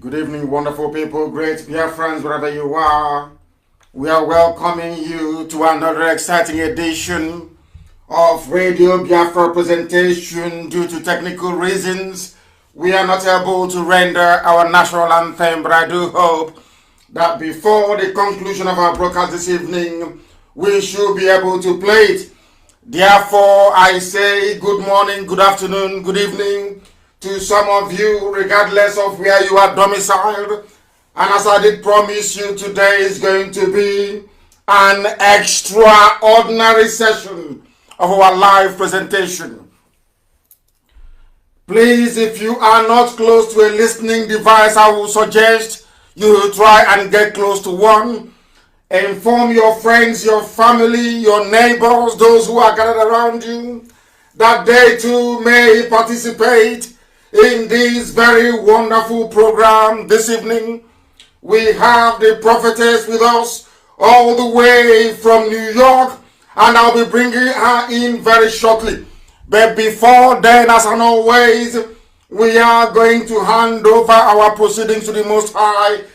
Good evening, wonderful people, great dear friends, wherever you are. We are welcoming you to another exciting edition of Radio Biafra presentation. Due to technical reasons, we are not able to render our national anthem, but I do hope that before the conclusion of our broadcast this evening, we should be able to play it. Therefore, I say good morning, good afternoon, good evening to some of you, regardless of where you are domiciled. And as I did promise you, today is going to be an extraordinary session of our live presentation. Please, if you are not close to a listening device, I will suggest you try and get close to one. Inform your friends, your family, your neighbors, those who are gathered around you, that they too may participate in this very wonderful program this evening. We have the prophetess with us all the way from New York, and I'll be bringing her in very shortly. But before then, as always, we are going to hand over our proceedings to the Most High.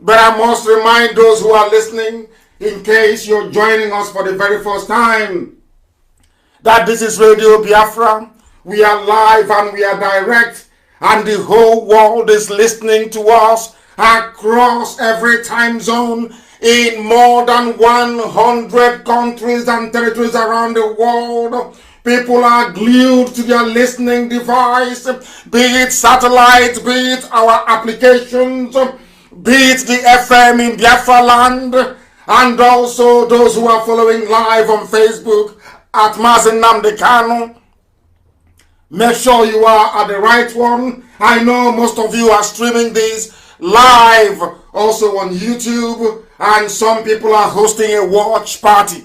But I must remind those who are listening, in case you're joining us for the very first time, that this is Radio Biafra. We are live and we are direct, and the whole world is listening to us across every time zone in more than 100 countries and territories around the world. People are glued to their listening device, be it satellite, be it our applications, be it the FM in Biafra land, and also those who are following live on Facebook at Mazi Nnamdi Kanu. Make sure you are at the right one. I know most of you are streaming this live also on YouTube, and some people are hosting a watch party.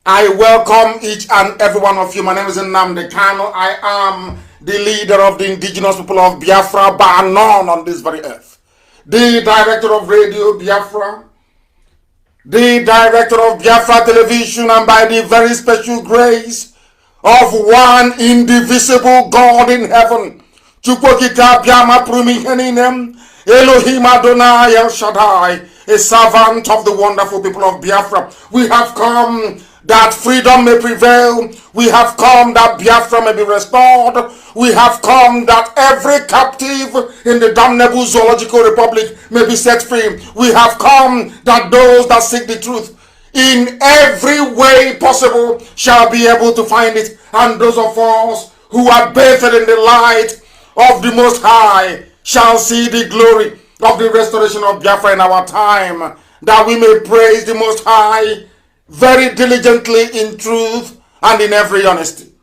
I welcome each and every one of you. My name is Nnamdi Kanu. I am the leader of the indigenous people of Biafra, bar none on this very earth. The director of Radio Biafra, the director of Biafra Television, and by the very special grace of one indivisible God in heaven, Elohim Adonai El Shaddai, a servant of the wonderful people of Biafra. We have come that freedom may prevail. We have come that Biafra may be restored. We have come that every captive in the damnable zoological republic may be set free. We have come that those that seek the truth in every way possible shall be able to find it. And those of us who are bathed in the light of the Most High shall see the glory of the restoration of Biafra in our time, that we may praise the Most High very diligently in truth and in every honesty.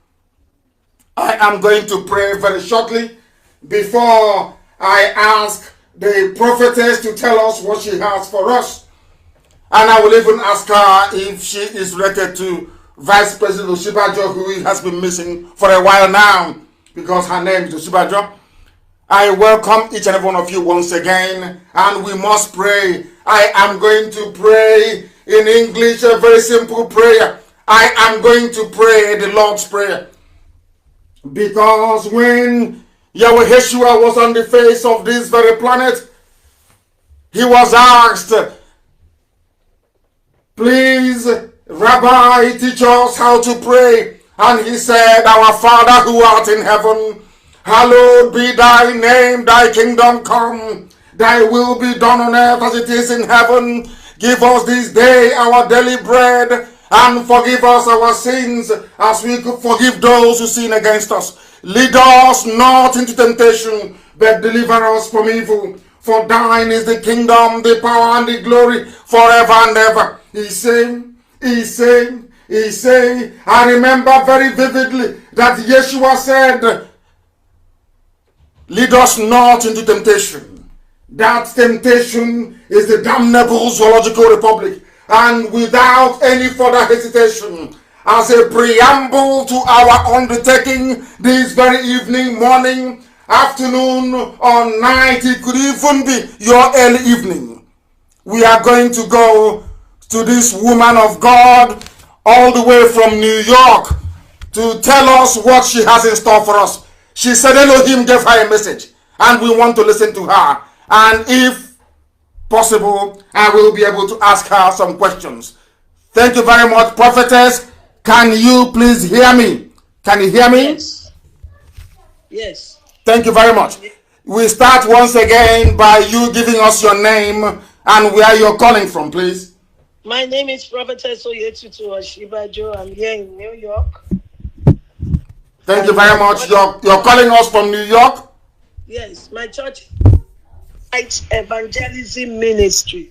I am going to pray very shortly before I ask the prophetess to tell us what she has for us. And I will even ask her if she is related to Vice President Oshibajo, who has been missing for a while now, because her name is Oshibajo. I welcome each and every one of you once again, and we must pray. I am going to pray in English, a very simple prayer. I am going to pray the Lord's Prayer, because when Yahweh Yeshua was on the face of this very planet, he was asked, please, Rabbi, teach us how to pray. And he said, our Father who art in heaven, hallowed be thy name, thy kingdom come, thy will be done on earth as it is in heaven. Give us this day our daily bread, and forgive us our sins as we could forgive those who sin against us. Lead us not into temptation, but deliver us from evil. For thine is the kingdom, the power, and the glory forever and ever. He said, I remember very vividly that Yeshua said, lead us not into temptation. That temptation is the damnable zoological republic. And without any further hesitation, as a preamble to our undertaking this very evening, morning, afternoon, or night, it could even be your early evening, we are going to go to this woman of God all the way from New York to tell us what she has in store for us. She said Elohim gave her a message, and we want to listen to her. And if possible, I will be able to ask her some questions. Thank you very much, prophetess. Can you please hear me? Can you hear me? Yes. Yes. Thank you very much. We start once again by you giving us your name and where you're calling from, please. My name is Prophetess Oyetutu Oshibajo. I'm here in New York. Thank you very much. You're calling us from New York? Yes, my church, Light Evangelism Ministry.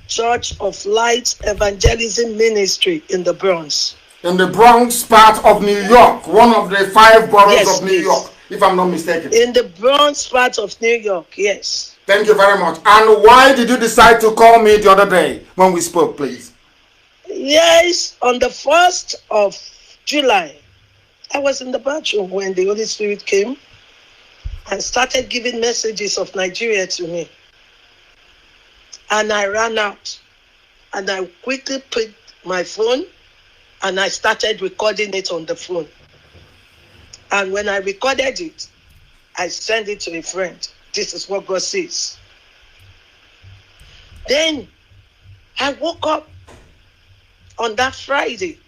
Church of Light Evangelism Ministry in the Bronx. In the Bronx part of New York, one of the 5 boroughs of New York, if I'm not mistaken. In the Bronx part of New York, yes. Thank you very much. And why did you decide to call me the other day when we spoke, please? Yes, on the 1st of July, I was in the bathroom when the Holy Spirit came and started giving messages of Nigeria to me. And I ran out and I quickly picked my phone and I started recording it on the phone. And when I recorded it, I sent it to a friend. This is what God says. Then I woke up on that Friday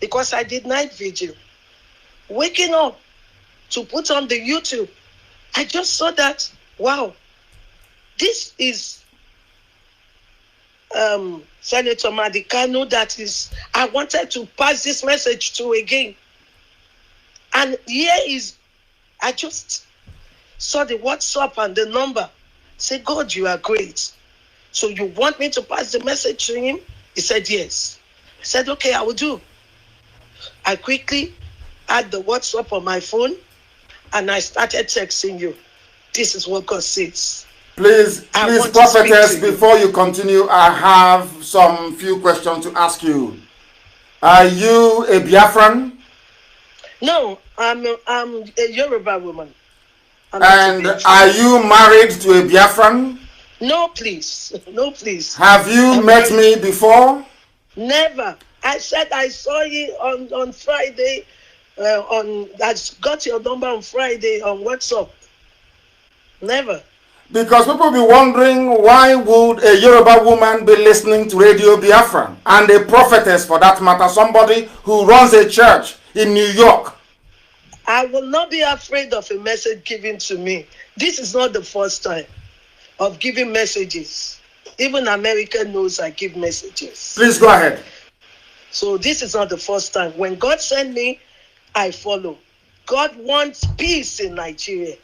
because I did night vigil. Waking up to put on the YouTube, I just saw that, wow, this is Senator Nnamdi Kanu that is, I wanted to pass this message to again. And here is, I just saw the WhatsApp and the number. Say, God, you are great. So you want me to pass the message to him? He said, yes. I said, okay, I will do. I quickly had the WhatsApp on my phone and I started texting you. This is what God says. Please, prophetess, before you continue, I have some few questions to ask you. Are you a Biafran? No, I'm a Yoruba woman. And are you married to a Biafran? No, please. No, please. Have you met me before? Never. I said I saw you on Friday. I got your number on Friday on WhatsApp. Never. Because people be wondering, why would a Yoruba woman be listening to Radio Biafra? And a prophetess, for that matter, somebody who runs a church in New York. I will not be afraid of a message given to me. This is not the first time of giving messages. Even America knows I give messages. Please go ahead. So this is not the first time. When God sent me, I follow. God wants peace in Nigeria.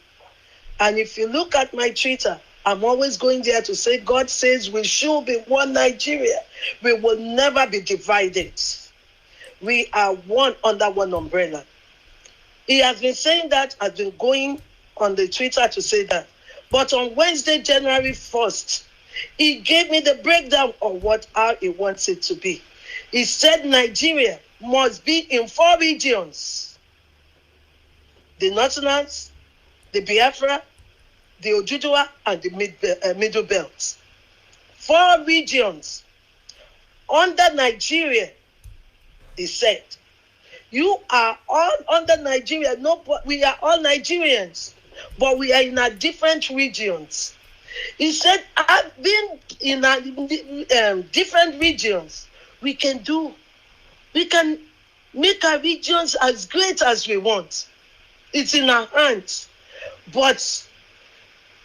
And if you look at my Twitter, I'm always going there to say, God says we should be one Nigeria. We will never be divided. We are one under one umbrella. He has been saying that, I've been going on the Twitter to say that. But on Wednesday, January 1st, he gave me the breakdown of how he wants it to be. He said Nigeria must be in 4 regions. The Northerners, the Biafra, the Ojibwa, and the Middle Belt. 4 regions under Nigeria, he said. You are all under Nigeria. No, we are all Nigerians, but we are in our different regions. He said, I've been in different regions. We can make our regions as great as we want. It's in our hands. But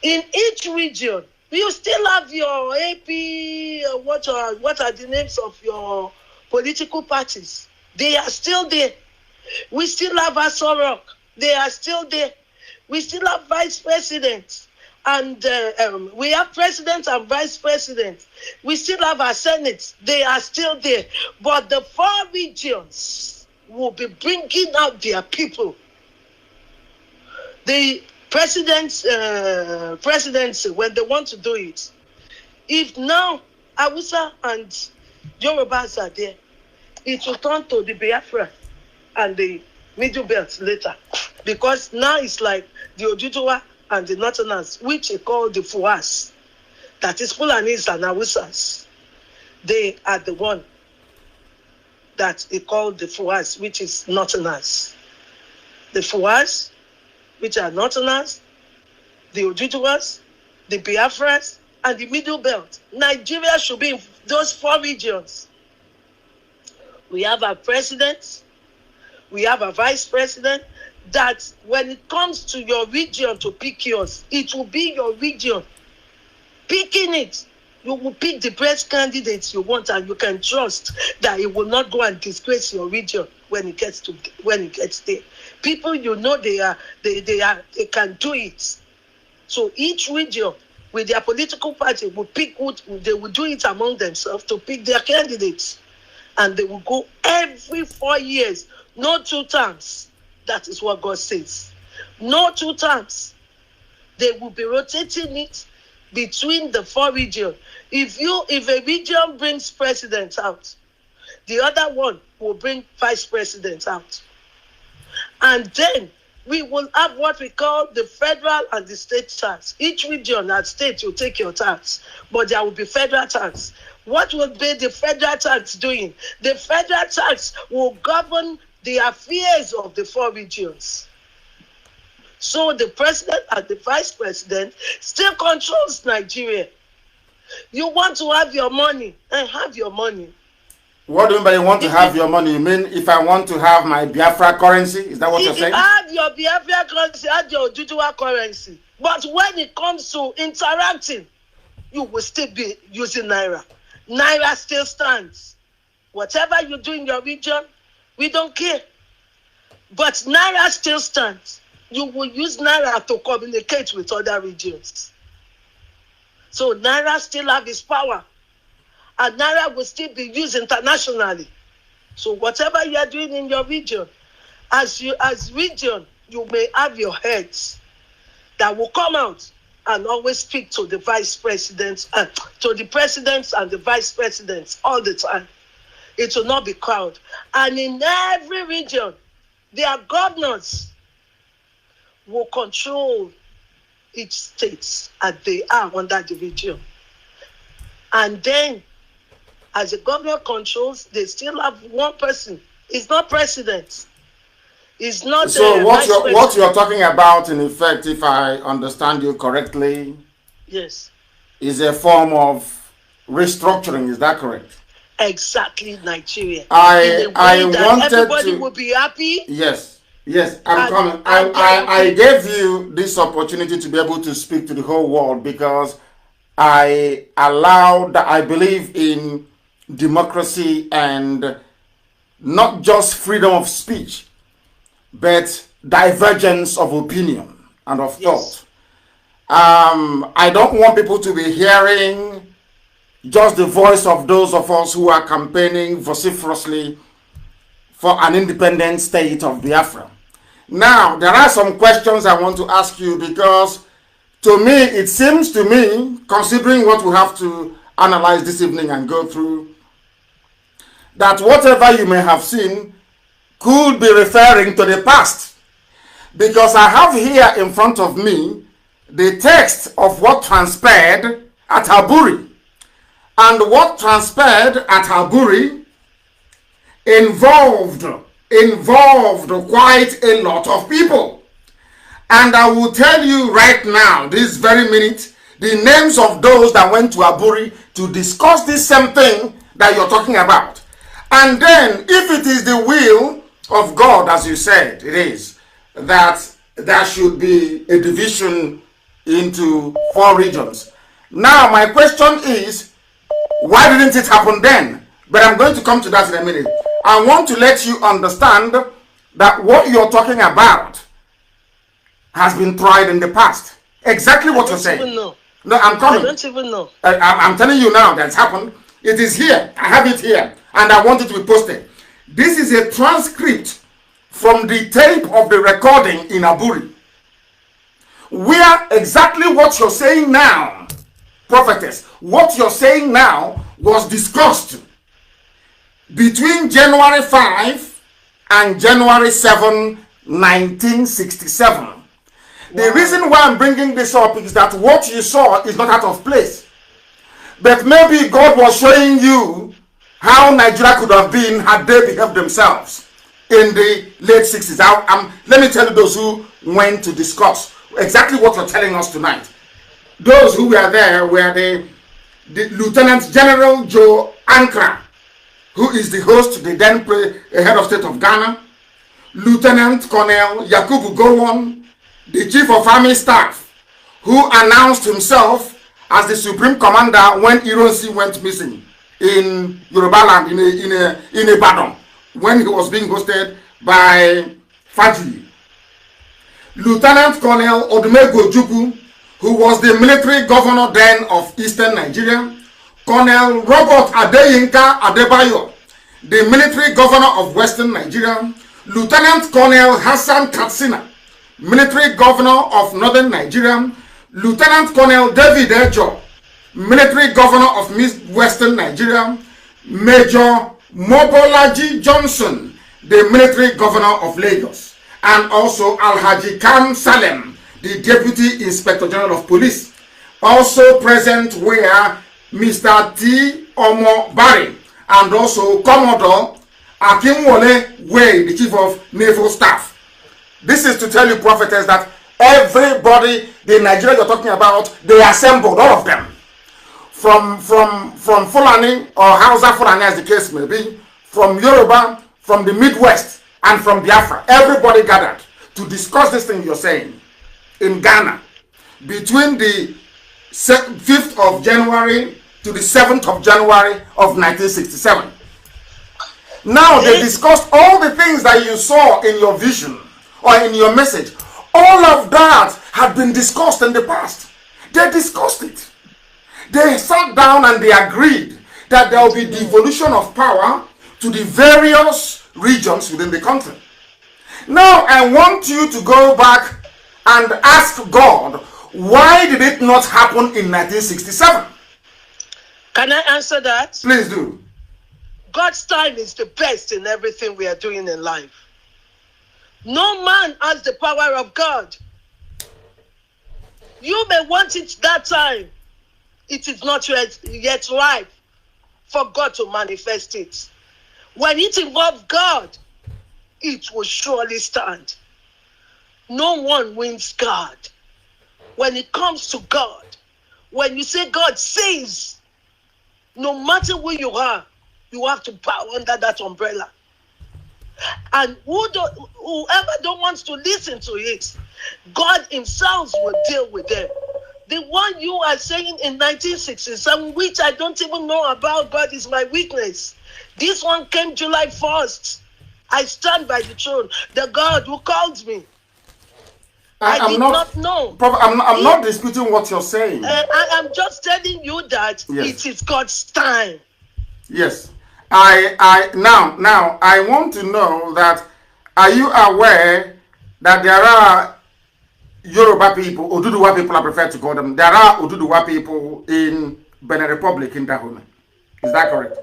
in each region, you still have your AP, what are the names of your political parties? They are still there. We still have Asorok. They are still there. We still have vice presidents. And we have president and vice president. We still have our senate. They are still there. But the 4 regions will be bringing out their people. The presidents, when they want to do it, if now Hausa and Yorubas are there, it will turn to the Biafra and the Middle Belt later. Because now it's like the Ojibwa and the Northerners, which are called the Fuas. That is Fulanis and Hausas. They are the one that is called the Fuas, which is Northerners. The Fuas which are Northerners, the Ojujuwas, the Biafrans, and the Middle Belt. Nigeria should be in those 4 regions. We have a president, we have a vice president, that when it comes to your region to pick yours, it will be your region picking it. You will pick the best candidates you want, and you can trust that it will not go and disgrace your region when it gets there. People you know they can do it. So each region with their political party will pick they will do it among themselves to pick their candidates. And they will go every 4 years, no 2 terms. That is what God says. No 2 terms. They will be rotating it between the 4 regions. If a region brings president out, the other one will bring vice president out. And then we will have what we call the federal and the state tax. Each region and state will take your tax, but there will be federal tax. What will be the federal tax doing? The federal tax will govern the affairs of the 4 regions. So the president and the vice president still controls Nigeria. You want to have your money, and have your money. What do you mean by you want to have your money? You mean if I want to have my Biafra currency? Is that what you're saying? Have your Biafra currency, have your Ojujuwa currency. But when it comes to interacting, you will still be using Naira. Naira still stands. Whatever you do in your region, we don't care. But Naira still stands. You will use Naira to communicate with other regions. So Naira still have its power. And Naira will still be used internationally. So whatever you are doing in your region, as region, you may have your heads that will come out and always speak to the vice presidents, to the presidents and the vice presidents all the time. It will not be crowd. And in every region, their governors will control each state as they are under the region. And then, as the governor controls, they still have one person. It's not president. It's not. So what you're talking about, in effect, if I understand you correctly, yes, is a form of restructuring. Is that correct? Exactly, Nigeria. I wanted everybody to. will be happy. Yes, I'm coming. I gave you this opportunity to be able to speak to the whole world because I believe in democracy and not just freedom of speech, but divergence of opinion and of thought. I don't want people to be hearing just the voice of those of us who are campaigning vociferously for an independent state of Biafra. Now, there are some questions I want to ask you because to me, it seems to me, considering what we have to analyze this evening and go through, that whatever you may have seen could be referring to the past. Because I have here in front of me the text of what transpired at Aburi. And what transpired at Aburi involved quite a lot of people. And I will tell you right now, this very minute, the names of those that went to Aburi to discuss this same thing that you're talking about. And then, if it is the will of God, as you said, it is, that there should be a division into 4 regions. Now, my question is, why didn't it happen then? But I'm going to come to that in a minute. I want to let you understand that what you're talking about has been tried in the past. Exactly what you're saying. I don't even know. No, I'm coming. I don't even know. I'm telling you now that's happened. It is here. I have it here. And I want it to be posted. This is a transcript from the tape of the recording in Aburi, where exactly what you're saying now, prophetess, what you're saying now was discussed between January 5 and January 7, 1967. Wow. The reason why I'm bringing this up is that what you saw is not out of place. But maybe God was showing you how Nigeria could have been had they behaved themselves in the late 60s. Let me tell you those who went to discuss exactly what you're telling us tonight. Those who were there were the Lieutenant General Joe Ankara, who is the host, the then head of state of Ghana, Lieutenant Colonel Yakubu Gowon, the Chief of Army Staff, who announced himself as the Supreme Commander when Ironsi went missing in Yoruba land, in Ibadan, when he was being hosted by Fajri. Lieutenant Colonel Odumego Juku, who was the military governor then of Eastern Nigeria, Colonel Robert Adeyinka Adebayo, the military governor of Western Nigeria, Lieutenant Colonel Hassan Katsina, military governor of Northern Nigeria, Lieutenant Colonel David Ejo, military governor of Western Nigeria, Major Mobolaji Johnson, the military governor of Lagos, and also Alhaji Khan Salem, the Deputy Inspector General of Police. Also present were Mr. T. Omo Barry and also Commodore Akinwole Way, the Chief of Naval Staff. This is to tell you, prophetess, that everybody, the Nigeria you're talking about, they assembled, all of them. From Fulani or Hausa Fulani, as the case may be, from Yoruba, from the Midwest, and from Biafra. Everybody gathered to discuss this thing you're saying in Ghana between the 5th of January to the 7th of January of 1967. Now they discussed all the things that you saw in your vision or in your message. All of that had been discussed in the past. They discussed it. They sat down and they agreed that there will be devolution of power to the various regions within the country. Now I want you to go back and ask God, why did it not happen in 1967? Can I answer that? Please do. God's time is the best in everything we are doing in life. No man has the power of God. You may want it that time. It is not yet ripe for God to manifest it. When it involves God, it will surely stand. No one wins God. When it comes to God, when you say God says, no matter who you are, you have to bow under that umbrella. And whoever don't want to listen to it, God himself will deal with them. The one you are saying in 1967, which I don't even know about, God is my witness. This one came July 1st. I stand by the throne. The God who called me. I did not know. I'm not disputing what you're saying. I'm just telling you that It is God's time. Yes. Now I want to know that, are you aware that there are Yoruba people, Oduduwa people, I prefer to call them, there are Oduduwa people in Benin Republic, in Dahomey. Is that correct?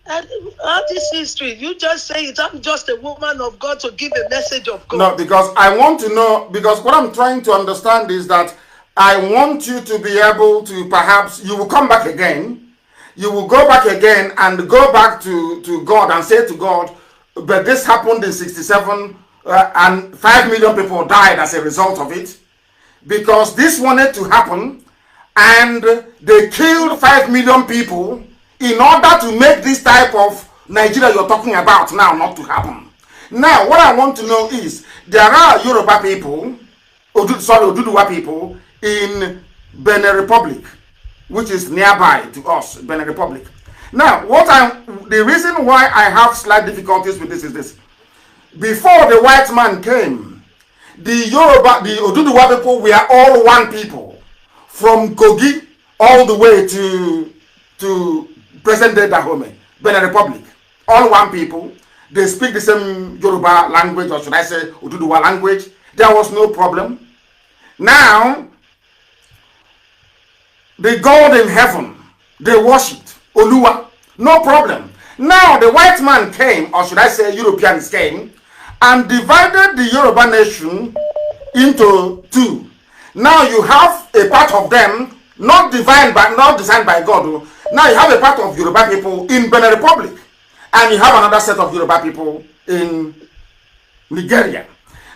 All this history, you just say it. I'm just a woman of God to give a message of God. No, because I want to know, because what I'm trying to understand is that I want you to be able to, perhaps you will come back again, you will go back again and go back to God and say to God, but this happened in 67 and 5 million people died as a result of it, because this wanted to happen and they killed 5 million people in order to make this type of Nigeria you're talking about now not to happen. Now, what I want to know is, there are Yoruba people, Oduduwa people in Benin Republic, which is nearby to us, Benin Republic. Now, the reason why I have slight difficulties with this is this. Before the white man came, the Oduduwa people were all one people, from Kogi all the way to present-day Dahomey, Benin Republic. All one people. They speak the same Yoruba language, or should I say Oduduwa language. There was no problem. Now, the God in heaven, they worshipped Oluwa. No problem. Now, the white man came, or should I say Europeans came, and divided the Yoruba nation into two. Now, you have a part of them, not designed by God. Now you have a part of Yoruba people in Benin Republic. and you have another set of Yoruba people in Nigeria.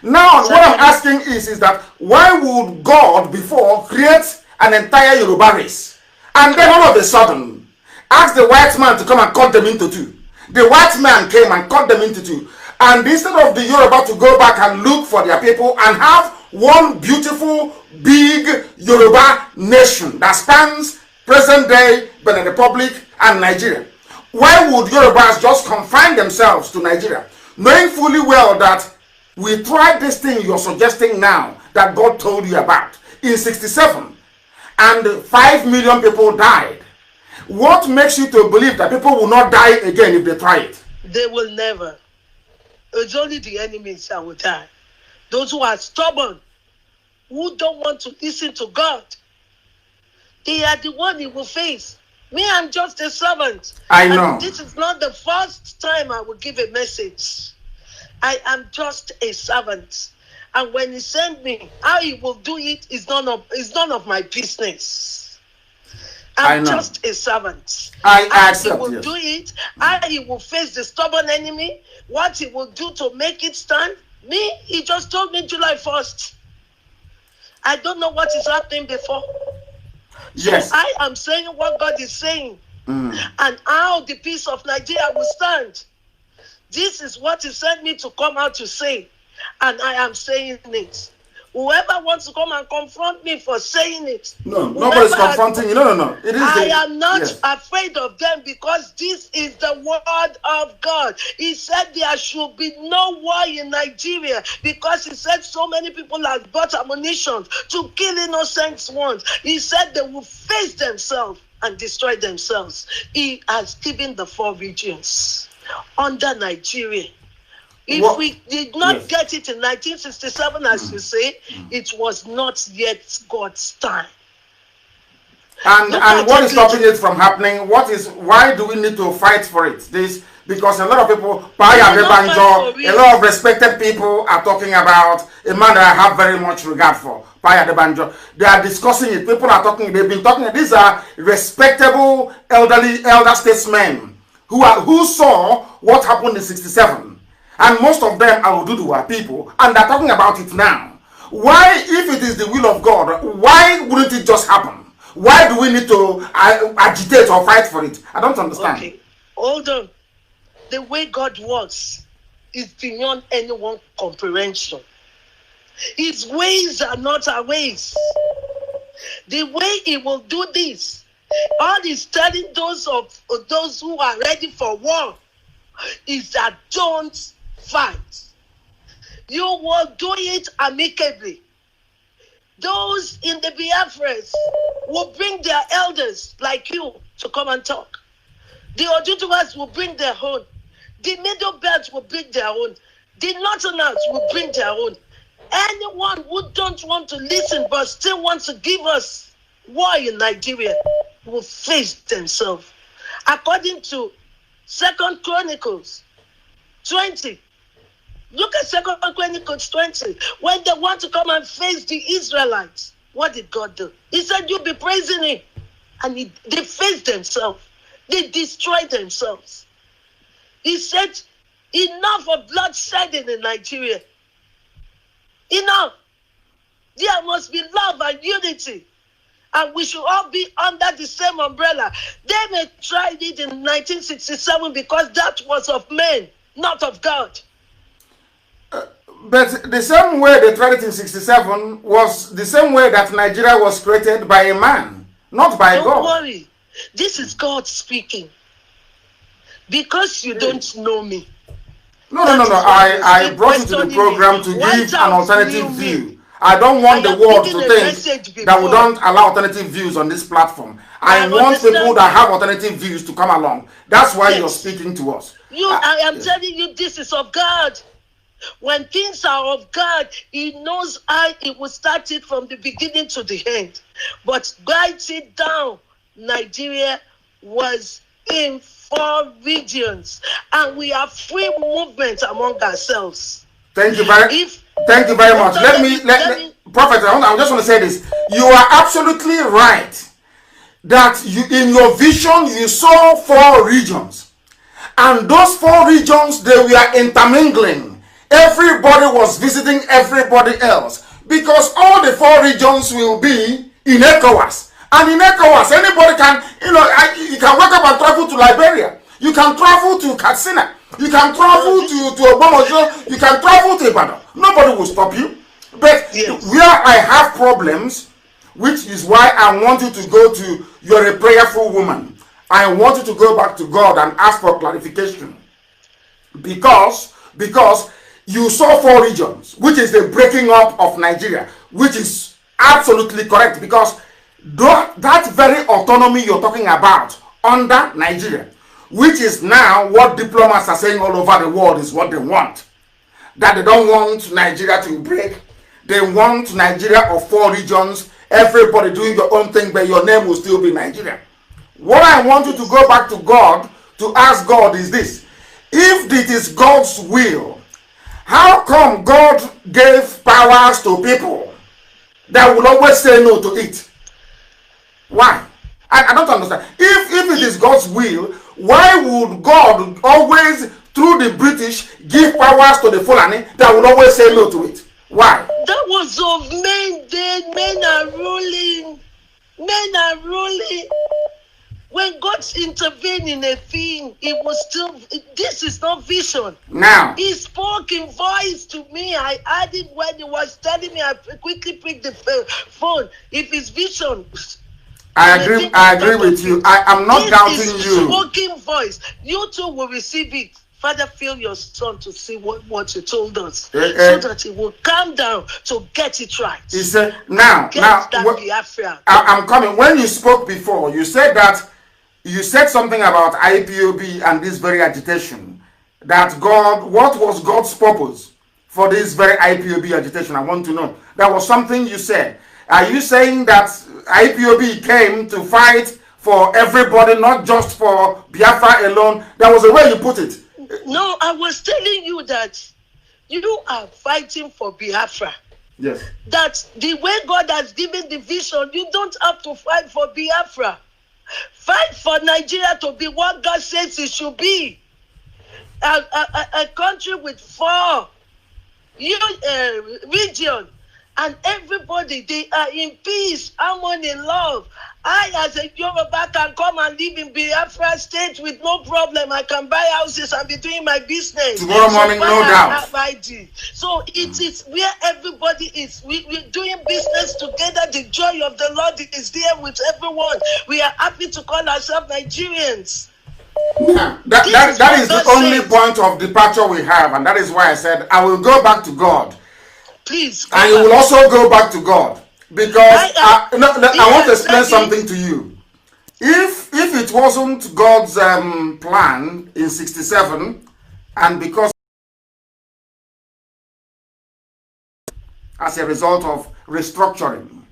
Now, what I'm asking is that why would God before create an entire Yoruba race and then all of a sudden ask the white man to come and cut them into two? The white man came and cut them into two. And instead of the Yoruba to go back and look for their people and have one beautiful, big Yoruba nation that spans present day Benin Republic and Nigeria, why would Yorubas just confine themselves to Nigeria, knowing fully well that we tried this thing you're suggesting now that God told you about in 67 and 5 million people died? What makes you to believe that people will not die again if they try it? They will never. It's only the enemies that will die. Those who are stubborn, who don't want to listen to God, they are the one he will face. Me, I'm just a servant. I know. And this is not the first time I will give a message. I am just a servant. And when he sent me, how he will do it is none of my business. I'm just a servant. I accept. He will do it. How he will face the stubborn enemy. What he will do to make it stand. Me, he just told me July 1st. I don't know what is happening before. Yes. So I am saying what God is saying. And how the peace of Nigeria will stand. This is what he sent me to come out to say. And I am saying it. Whoever wants to come and confront me for saying it. No, nobody's confronting you. No. It is I am not afraid of them because this is the word of God. He said there should be no war in Nigeria because he said so many people have bought ammunition to kill innocent ones. He said they will face themselves and destroy themselves. He has given the 4 regions under Nigeria. If we did not get it in 1967, as you say, it was not yet God's time. And what is stopping it from happening? Why do we need to fight for it? Because a lot of people, a lot of respected people are talking about a man that I have very much regard for, Paya de Banjo. They are discussing it. People are talking, they've been talking, these are respectable elder statesmen who saw what happened in 67. And most of them are Oduduwa people, and they're talking about it now. Why, if it is the will of God, why wouldn't it just happen? Why do we need to agitate or fight for it? I don't understand. Okay, hold on. The way God works is beyond anyone's comprehension. His ways are not our ways. The way he will do this, all he's telling those who are ready for war is that don't fight. You will do it amicably. Those in the Biafras will bring their elders like you to come and talk. The Oduduwas will bring their own. The Middle Belt will bring their own. The Northerners will bring their own. Anyone who don't want to listen but still wants to give us war in Nigeria will face themselves. According to 2 Chronicles 20, look at 2 Chronicles 20. When they want to come and face the Israelites, what did God do? He said, you'll be praising him. And they faced themselves. They destroyed themselves. He said, enough of bloodshedding in Nigeria. Enough. There must be love and unity. And we should all be under the same umbrella. They may tried it in 1967 because that was of men, not of God. But the same way they tried it in 67 was the same way that Nigeria was created by a man, not by God. Don't worry. This is God speaking. Because you don't know me. No. I brought you to the program to give an alternative view. I don't want the world to think that we don't allow alternative views on this platform. I want people that have alternative views to come along. That's why you're speaking to us. I am telling you, this is of God. When things are of God, he knows how he will start it from the beginning to the end. But write it down. Nigeria was in 4 regions, and we have free movement among ourselves. Thank you very much. Let me Prophet, I just want to say this. You are absolutely right that in your vision you saw 4 regions. And those four regions, they were intermingling. Everybody was visiting everybody else because all the four regions will be in ECOWAS. And in ECOWAS, anybody can, you can wake up and travel to Liberia. You can travel to Katsina. You can travel to Obamojo. You can travel to Ibadan. Nobody will stop you. But where I have problems, which is why I want you to go to, you're a prayerful woman. I want you to go back to God and ask for clarification. Because you saw four regions, which is the breaking up of Nigeria, which is absolutely correct. Because that very autonomy you're talking about under Nigeria, which is now what diplomats are saying all over the world is what they want. That they don't want Nigeria to break. They want Nigeria of four regions, everybody doing your own thing, but your name will still be Nigeria. What I want you to go back to God to ask God is this: if it is God's will, how come God gave powers to people that will always say no to it? Why? I don't understand. If it is God's will, why would God always, through the British, give powers to the Fulani that will always say no to it? Why? That was of men dead. Men are ruling. Men are ruling. When God intervened in a thing, it was still, this is not vision. Now, He spoke in voice to me. I added when he was telling me, I quickly picked the phone. If it's vision, I agree with you. I am not doubting you. Spoken voice. You too will receive it. Father, fill your son to see what you told us, so that he will calm down to get it right. He said, now, I'm coming. When you spoke before, you said something about IPOB and this very agitation. That God, what was God's purpose for this very IPOB agitation? I want to know. That was something you said. Are you saying that IPOB came to fight for everybody, not just for Biafra alone? That was the way you put it. No, I was telling you that you are fighting for Biafra. Yes. That the way God has given the vision, you don't have to fight for Biafra. Fight for Nigeria to be what God says it should be. A country with four regions. And everybody, they are in peace, harmony, love. I, as a Yoruba, can come and live in Biafra state with no problem. I can buy houses and be doing my business. Tomorrow morning, no doubt. So it is where everybody is. We're doing business together. The joy of the Lord is there with everyone. We are happy to call ourselves Nigerians. Yeah, that is the only point of departure we have. And that is why I said, I will go back to God. Please. And you will also go back to God. Because I want to explain something to you. If it wasn't God's plan in 67, and because as a result of restructuring,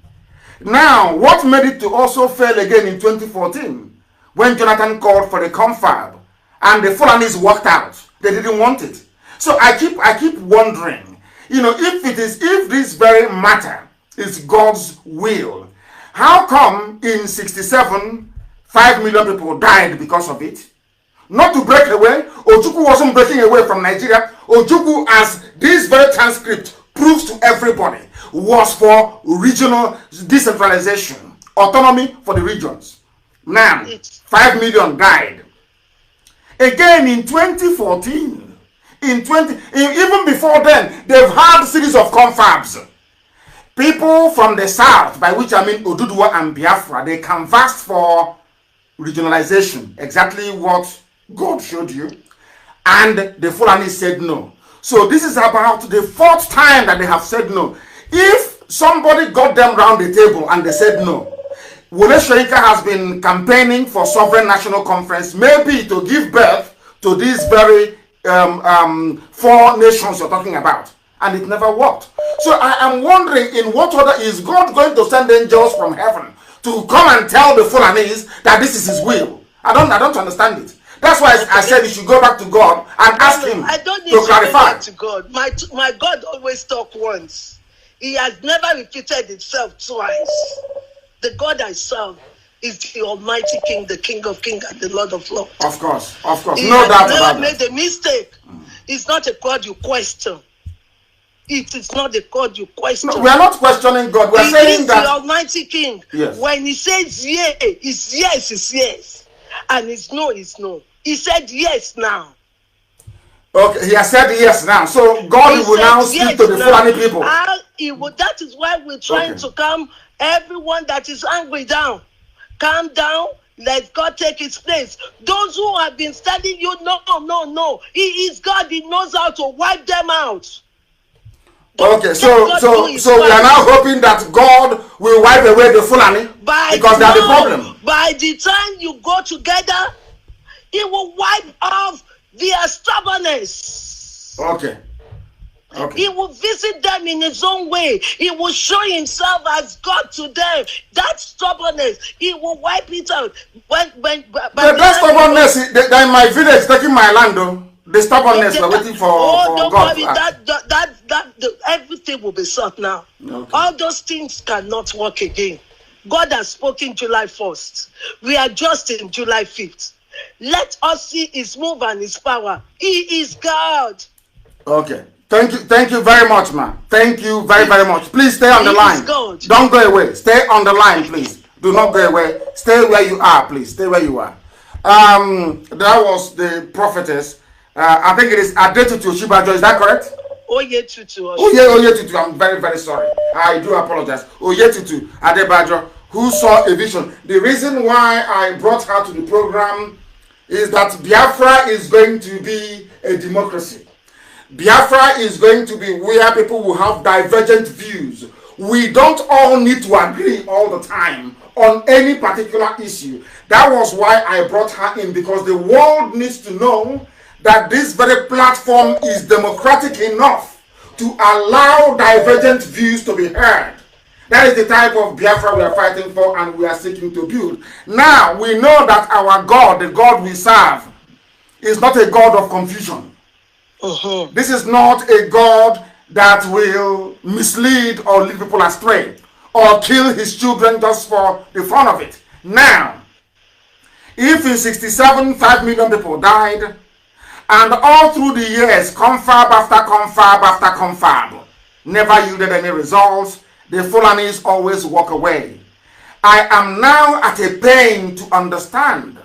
now what made it to also fail again in 2014 when Jonathan called for the confab and the Fulanis walked out? They didn't want it. So I keep wondering, if this very matter is God's will, how come in 67 5 million people died because of it? Not to break away. Ojukwu wasn't breaking away from Nigeria. Ojukwu, as this very transcript proves to everybody, was for regional decentralization, autonomy for the regions. Now, 5 million died. Again in 2014, even before then, they've had a series of confabs. People from the south, by which I mean Oduduwa and Biafra, they canvassed for regionalization, exactly what God showed you, and the Fulani said no. So this is about the fourth time that they have said no. If somebody got them round the table and they said no, Wole Soyinka has been campaigning for sovereign national conference, maybe to give birth to these very four nations you're talking about, and it never worked. So I am wondering, in what order is God going to send angels from heaven to come and tell the Fulanis that this is his will? I don't understand it. That's why I said you should go back to God and ask him to clarify. To God. My God always talk once. He has never repeated himself twice. The God I serve, is the Almighty King, the King of Kings and the Lord of Lords. Of course, of course. He No has doubt never about made that. a mistake. It's not a God you question. It is not a God you question. No, we are not questioning God. We are He saying is that the Almighty King. Yes. When he says yea, it's yes, it's yes. And it's no, it's no. He said yes now. okay, he has said yes now. So God He will said now speak yes to the now. Fulani people. That is why we're trying Okay. to calm everyone that is angry down. Calm down. Let God take his place. Those who have been studying you, no. He is God. He knows how to wipe them out. Okay, so we are now hoping that God will wipe away the Fulani because they are the problem. By the time you go together, he will wipe off their stubbornness. Okay. He will visit them in his own way. He will show himself as God to them. That stubbornness, he will wipe it out. That stubbornness, they're in my village taking my land, though. The stubbornness, we're waiting for don't God. worry, everything will be solved now. Okay. All those things cannot work again. God has spoken July 1st. We are just in July 5th. Let us see his move and his power. He is God. Okay. Thank you very much, man. Thank you very much. Please stay on the line. Don't go away. Stay on the line, please. Do not go away. Stay where you are, please. Stay where you are. That was the prophetess. I think it is Adetutu Shibajo. Is that correct? Oyetutu. Oyetutu. I'm very sorry. I do apologize. Oyetutu Adebajo, who saw a vision. The reason why I brought her to the program is that Biafra is going to be a democracy. Biafra is going to be where people will have divergent views. We don't all need to agree all the time on any particular issue. That was why I brought her in, because the world needs to know that this very platform is democratic enough to allow divergent views to be heard. That is the type of Biafra we are fighting for and we are seeking to build. Now, we know that our God, the God we serve, is not a God of confusion. This is not a God that will mislead or lead people astray or kill his children just for the fun of it. Now, if in 67, 5 million people died, and all through the years, confab after confab after confab never yielded any results, the Fulanis always walk away. I am now at a pain to understand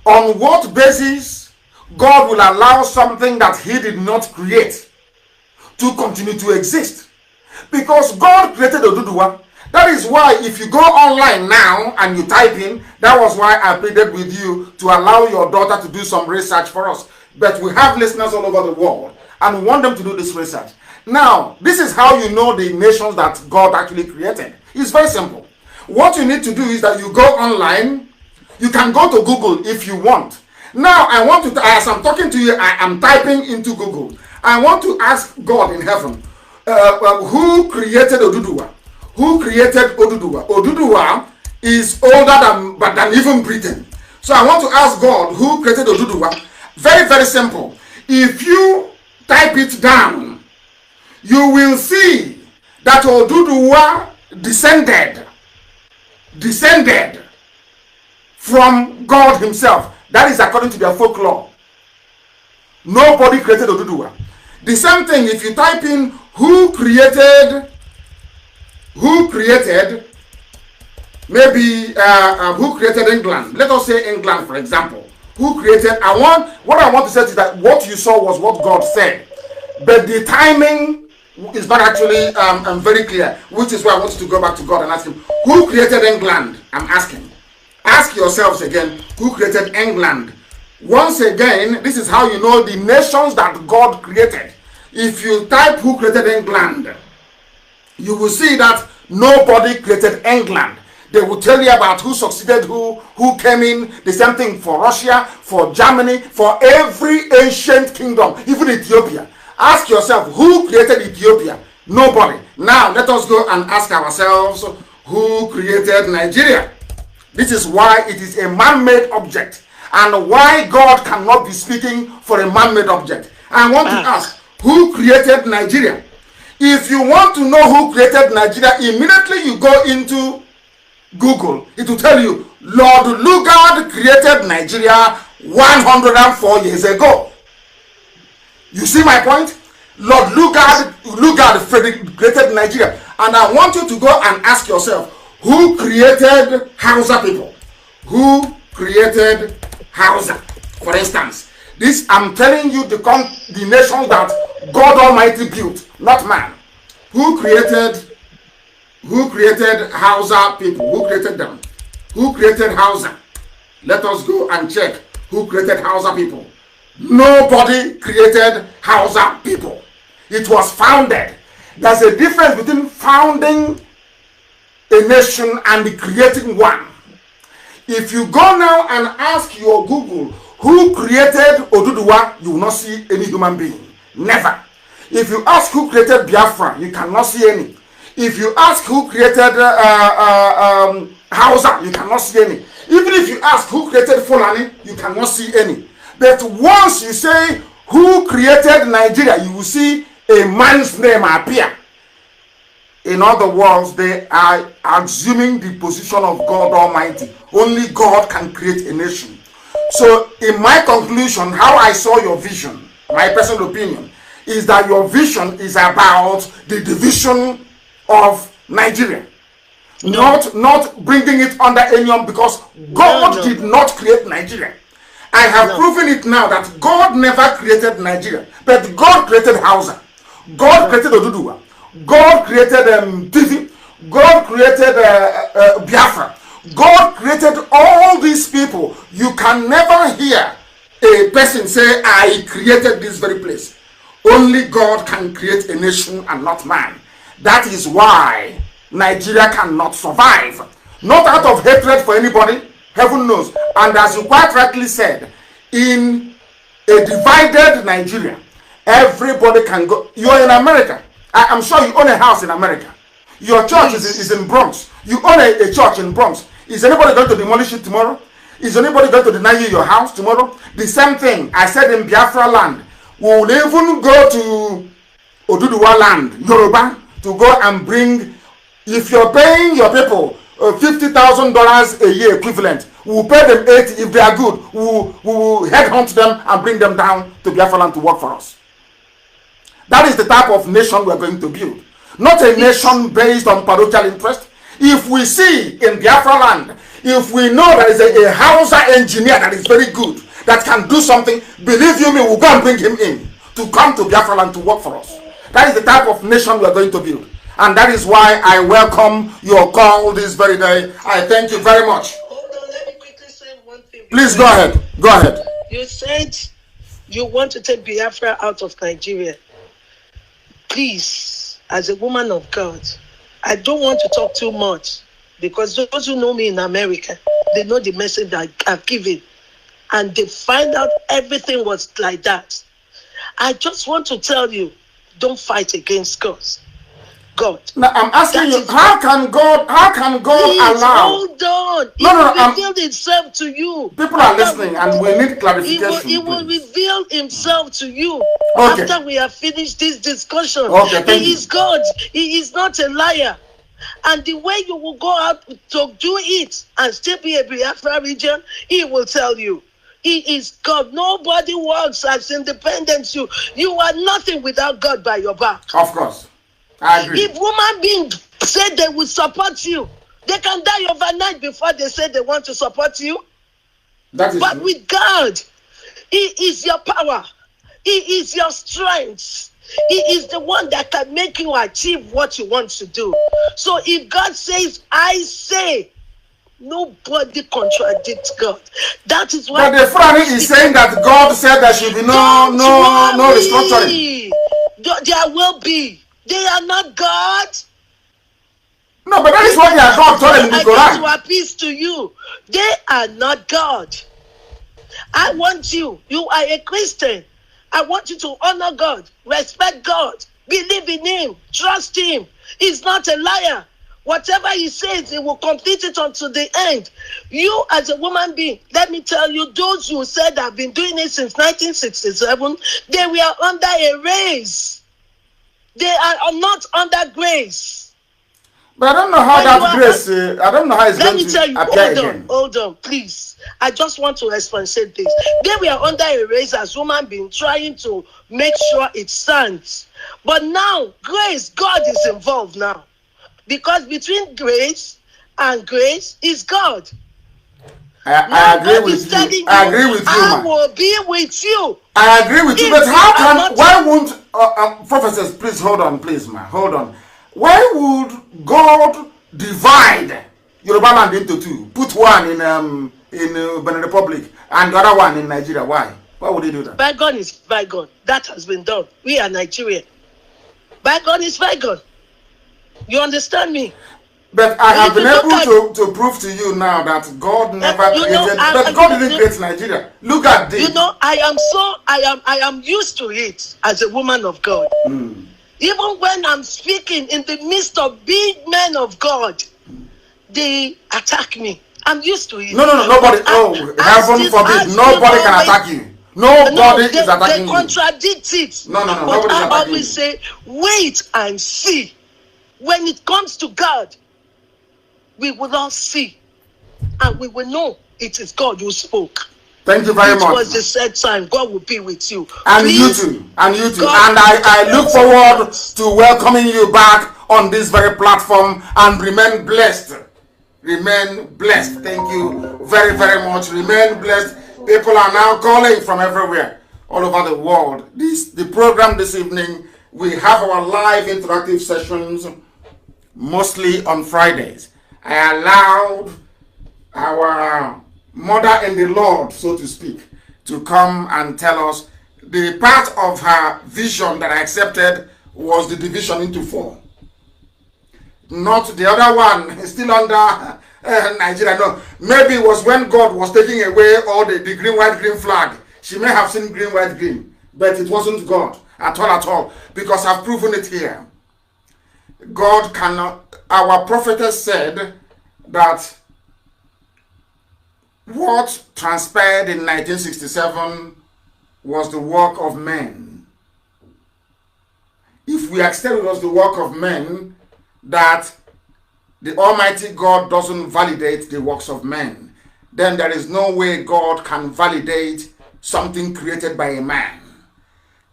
on what basis God will allow something that he did not create to continue to exist. Because God created Oduduwa. That is why if you go online now and you type in, that was why I pleaded with you to allow your daughter to do some research for us. But we have listeners all over the world and we want them to do this research. Now, this is how you know the nations that God actually created. It's very simple. What you need to do is that you go online. You can go to Google if you want. Now, I want to, as I'm talking to you, I am typing into Google. I want to ask God in heaven, who created Oduduwa? Who created Oduduwa? Oduduwa is older than even Britain. So I want to ask God, who created Oduduwa? Very simple. If you type it down, you will see that Oduduwa descended from God himself. That is according to their folklore. Nobody created Oduduwa. The same thing, if you type in who created England. Let us say England, for example. Who created, what I want to say is that what you saw was what God said. But the timing is not actually very clear, which is why I want you to go back to God and ask him, who created England? I'm asking. Ask yourselves again, who created England? Once again, this is how you know the nations that God created. If you type who created England, you will see that nobody created England. They will tell you about who succeeded who came in. The same thing for Russia, for Germany, for every ancient kingdom, even Ethiopia. Ask yourself, who created Ethiopia? Nobody. Now, let us go and ask ourselves, who created Nigeria? This is why it is a man-made object and why God cannot be speaking for a man-made object. I want to ask, who created Nigeria? If you want to know who created Nigeria, immediately you go into Google. It will tell you Lord Lugard created Nigeria 104 years ago. You see my point? Lord Lugard created Nigeria. And I want you to go and ask yourself, who created Hausa people? Who created Hausa? For instance, this I'm telling you the nation that God Almighty built, not man. Who created Hausa people? Who created them? Who created Hausa? Let us go and check who created Hausa people. Nobody created Hausa people. It was founded. There's a difference between founding a nation and creating one. If you go now and ask your Google who created Oduduwa, you will not see any human being. Never. If you ask who created Biafra, you cannot see any. If you ask who created Hausa, you cannot see any. Even if you ask who created Fulani, you cannot see any. But once you say who created Nigeria, you will see a man's name appear. In other words, they are assuming the position of God Almighty. Only God can create a nation. So in my conclusion, how I saw your vision, my personal opinion, is that your vision is about the division of Nigeria. No. Not bringing it under anyone, because God did not create Nigeria. I have proven it now that God never created Nigeria, but God created Hausa. God created Oduduwa. God created Tifi. God created Biafra. God created all these people. You can never hear a person say, I created this very place. Only God can create a nation and not man. That is why Nigeria cannot survive. Not out of hatred for anybody, heaven knows. And as you quite rightly said, in a divided Nigeria, everybody can go. You are in America. I'm sure you own a house in America. Your church is in Bronx. You own a church in Bronx. Is anybody going to demolish it tomorrow? Is anybody going to deny you your house tomorrow? The same thing I said in Biafra land. We will even go to Oduduwa land, Yoruba, to go and bring, if you're paying your people $50,000 a year equivalent, we will pay them 80. If they are good, we will headhunt them and bring them down to Biafra land to work for us. That is the type of nation we are going to build. Not a nation based on parochial interest. If we see in Biafra land, if we know there is a Hausa engineer that is very good, that can do something, believe you me, we'll go and bring him in to come to Biafra land to work for us. That is the type of nation we are going to build. And that is why I welcome your call this very day. I thank you very much. Hold on, let me quickly say one thing. Please go ahead. Go ahead. You said you want to take Biafra out of Nigeria. Please, as a woman of God, I don't want to talk too much, because those who know me in America, they know the message that I've given, and they find out everything was like that. I just want to tell you, don't fight against God. Now I'm asking you, how can God please, allow? hold on. It No, will reveal itself to you. People are listening and we need clarification. It will reveal himself to you after we have finished this discussion. He is God. He is not a liar. And the way you will go out to do it and still be a Biafra region, he will tell you. He is God. Nobody works as independent. You are nothing without God by your back. Of course. I agree. If human beings say they will support you, they can die overnight before they say they want to support you. That is but true. With God, he is your power. He is your strength. He is the one that can make you achieve what you want to do. So if God says, I say, nobody contradicts God. That is why. But the Fulani is saying that God said there should be no restructuring. There will be. They are not God. No, but that is what they are God told them in the Quran. I want to appease to you. They are not God. I want you are a Christian. I want you to honor God, respect God, believe in him, trust him. He's not a liar. Whatever he says, he will complete it unto the end. You as a woman being, let me tell you, those who said I've been doing it since 1967, they were under a race. They are not under grace. But I don't know how When you that are grace, I don't know how it's Let going me tell to you, appear again. hold on, please. I just want to explicate this. They were under a race as human being trying to make sure it stands. But now, grace, God is involved now. Because between grace and grace is God. I Now agree God is with you. telling I you, agree with you, I man. will be with you. I agree with you, but If you how are can, not, why won't, professors, please hold on, please, man, hold on. Why would God divide Yoruba land into two? Put one in Benin Republic and the other one in Nigeria. Why? Why would he do that? bygone is bygone. That has been done. We are Nigerian. Bygone is bygone. You understand me? But I have If been you look at, able to prove to you now that God never you know, created, but God didn't create Nigeria. Look at you this. know, I am used to it as a woman of God. Even when I'm speaking in the midst of big men of God, they attack me. I'm used to it. No, nobody. But Oh, heaven I forbid. still Nobody can always, attack you. Nobody no, is they attacking you. contradict it. No, But nobody's I attacking always you. say, wait and see. When it comes to God, we will all see. And we will know it is God who spoke. Thank you very It much, was man. the said time. God will be with you. And you Please, too. And you too. God And is I look with forward us. to welcoming you back on this very platform and remain blessed. Remain blessed. Thank you very, very much. Remain blessed. People are now calling from everywhere, all over the world. The program this evening, we have our live interactive sessions mostly on Fridays. I allowed our mother in the Lord, so to speak, to come and tell us the part of her vision that I accepted was the division into four. Not the other one, still under Nigeria. No, maybe it was when God was taking away all the green, white, green flag. She may have seen green, white, green, but it wasn't God at all, because I've proven it here. God cannot, our prophetess said that what transpired in 1967 was the work of men. If we accept it was the work of men, that the Almighty God doesn't validate the works of men, then there is no way God can validate something created by a man.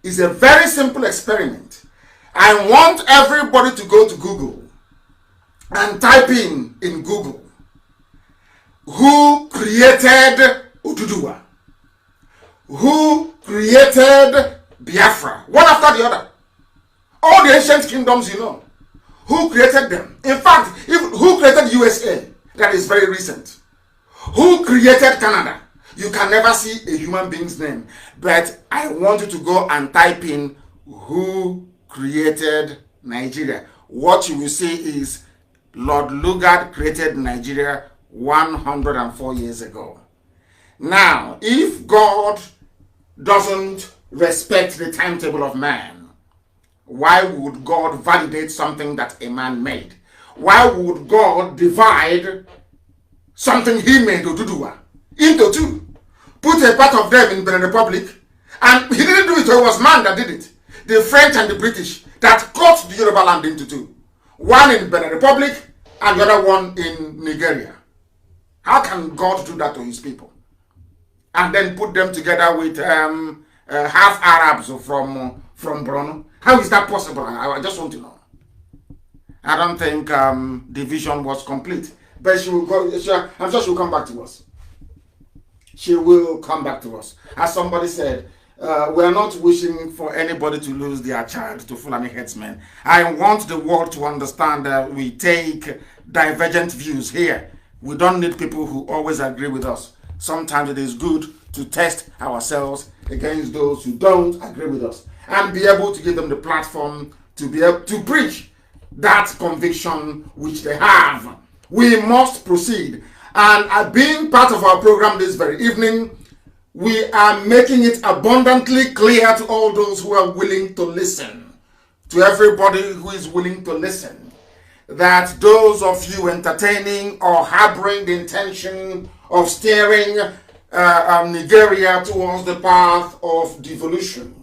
It's a very simple experiment. I want everybody to go to Google and type in Google, who created Oduduwa? Who created Biafra? One after the other. All the ancient kingdoms, you know. Who created them? In fact, who created USA? That is very recent. Who created Canada? You can never see a human being's name. But I want you to go and type in who created Nigeria. What you will see is Lord Lugard created Nigeria 104 years ago. Now, if God doesn't respect the timetable of man, why would God validate something that a man made? Why would God divide something he made, Oduduwa, into two? Put a part of them in the Republic, and he didn't do it, so it was man that did it. The French and the British that cut the Yoruba land into two. One in Benin Republic and the other one in Nigeria. How can God do that to his people? And then put them together with half Arabs from Borno? How is that possible? I just want to know. I don't think the vision was complete. But she will go, I'm sure she will come back to us. She will come back to us. As somebody said, we are not wishing for anybody to lose their child to Fulani headsmen. I want the world to understand that we take divergent views here. We don't need people who always agree with us. Sometimes it is good to test ourselves against those who don't agree with us and be able to give them the platform to be able to preach that conviction which they have. We must proceed. And being part of our program this very evening, we are making it abundantly clear to all those who are willing to listen, to everybody who is willing to listen, that those of you entertaining or harboring the intention of steering Nigeria towards the path of devolution,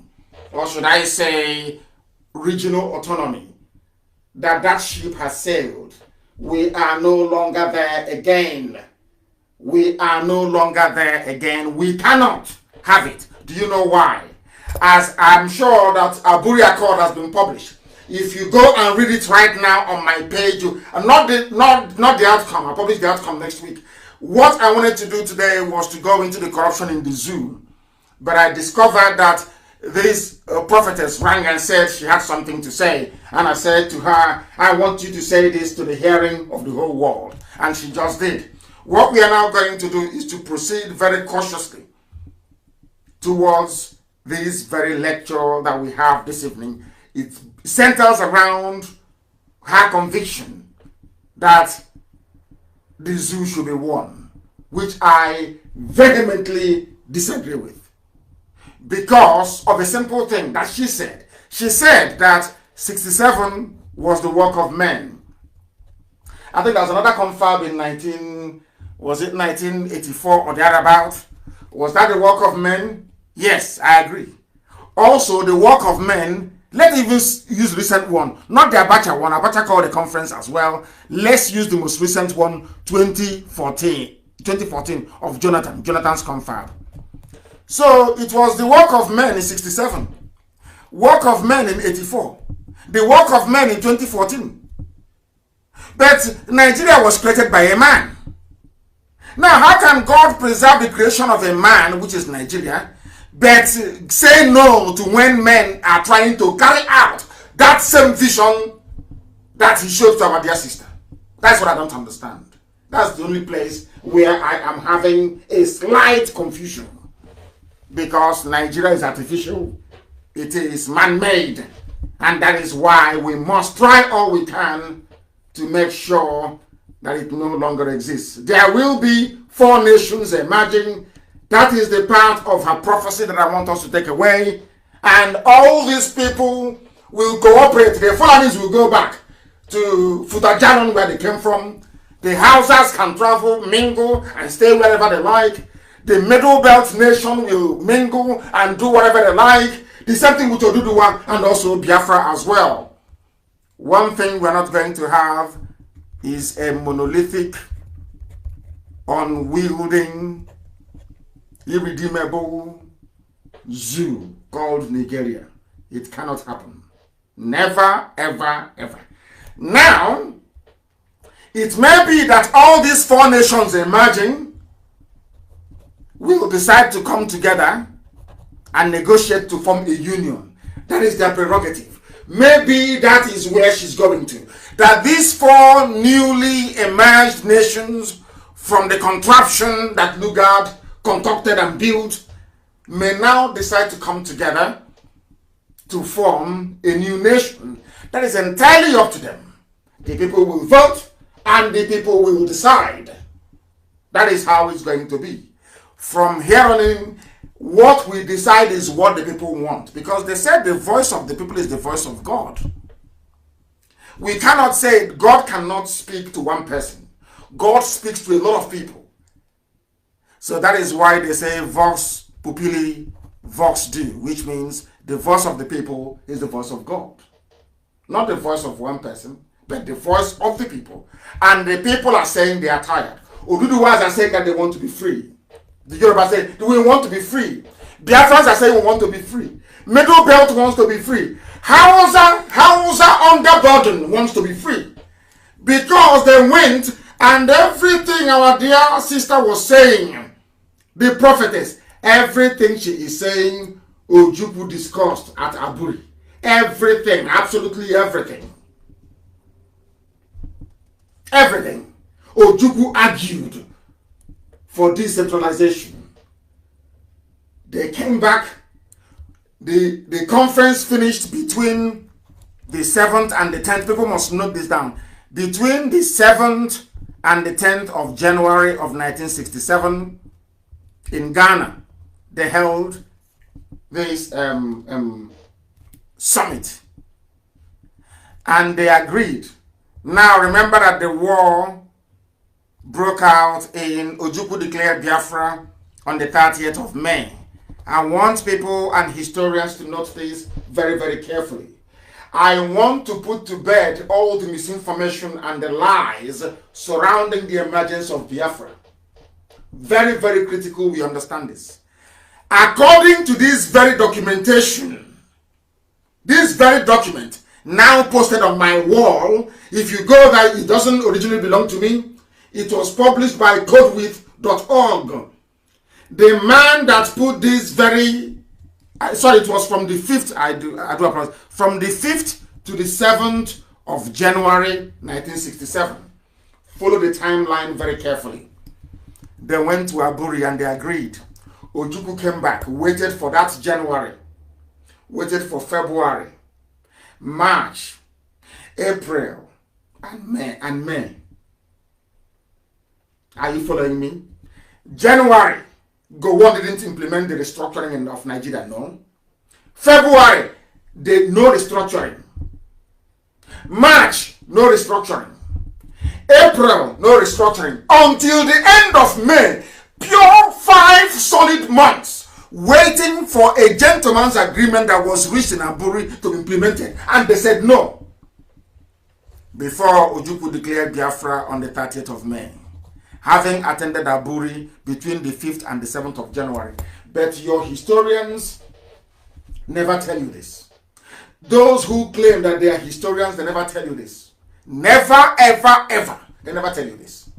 or should I say regional autonomy, that ship has sailed. we are no longer there again. We are no longer there again. We cannot have it. Do you know why? As I'm sure that Aburi Accord has been published. If you go and read it right now on my page, not the outcome. I'll publish the outcome next week. What I wanted to do today was to go into the corruption in the zoo. But I discovered that this prophetess rang and said she had something to say. And I said to her, I want you to say this to the hearing of the whole world. And she just did. What we are now going to do is to proceed very cautiously towards this very lecture that we have this evening. It centers around her conviction that the zoo should be won, which I vehemently disagree with. Because of a simple thing that she said. She said that 67 was the work of men. I think there was another confab in 1984 or thereabout? Was that the work of men? Yes, I agree. Also, the work of men, let's even use recent one, not the Abacha one. Abacha called the conference as well. Let's use the most recent one, 2014 of Jonathan's confab. So it was the work of men in 67, work of men in 84, the work of men in 2014. But Nigeria was created by a man. Now, how can God preserve the creation of a man, which is Nigeria, but say no to when men are trying to carry out that same vision that he showed to our dear sister? That's what I don't understand. That's the only place where I am having a slight confusion. Because Nigeria is artificial, it is man-made, and that is why we must try all we can to make sure that it no longer exists. There will be 4 nations emerging. That is the part of her prophecy that I want us to take away. And all these people will cooperate. The Fulanis will go back to Futajalon, where they came from. The Hausas can travel, mingle, and stay wherever they like. The Middle Belt nation will mingle and do whatever they like. The same thing with Oduduwa and also Biafra as well. One thing we're not going to have is a monolithic, unwielding, irredeemable zoo called Nigeria. It cannot happen. Never, ever, ever. Now, it may be that all these 4 nations emerging will decide to come together and negotiate to form a union. That is their prerogative. Maybe that is where she's going to. That these 4 newly emerged nations from the contraption that Lugard concocted and built may now decide to come together to form a new nation. That is entirely up to them. The people will vote and the people will decide. That is how it's going to be. From here on in, what we decide is what the people want. Because they said the voice of the people is the voice of God. We cannot say God cannot speak to one person. God speaks to a lot of people. So that is why they say Vox Populi, Vox Dei, which means the voice of the people is the voice of God. Not the voice of one person, but the voice of the people. And the people are saying they are tired. Oduduwas are saying that they want to be free. The Yoruba say, we want to be free. Biafrans are saying we want to be free. Middle Belt wants to be free. Hausa under burden wants to be free. Because they went and everything our dear sister was saying, the prophetess, everything she is saying, Ojukwu discussed at Aburi. Everything, absolutely everything. Everything. Ojukwu argued for decentralization. They came back. The conference finished between the 7th and the 10th. People must note this down. Between the 7th and the 10th of January of 1967 in Ghana, they held this summit. And they agreed. Now remember that the war broke out in Ojukwu declared Biafra on the 30th of May. I want people and historians to note this very, very carefully. I want to put to bed all the misinformation and the lies surrounding the emergence of Biafra. Very, very critical we understand this. According to this very documentation, this very document now posted on my wall, if you go there, it doesn't originally belong to me. It was published by codewith.org. The man that put this very, sorry, it was from the 5th, I do apologize, from the 5th to the 7th of January 1967. Follow the timeline very carefully. They went to Aburi and they agreed. Ojukwu came back, waited for that January, waited for February, March, April, and May. Are you following me? January, Gowon didn't implement the restructuring of Nigeria, no. February, no restructuring. March, no restructuring. April, no restructuring. Until the end of May, pure 5 solid months, waiting for a gentleman's agreement that was reached in Aburi to be implemented. And they said no. Before Ojukwu declared Biafra on the 30th of May. Having attended Aburi between the 5th and the 7th of January. But your historians never tell you this. Those who claim that they are historians, they never tell you this. Never, ever, ever. They never tell you this.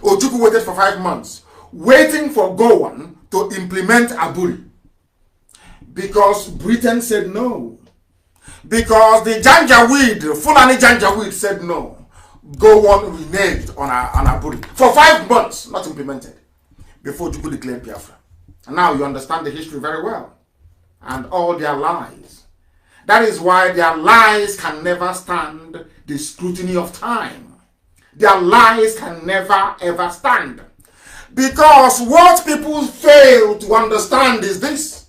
Ojukwu waited for 5 months, waiting for Gowon to implement Aburi. Because Britain said no. Because the Janjaweed, Fulani Janjaweed said no. Gowon reneged on Aburi for 5 months, not implemented, before Ojukwu declared Biafra. And now you understand the history very well. And all their lies. That is why their lies can never stand the scrutiny of time. Their lies can never ever stand. Because what people fail to understand is this.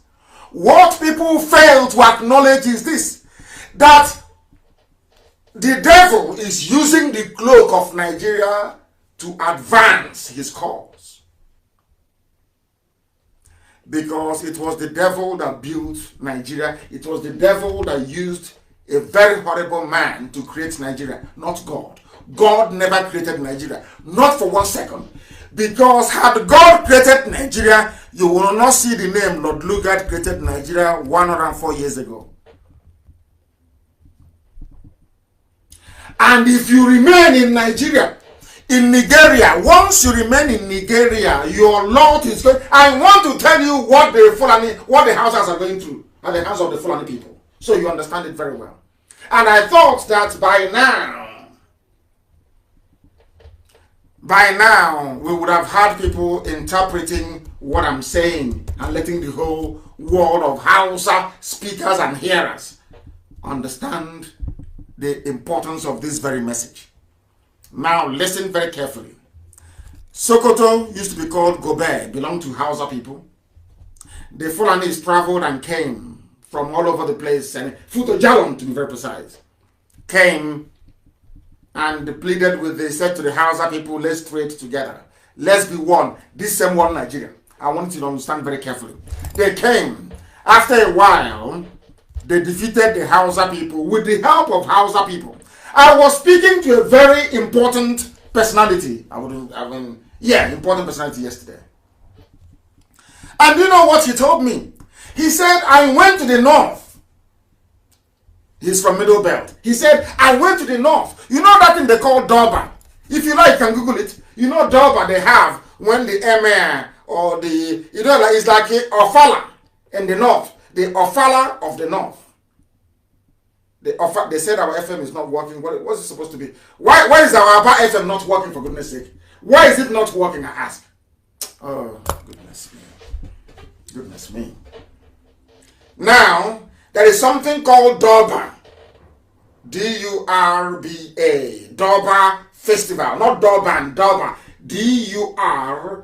What people fail to acknowledge is this. That the devil is using the cloak of Nigeria to advance his cause. Because it was the devil that built Nigeria. It was the devil that used a very horrible man to create Nigeria, not God. God never created Nigeria, not for 1 second. Because had God created Nigeria, you will not see the name Lord Lugard created Nigeria 104 years ago. And if you remain in Nigeria, in Nigeria, once you remain in Nigeria, your Lord is going. I want to tell you what the Hausas are going through at the hands of the Fulani people, so you understand it very well. And I thought that by now, we would have had people interpreting what I'm saying and letting the whole world of Hausa speakers and hearers understand the importance of this very message. Now listen very carefully. Sokoto used to be called Gobe, belonged to Hausa people. The Fulanis traveled and came from all over the place, and Futo Jalon to be very precise, came and pleaded with, they said to the Hausa people, let's trade together. Let's be one. This same one Nigeria. I want you to understand very carefully. They came. After a while, they defeated the Hausa people with the help of Hausa people. I was speaking to a very important personality. Important personality yesterday. And you know what he told me? He said, I went to the north. He's from Middle Belt. He said, I went to the north. You know that thing they call Durban? If you like, you can Google it. You know Durban they have when the emir or the, it's like a Ofala in the north. The Ofala of the north. They said our FM is not working. What's it supposed to be? Why is our FM not working, for goodness sake? Why is it not working, I ask? Oh, goodness me. Goodness me. Now, there is something called Durban. D-U-R-B-A. Durban Festival. Not Durban, Durban. D-U-R-B-A-R.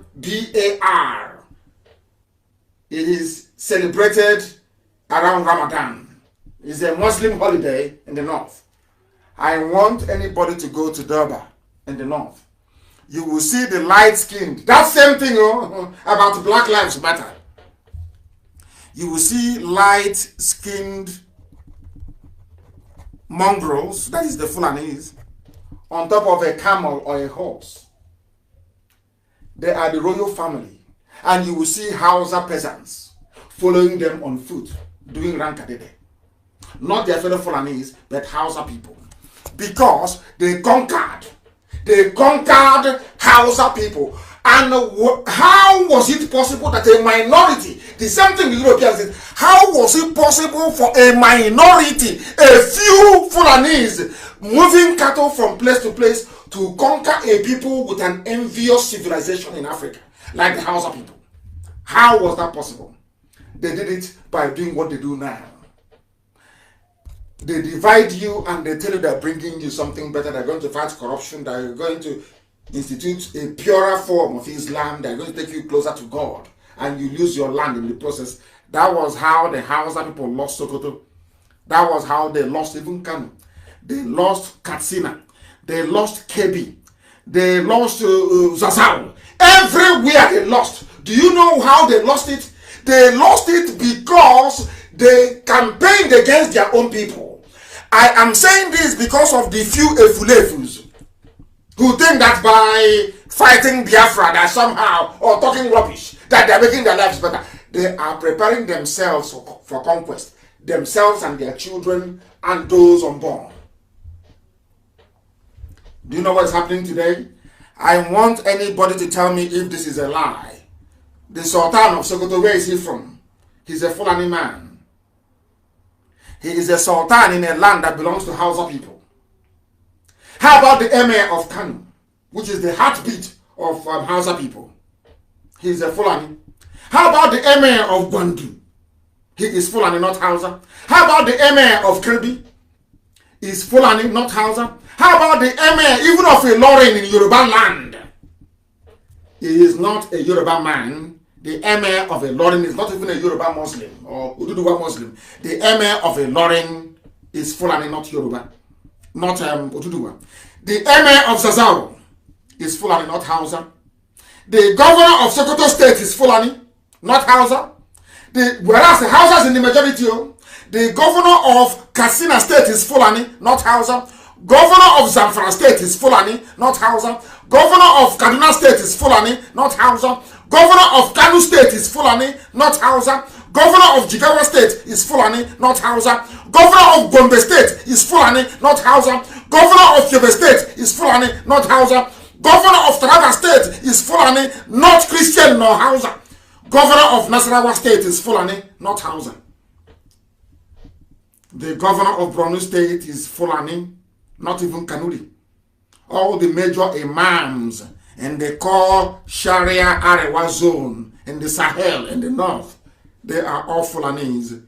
It is celebrated around Ramadan. It's a Muslim holiday in the north. I want anybody to go to Durban in the north. You will see the light-skinned. That same thing about Black Lives Matter. You will see light-skinned mongrels, that is the Fulanese, on top of a camel or a horse. They are the royal family. And you will see Hausa peasants following them on foot, doing rankadede. Not their fellow Fulanese, but Hausa people. Because they conquered Hausa people. And how was it possible that a minority, the same thing the Europeans did, how was it possible for a minority, a few Fulanese, moving cattle from place to place to conquer a people with an envious civilization in Africa, like the Hausa people? How was that possible? They did it by doing what they do now. They divide you and they tell you they're bringing you something better. They're going to fight corruption. They're going to institute a purer form of Islam. They're going to take you closer to God. And you lose your land in the process. That was how the Hausa people lost Sokoto. That was how they lost even Kanu. They lost Katsina. They lost Kebi. They lost Zazzau. Everywhere they lost. Do you know how they lost it? They lost it because they campaigned against their own people. I am saying this because of the few Efulefus who think that by fighting Biafra that somehow, or talking rubbish, that they are making their lives better. They are preparing themselves for conquest. Themselves and their children and those unborn. Do you know what is happening today? I want anybody to tell me if this is a lie. The Sultan of Sokoto, where is he from? He's a Fulani man. He is a Sultan in a land that belongs to Hausa people. How about the Emir of Kanu, which is the heartbeat of Hausa people? He is a Fulani. How about the Emir of Gwandu? He is Fulani, not Hausa. How about the Emir of Kirby? He is Fulani, not Hausa. How about the Emir even of Ilorin in Yoruba land? He is not a Yoruba man. The Emir of Ilorin is not even a Yoruba Muslim or Ududuwa Muslim. The Emir of Ilorin is Fulani, not Yoruba, not Ududuwa. The Emir of Zazzau is Fulani, not Hausa. The governor of Sokoto State is Fulani, not Hausa. Whereas the Hausa is in the majority. The governor of Katsina State is Fulani, not Hausa. Governor of Zamfara State is Fulani, not Hausa. Governor of Kaduna State is Fulani, not Hausa. Governor of Kanu State is Fulani, not Hausa. Governor of Jigawa State is Fulani, not Hausa. Governor of Gombe State is Fulani, not Hausa. Governor of Yobe State is Fulani, not Hausa. Governor of Taraba State is Fulani, not Christian nor Hausa. Governor of Nasarawa State is Fulani, not Hausa. The governor of Borno State is Fulani, not even Kanuri. All the major imams in the core Sharia Arewa zone in the Sahel in the north, they are all Fulanese.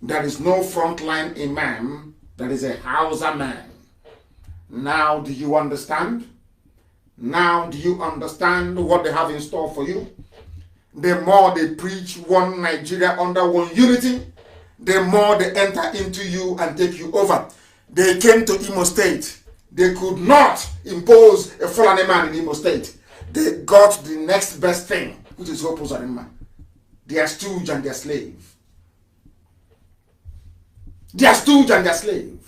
There is no frontline imam that is a Hausa man. Now do you understand? Now do you understand what they have in store for you? The more they preach one Nigeria under one unity, the more they enter into you and take you over. They came to Imo State. They could not impose a Fulani man in Imo State. They got the next best thing, which is Hopo Zarima. Their stooge and their slave. Their stooge and their slave.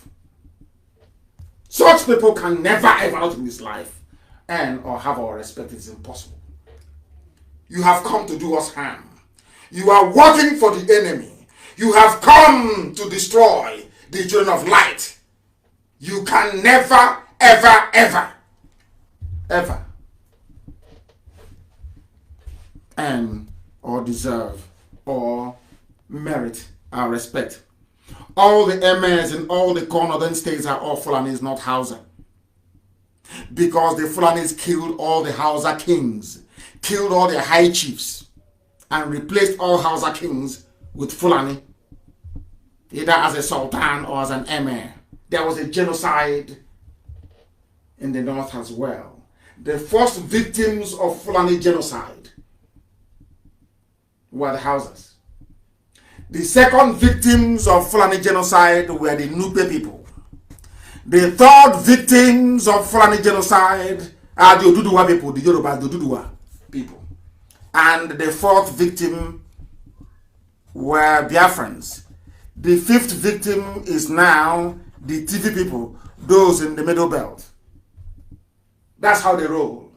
Such people can never ever out in this life earn or have our respect. It's impossible. You have come to do us harm. You are working for the enemy. You have come to destroy the children of light. You can never, ever, ever, ever earn or deserve or merit our respect. All the emirs in all the northern states are all Fulanis, not Hausa. Because the Fulanis killed all the Hausa kings, killed all the high chiefs, and replaced all Hausa kings with Fulani, either as a sultan or as an emir. There was a genocide in the north as well. The first victims of Fulani genocide were the Hausas. The second victims of Fulani genocide were the Nupe people. The third victims of Fulani genocide are the Oduduwa people, the Yoruba, the Oduduwa people. And the fourth victim were Biafrans. The fifth victim is now the TV people, those in the middle belt. That's how they roll.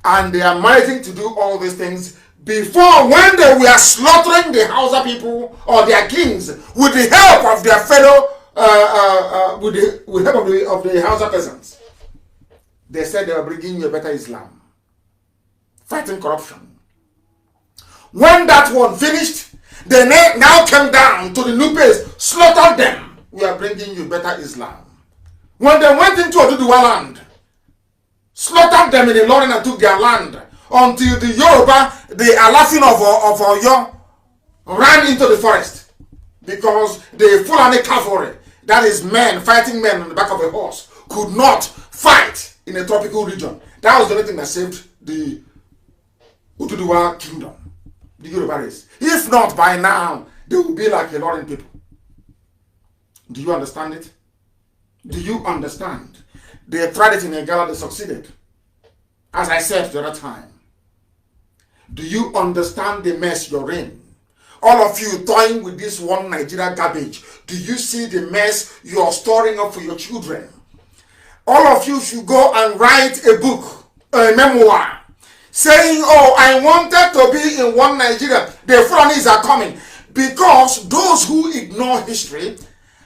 And they are managing to do all these things before, when they were slaughtering the Hausa people or their kings with the help of their fellow, with the help of the Hausa peasants. They said they were bringing you a better Islam, fighting corruption. When that one finished, they now came down to the Nupes, slaughtered them. We are bringing you better Islam. When they went into Oduduwa land, slaughtered them in the Lorraine and took their land, until the Yoruba, the Alafin of Oyo, ran into the forest, because the Fulani cavalry, that is men, fighting men on the back of a horse, could not fight in a tropical region. That was the only thing that saved the Oduduwa kingdom, the Yoruba race. If not, by now, they would be like the Lorraine people. Do you understand it? Do you understand? They tried it in Egala, they succeeded. As I said the other time. Do you understand the mess you're in? All of you toying with this one Nigeria garbage. Do you see the mess you're storing up for your children? All of you should go and write a book, a memoir, saying, oh, I wanted to be in one Nigeria. The Fulanis are coming. Because those who ignore history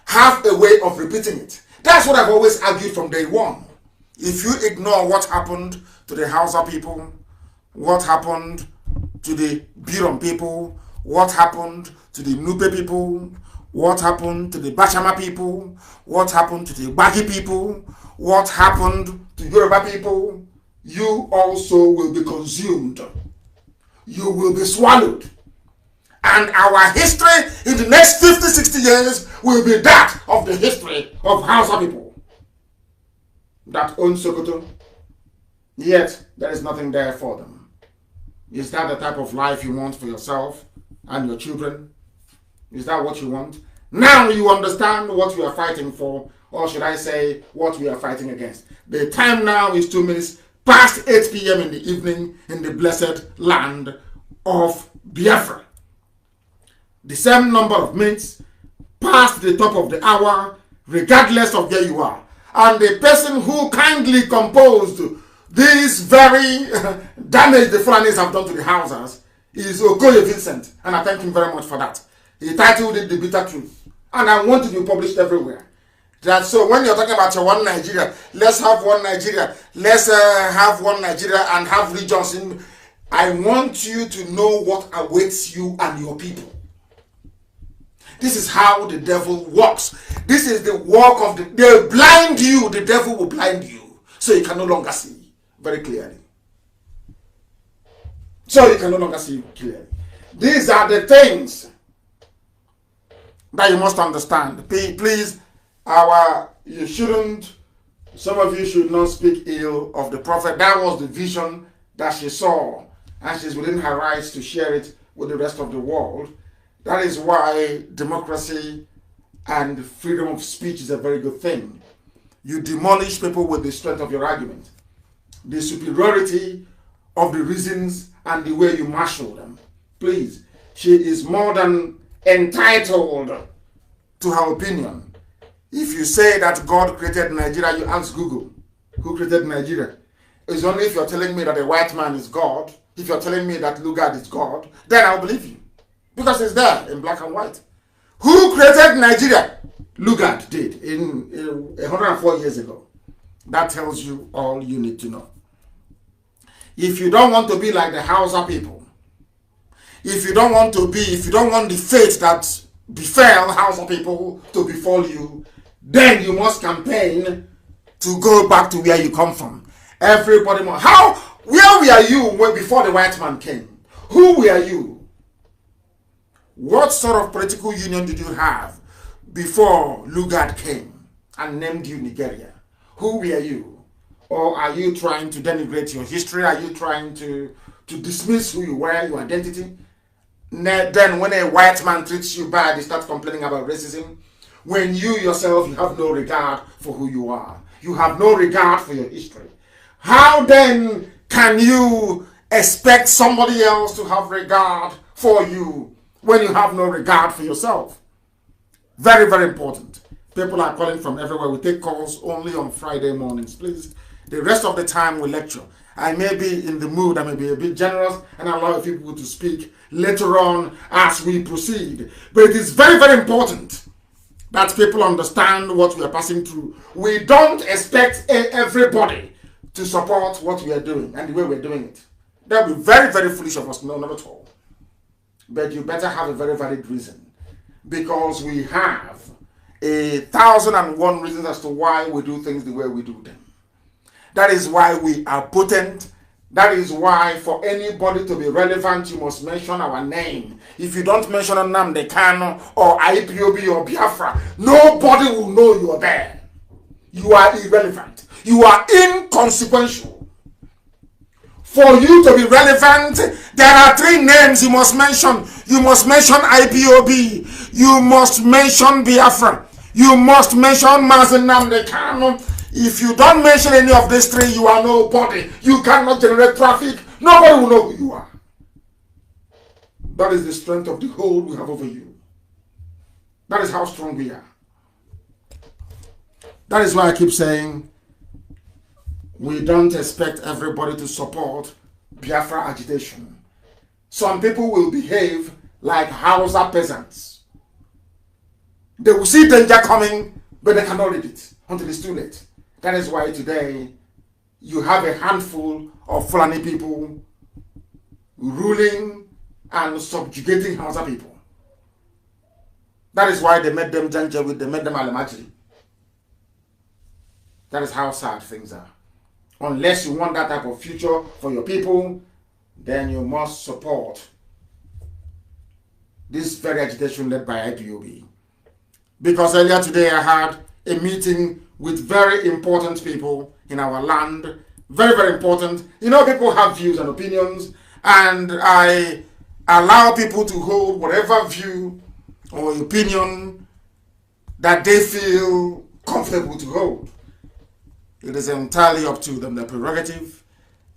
have a way of repeating it. That's what I've always argued from day one. If you ignore what happened to the Hausa people, what happened to the Birom people, what happened to the Nupe people, what happened to the Bashama people, what happened to the Bagi people, what happened to Yoruba people, you also will be consumed. You will be swallowed. And our history in the next 50, 60 years will be that of the history of Hausa people that own Sokoto. Yet, there is nothing there for them. Is that the type of life you want for yourself and your children? Is that what you want? Now you understand what we are fighting for, or should I say, what we are fighting against. The time now is 2 minutes past 8 p.m. in the evening in the blessed land of Biafra. The same number of minutes past the top of the hour, regardless of where you are. And the person who kindly composed this very damage the Fulanis have done to the houses is Okoye Vincent, and I thank him very much for that. He titled it The Bitter Truth, and I want it to be published everywhere. That so when you're talking about your one Nigeria, let's have one Nigeria, let's have one Nigeria and have regions in. I want you to know what awaits you and your people. This is how the devil works. This is the work of they blind you, the devil will blind you, so you can no longer see very clearly. So you can no longer see clearly. These are the things that you must understand. Please, you shouldn't, some of you should not speak ill of the prophet. That was the vision that she saw, and she's within her rights to share it with the rest of the world. That is why democracy and freedom of speech is a very good thing. You demolish people with the strength of your argument, the superiority of the reasons and the way you marshal them. Please, she is more than entitled to her opinion. If you say that God created Nigeria, you ask Google, who created Nigeria? It's only if you're telling me that a white man is God, if you're telling me that Lugard is God, then I'll believe you. Because it's there in black and white. Who created Nigeria? Lugard did in 104 years ago. That tells you all you need to know. If you don't want to be like the Hausa people, if you don't want the fate that befell Hausa people to befall you, then you must campaign to go back to where you come from. Everybody must. Where were you before the white man came? Who were you? What sort of political union did you have before Lugard came and named you Nigeria? Who were you? Or are you trying to denigrate your history? Are you trying to dismiss who you were, your identity? Then when a white man treats you bad, you start complaining about racism. When you yourself, you have no regard for who you are. You have no regard for your history. How then can you expect somebody else to have regard for you when you have no regard for yourself? Very, very important. People are calling from everywhere. We take calls only on Friday mornings. Please, the rest of the time we lecture. I may be in the mood, I may be a bit generous and allow people to speak later on as we proceed. But it is very, very important that people understand what we are passing through. We don't expect everybody to support what we are doing and the way we're doing it. That would be very, very foolish of us. No, not at all. But you better have a very valid reason, because we have 1,001 reasons as to why we do things the way we do them. That is why we are potent. That is why for anybody to be relevant, you must mention our name. If you don't mention Nnamdi, Kanu, or IPOB or Biafra, nobody will know you are there. You are irrelevant. You are inconsequential. For you to be relevant, there are 3 names you must mention. You must mention IPOB. You must mention Biafra. You must mention Mazi Nnamdi Kanu. If you don't mention any of these 3, you are nobody. You cannot generate traffic. Nobody will know who you are. That is the strength of the hold we have over you. That is how strong we are. That is why I keep saying, we don't expect everybody to support Biafra agitation. Some people will behave like Hausa peasants. They will see danger coming, but they cannot read it until it's too late. That is why today you have a handful of Fulani people ruling and subjugating Hausa people. That is why they made them Janjaweed, they made them Alamajiri. That is how sad things are. Unless you want that type of future for your people, then you must support this very agitation led by IPOB. Because earlier today I had a meeting with very important people in our land. Very, very important. You know, people have views and opinions, and I allow people to hold whatever view or opinion that they feel comfortable to hold. It is entirely up to them, their prerogative.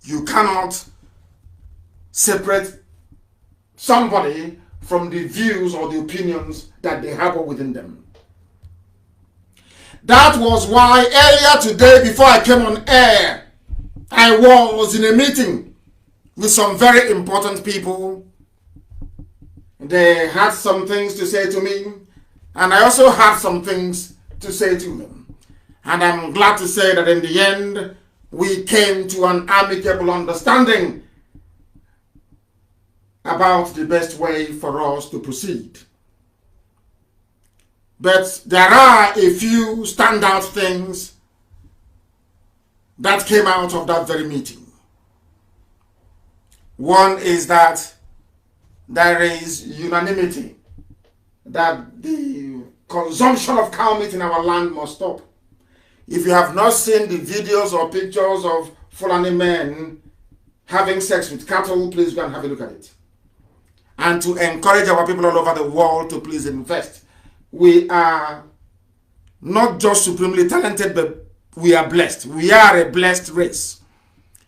You cannot separate somebody from the views or the opinions that they harbor within them. That was why earlier today, before I came on air, I was in a meeting with some very important people. They had some things to say to me, and I also had some things to say to them. And I'm glad to say that in the end, we came to an amicable understanding about the best way for us to proceed. But there are a few standout things that came out of that very meeting. One is that there is unanimity that the consumption of cow meat in our land must stop. If you have not seen the videos or pictures of Fulani men having sex with cattle, please go and have a look at it. And to encourage our people all over the world to please invest. We are not just supremely talented, but we are blessed. We are a blessed race.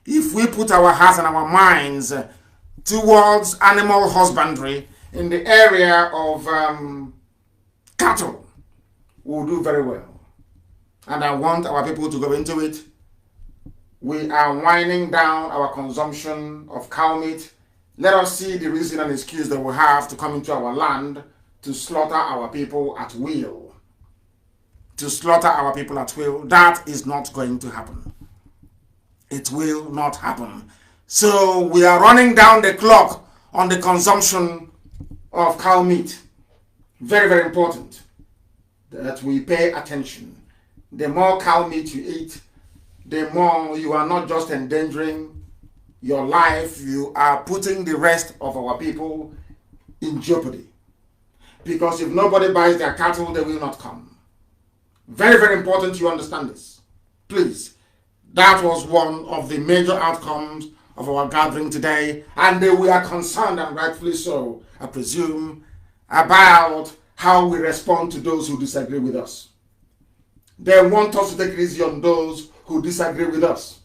If we put our hearts and our minds towards animal husbandry in the area of cattle, we'll do very well. And I want our people to go into it. We are winding down our consumption of cow meat. Let us see the reason and excuse that we have to come into our land to slaughter our people at will. To slaughter our people at will. That is not going to happen. It will not happen. So we are running down the clock on the consumption of cow meat. Very, very important that we pay attention. The more cow meat you eat, the more you are not just endangering your life, you are putting the rest of our people in jeopardy. Because if nobody buys their cattle, they will not come. Very, very important you understand this. Please. That was one of the major outcomes of our gathering today. And we are concerned, and rightfully so, I presume, about how we respond to those who disagree with us. They want us to take it easy on those who disagree with us.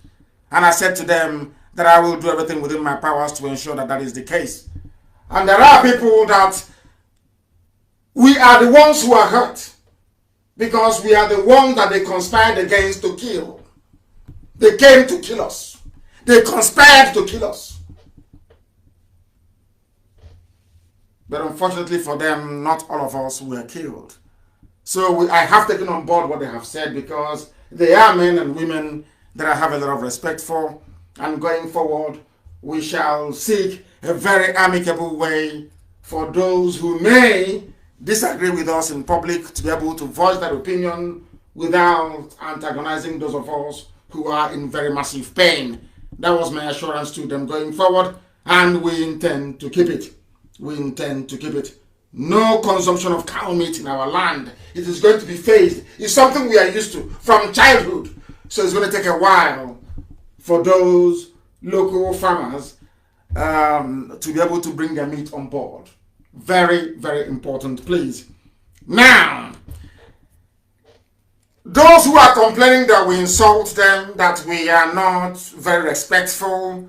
And I said to them that I will do everything within my powers to ensure that that is the case. And there are people that we are the ones who are hurt. because we are the ones that they conspired against to kill. They came to kill us. They conspired to kill us. But unfortunately for them, not all of us were killed. So I have taken on board what they have said, because they are men and women that I have a lot of respect for. And going forward, we shall seek a very amicable way for those who may disagree with us in public to be able to voice their opinion without antagonizing those of us who are in very massive pain. That was my assurance to them going forward, and we intend to keep it. We intend to keep it. No consumption of cow meat in our land. It is going to be phased. It's something we are used to from childhood. So it's going to take a while for those local farmers to be able to bring their meat on board. Very, very important, please. Now, those who are complaining that we insult them, that we are not very respectful,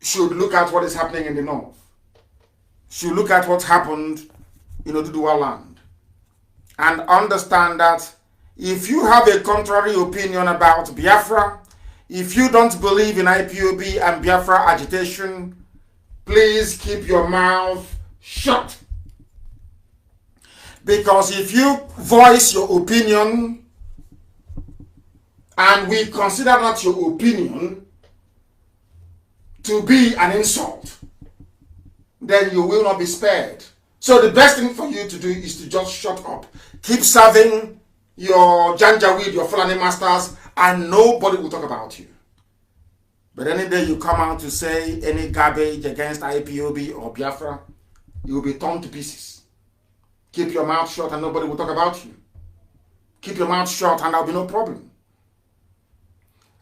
should look at what is happening in the north. Should look at what happened in Oduduwa land. And understand that if you have a contrary opinion about Biafra, if you don't believe in IPOB and Biafra agitation, please keep your mouth shut. Because if you voice your opinion and we consider that your opinion to be an insult, then you will not be spared. So the best thing for you to do is to just shut up. Keep serving your Janjaweed, your Fulani masters, and nobody will talk about you. But any day you come out to say any garbage against IPOB or Biafra, you will be torn to pieces. Keep your mouth shut and nobody will talk about you. Keep your mouth shut and there will be no problem.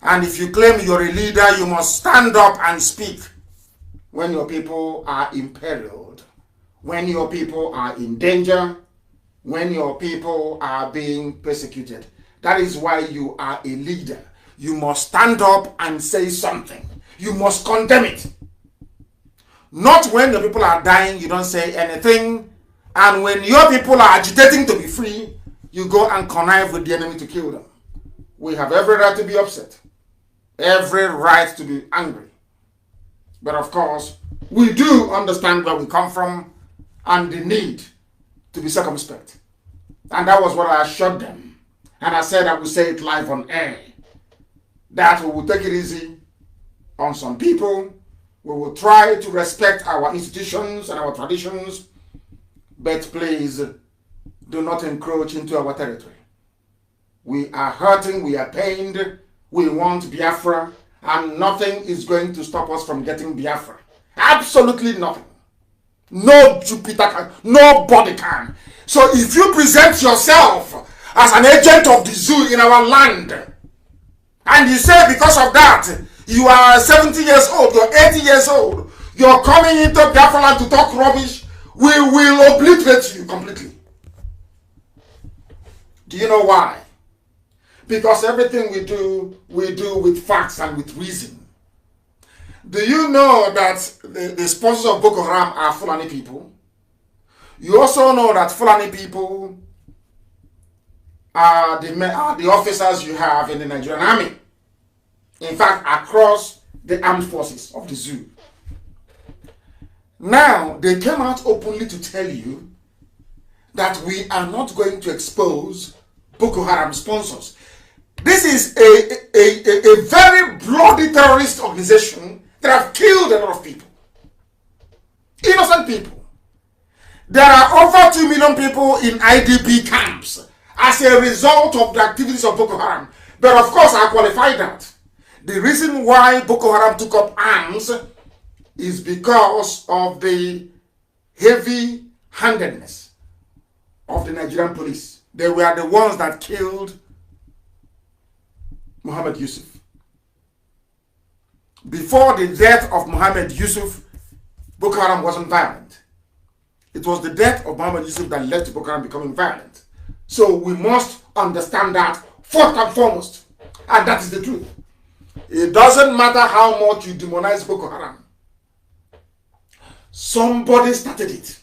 And if you claim you're a leader, you must stand up and speak when your people are imperiled, when your people are in danger, when your people are being persecuted. That is why you are a leader. You must stand up and say something. You must condemn it. Not when your people are dying, you don't say anything. And when your people are agitating to be free, you go and connive with the enemy to kill them. We have every right to be upset. Every right to be angry. But of course, we do understand where we come from and the need to be circumspect. And that was what I assured them. And I said I would say it live on air. That we will take it easy on some people. We will try to respect our institutions and our traditions. But please, do not encroach into our territory. We are hurting, we are pained, we want Biafra, and nothing is going to stop us from getting Biafra. Absolutely nothing. No Jupiter can, nobody can. So if you present yourself as an agent of the zoo in our land, and you say because of that, you are 70 years old, you're 80 years old, you're coming into Biafra land to talk rubbish, we will obliterate you completely. Do you know why? Because everything we do with facts and with reason. Do you know that the sponsors of Boko Haram are Fulani people? You also know that Fulani people are the officers you have in the Nigerian army. In fact, across the armed forces of the zoo. Now, they came out openly to tell you that we are not going to expose Boko Haram sponsors. This is a very bloody terrorist organization that have killed a lot of people. Innocent people. There are over 2 million people in IDP camps as a result of the activities of Boko Haram. But of course, I qualify that. The reason why Boko Haram took up arms is because of the heavy-handedness of the Nigerian police. They were the ones that killed Muhammad Yusuf. Before the death of Muhammad Yusuf, Boko Haram wasn't violent. It was the death of Muhammad Yusuf that led to Boko Haram becoming violent. So we must understand that first and foremost. And that is the truth. It doesn't matter how much you demonize Boko Haram. Somebody started it.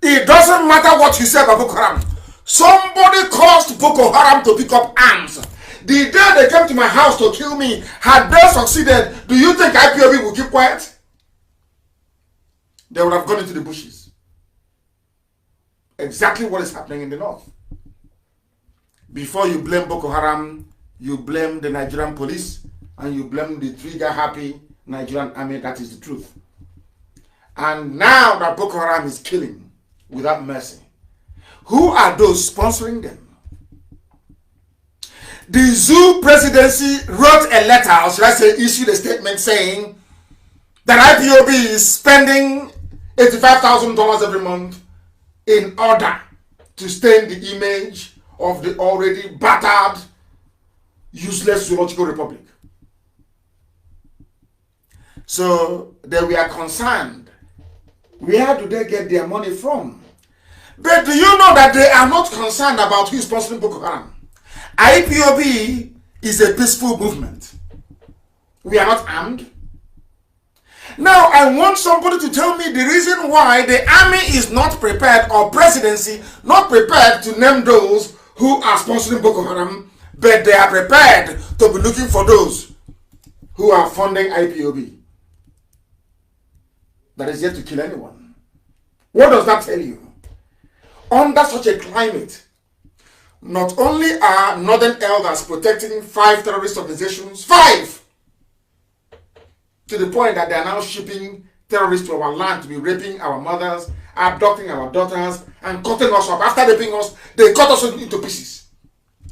It doesn't matter what you say about Boko Haram. Somebody caused Boko Haram to pick up arms. The day they came to my house to kill me, had they succeeded, do you think IPOB would keep quiet? They would have gone into the bushes. Exactly what is happening in the north. Before you blame Boko Haram, you blame the Nigerian police, and you blame the trigger-happy Nigerian army. That is the truth. And now that Boko Haram is killing without mercy, who are those sponsoring them? The zoo presidency wrote a letter, or should I say issued a statement saying that IPOB is spending $85,000 every month in order to stain the image of the already battered, useless zoological republic. So they were concerned. Where do they get their money from? But do you know that they are not concerned about who is sponsoring Boko Haram? IPOB is a peaceful movement. We are not armed. Now, I want somebody to tell me the reason why the army is not prepared, or presidency not prepared to name those who are sponsoring Boko Haram, but they are prepared to be looking for those who are funding IPOB. That is yet to kill anyone. What does that tell you? Under such a climate, not only are northern elders protecting 5 terrorist organizations, 5, to the point that they are now shipping terrorists to our land to be raping our mothers, abducting our daughters, and cutting us up. After raping us, they cut us into pieces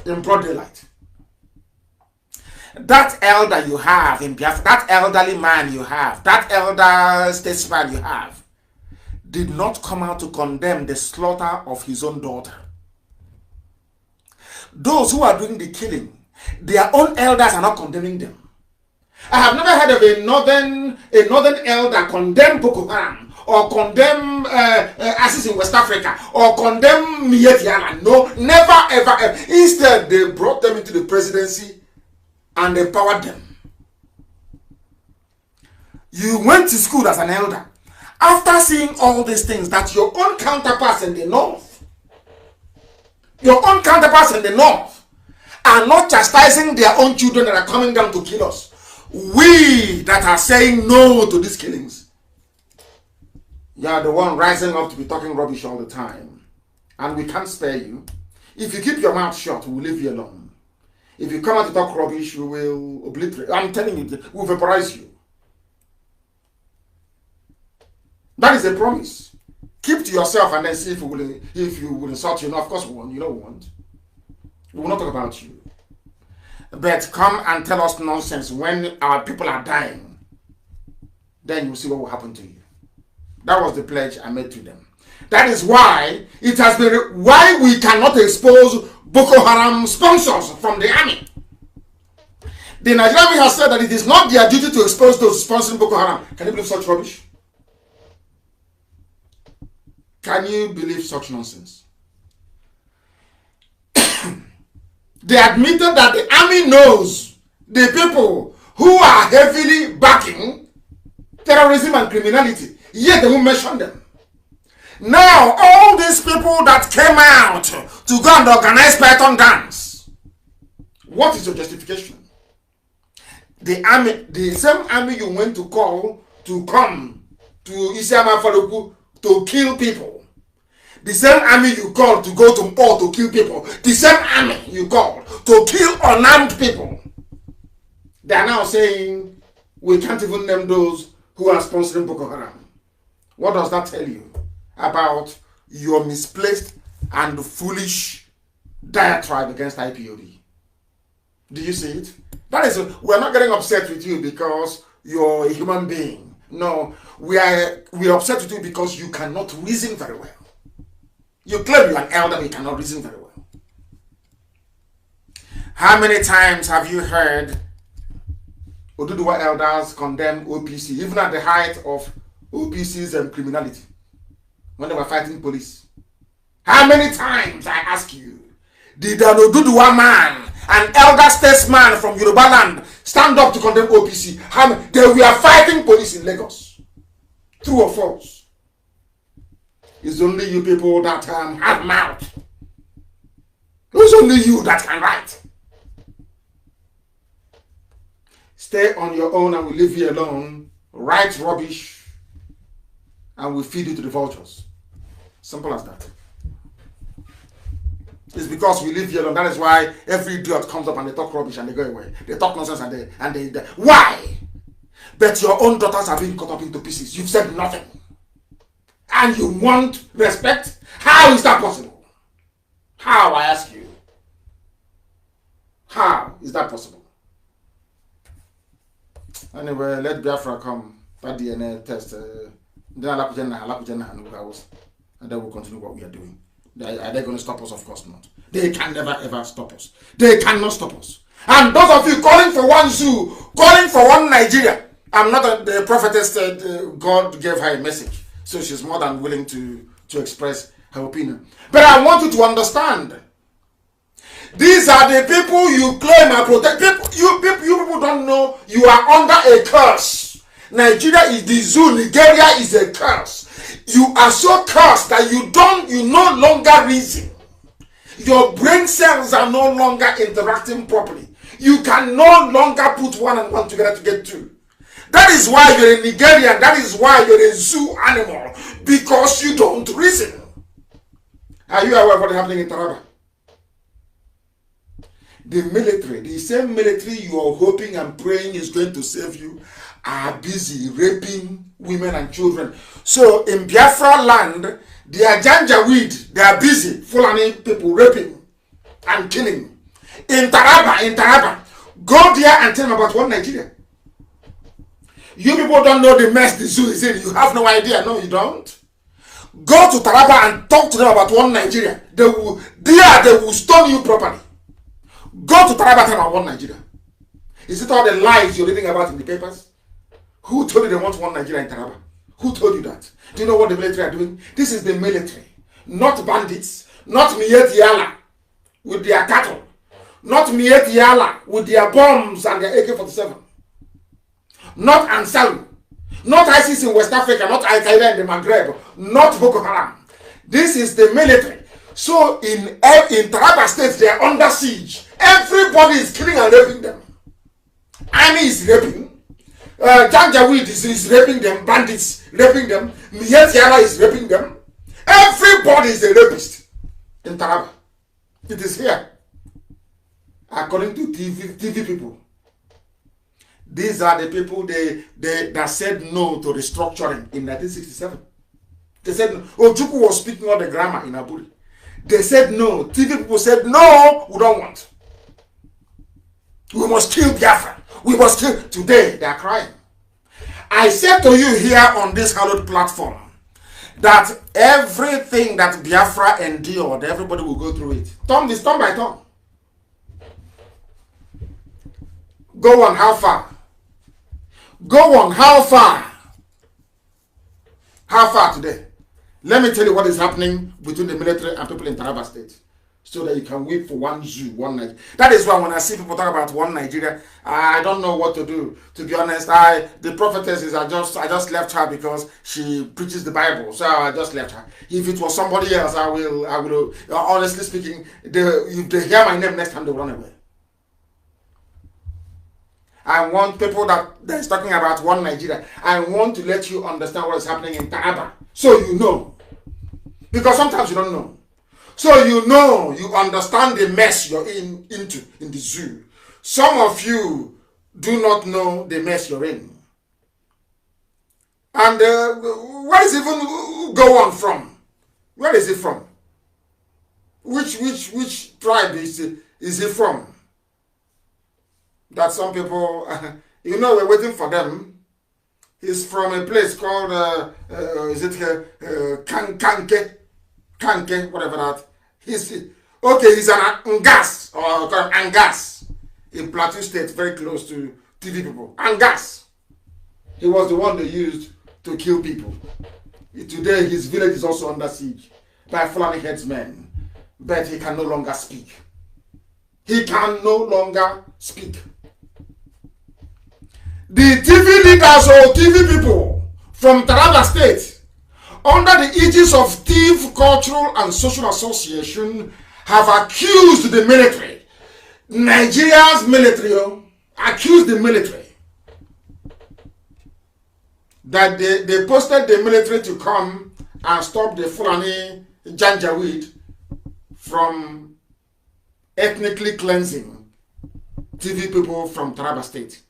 in broad daylight. That elder you have in Biafra, that elderly man you have, that elder statesman you have, did not come out to condemn the slaughter of his own daughter. Those who are doing the killing, their own elders are not condemning them. I have never heard of a northern elder condemn Boko Haram, or condemn ISIS in West Africa, or condemn Mietiana. No, never ever. Instead, they brought them into the presidency and empowered them. You went to school as an elder. After seeing all these things that your own counterparts in the north, are not chastising their own children that are coming down to kill us. We that are saying no to these killings, you are the one rising up to be talking rubbish all the time. And we can't spare you. If you keep your mouth shut, we will leave you alone. If you come out to talk rubbish, we will obliterate. I'm telling you, we'll vaporize you. That is a promise. Keep to yourself and then see if you will insult you. No, of course we won't. You know we won't. We will not talk about you. But come and tell us nonsense when our people are dying. Then you'll see what will happen to you. That was the pledge I made to them. That is why it has been why we cannot expose Boko Haram sponsors from the army. The Nigerian army has said that it is not their duty to expose those sponsoring Boko Haram. Can you believe such rubbish? Can you believe such nonsense? They admitted that the army knows the people who are heavily backing terrorism and criminality, yet they won't mention them. Now, all these people that came out to go and organize Python dance, what is your justification? The army, the same army you went to call to come to Isiama Faluku to kill people, the same army you called to go to Mpo to kill people, the same army you called to kill unarmed people, they are now saying we can't even name those who are sponsoring Boko Haram. What does that tell you about your misplaced and foolish diatribe against IPOB? Do you see it? That is, we're not getting upset with you because you're a human being. No, we are upset with you because you cannot reason very well. You claim you're an elder, but you cannot reason very well. How many times have you heard Oduduwa elders condemn OPC, even at the height of OPC's criminality, when they were fighting police? How many times, I ask you, did an Oduduwa man, an elder statesman from Yoruba land, stand up to condemn OPC? They were fighting police in Lagos. True or false? It's only you people that have mouth. It's only you that can write. Stay on your own and we leave you alone. Write rubbish and we feed it to the vultures. Simple as that. It's because we live here alone. That is why every idiot comes up and they talk rubbish and they go away. They talk nonsense and they why? But your own daughters are being cut up into pieces. You've said nothing. And you want respect? How is that possible? How, I ask you? How is that possible? Anyway, let Biafra come. That DNA test. Then and then we'll continue what we are doing. Are they going to stop us? Of course not. They can never ever stop us. They cannot stop us. And those of you calling for one zoo, calling for one Nigeria, I'm not the prophetess said God gave her a message. So she's more than willing to express her opinion. But I want you to understand. These are the people you claim are protected. You people don't know you are under a curse. Nigeria is the zoo. Nigeria is a curse. You are so cursed that you no longer reason. Your brain cells are no longer interacting properly. You can no longer put one and one together to get two. That is why you're a Nigerian. That is why you're a zoo animal. Because you don't reason. Are you aware of what's happening in Taraba? The military, the same military you are hoping and praying is going to save you, are busy raping women and children. So in Biafra land, they are Janjaweed. They are busy, Fulani people raping and killing. In Taraba, go there and tell them about one Nigeria. You people don't know the mess the zoo is in. You have no idea. No, you don't. Go to Taraba and talk to them about one Nigeria. They will stone you properly. Go to Taraba and about one Nigeria. Is it all the lies you're reading about in the papers? Who told you they want one Nigeria in Taraba? Who told you that? Do you know what the military are doing? This is the military. Not bandits. Not Miet Yala with their cattle. Not Miet Yala with their bombs and their AK-47. Not Ansaru. Not ISIS in West Africa. Not Al-Qaeda in the Maghreb. Not Boko Haram. This is the military. So in Taraba State, they are under siege. Everybody is killing and raping them. Army is raping. Janjaweed is raping them. Bandits raping them. Miet Yala is raping them. Everybody is a rapist in Taraba. It is here. According to TV people. These are the people that said no to restructuring in 1967. They said no. Ojukwu was speaking all the grammar in Aburi. They said no. TV people said no, we don't want. We must kill Biafra. We must kill. Today, they are crying. I said to you here on this hallowed platform that everything that Biafra endured, everybody will go through it. Turn by turn. Go on, how far? Go on, how far? How far today? Let me tell you what is happening between the military and people in Taraba State, so that you can weep for one zoo, one Nigeria. That is why when I see people talk about one Nigeria, I don't know what to do. To be honest, the prophetess is I just left her because she preaches the Bible, so I just left her. If it was somebody else, I will. Honestly speaking, if they hear my name next time, they will run away. I want people that is talking about one Nigeria. I want to let you understand what is happening in Taraba, so you know. Because sometimes you don't know. So you know, you understand the mess you're into in the zoo. Some of you do not know the mess you're in. And where is it even go on from? Where is it from? Which tribe is it from? That some people, we're waiting for them. He's from a place called, Kanke, whatever that. He's an Angas, or Angas, in Plateau State, very close to TV people. Angas. He was the one they used to kill people. Today, his village is also under siege by Fulani headsmen, but he can no longer speak. He can no longer speak. The TV leaders or TV people from Taraba State under the aegis of Thief Cultural and Social Association, have accused the military, Nigeria's military, accused the military that they posted the military to come and stop the Fulani Janjaweed from ethnically cleansing TV people from Taraba State.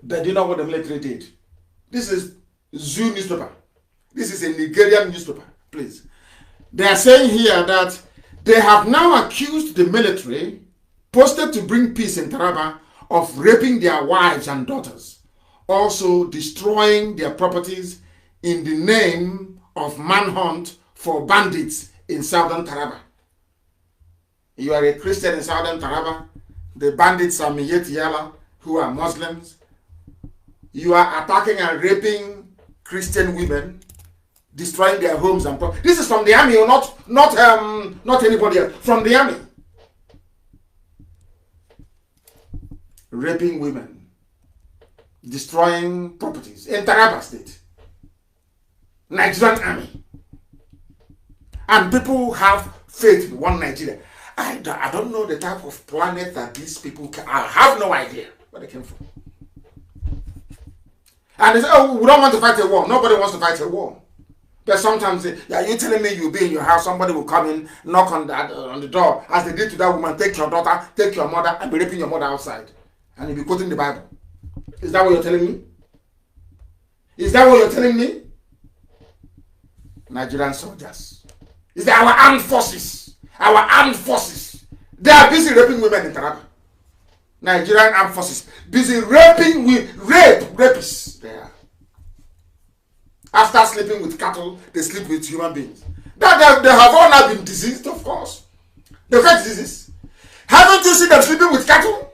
But do you know what the military did? This is Zoo newspaper. This is a Nigerian newspaper, please. They are saying here that they have now accused the military, posted to bring peace in Taraba, of raping their wives and daughters, also destroying their properties in the name of manhunt for bandits in southern Taraba. You are a Christian in southern Taraba. The bandits are Miyeti Yala, who are Muslims. You are attacking and raping Christian women, destroying their homes and property. This is from the army, or not anybody else. From the army. Raping women, destroying properties in Taraba State. Nigerian army. And people have faith in one Nigeria. I don't know the type of planet that these people can. I have no idea where they came from. And they say, oh, we don't want to fight a war. Nobody wants to fight a war. But sometimes, yeah, you're telling me you'll be in your house, somebody will come in, knock on the door, as they did to that woman, take your daughter, take your mother, and be raping your mother outside. And you'll be quoting the Bible. Is that what you're telling me? Is that what you're telling me? Nigerian soldiers. Is that our armed forces? Our armed forces. They are busy raping women in Taraba. Nigerian armed forces. Busy raping rapists. They are. After sleeping with cattle, they sleep with human beings. That they have all now been diseased, of course. They've got diseases. Haven't you seen them sleeping with cattle?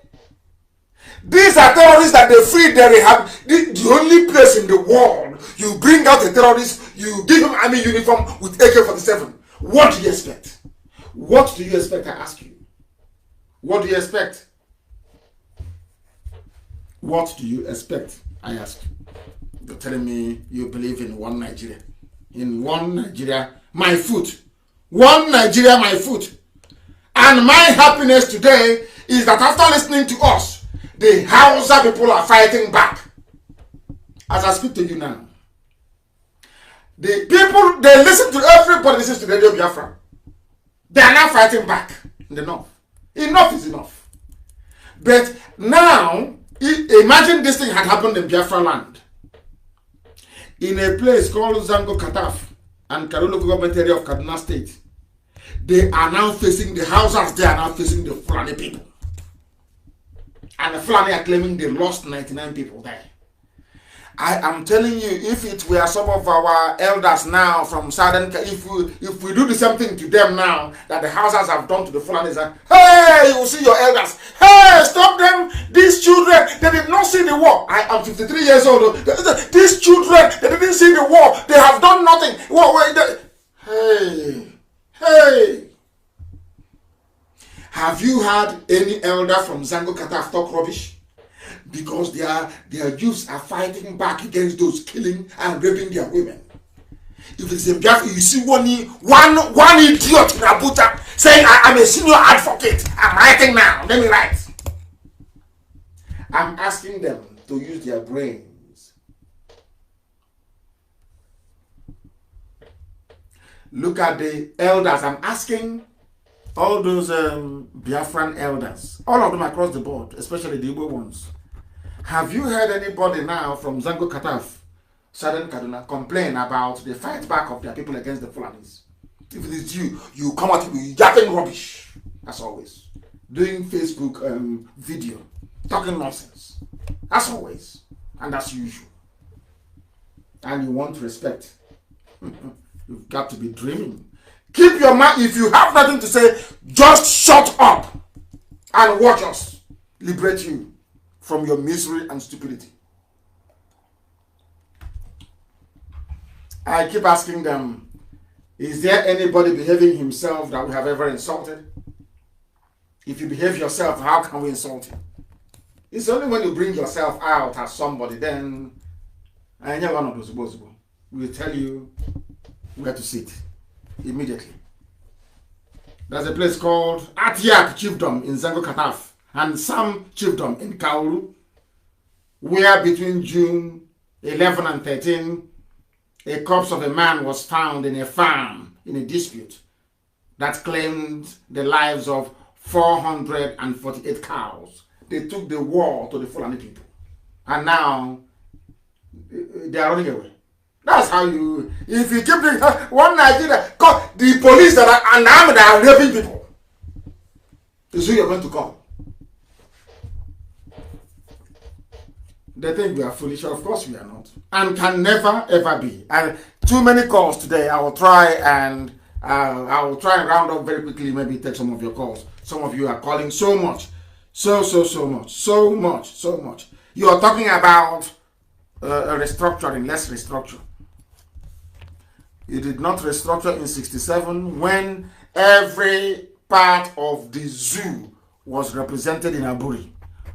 These are terrorists that they free, they rehab. The only place in the world you bring out a terrorist, you give him army uniform with AK-47. What do you expect? What do you expect, I ask you? What do you expect? What do you expect, I ask you? You're telling me you believe in one Nigeria. In one Nigeria, my foot. One Nigeria, my foot. And my happiness today is that after listening to us, the Hausa people are fighting back. As I speak to you now. The people, they listen to everybody listens to Radio Biafra. They are now fighting back in the north. Enough is enough. But now, imagine this thing had happened in Biafra land. In a place called Zango Kataf and Kanu government area of Kaduna State. They are now facing the Hausas, they are now facing the Fulani people. And the Fulani are claiming they lost 99 people there. I am telling you, if it were some of our elders now from Southern, if we do the same thing to them now that the Hausas have done to the Fulanis, hey, you will see your elders. Hey, stop them. These children, they did not see the war. I am 53 years old. These children, they didn't see the war. They have done nothing. Hey. Have you had any elder from Zango Kataf talk rubbish? Because their youths are fighting back against those killing and raping their women. If it's in Biafra, you see one idiot in Abuja saying, I'm a senior advocate. I'm writing now. Let me write. I'm asking them to use their brains. Look at the elders. I'm asking all those Biafran elders, all of them across the board, especially the Igbo ones. Have you heard anybody now from Zango Kataf, Southern Kaduna, complain about the fight back of their people against the Fulanis? If it is you, you come out with yapping rubbish, as always. Doing Facebook video, talking nonsense, as always, and as usual. And you want respect. You've got to be dreaming. Keep your mouth. If you have nothing to say, just shut up and watch us liberate you from your misery and stupidity. I keep asking them, is there anybody behaving himself that we have ever insulted? If you behave yourself, how can we insult you? It's only when you bring yourself out as somebody, then I never know those. will tell you where to sit immediately. There's a place called Atiak Chiefdom in Zango Kataf and Sam Chiefdom in Kauru, where between June 11 and 13, a corpse of a man was found in a farm in a dispute that claimed the lives of 448 cows. They took the war to the Fulani people. And now they are running away. That's how you, if you keep doing one Nigeria, the police that are unarmed that are raping people, is who you're going to call. They think we are foolish. Of course we are not. And can never ever be. And too many calls today. I will try and round up very quickly, maybe take some of your calls. Some of you are calling so much. So much. You are talking about restructuring. Let's restructure. You did not restructure in 67 when every part of the zoo was represented in Aburi.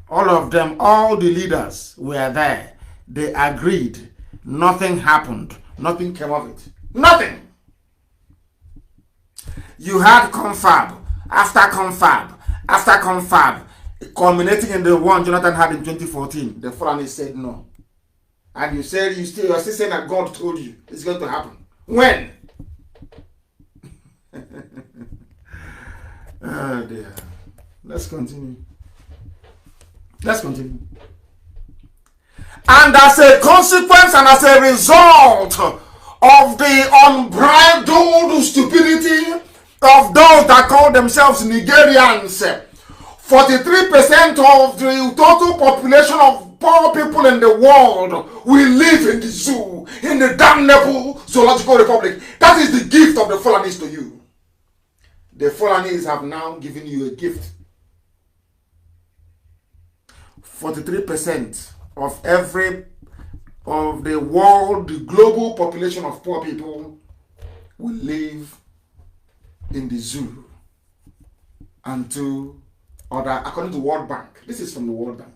All of them, all the leaders were there. They agreed. Nothing happened. Nothing came of it. Nothing. You had confab after confab, culminating in the one Jonathan had in 2014. The Fulani said no. And you said you're still saying that God told you it's going to happen. When? Oh dear. Let's continue. And as a consequence and as a result of the unbridled stupidity of those that call themselves Nigerians, 43% of the total population of poor people in the world will live in the zoo, in the damnable zoological republic. That is the gift of the Fulanis to you. The Fulanis have now given you a gift. 43% of the world, the global population of poor people will live in the zoo until according to World Bank. This is from the World Bank.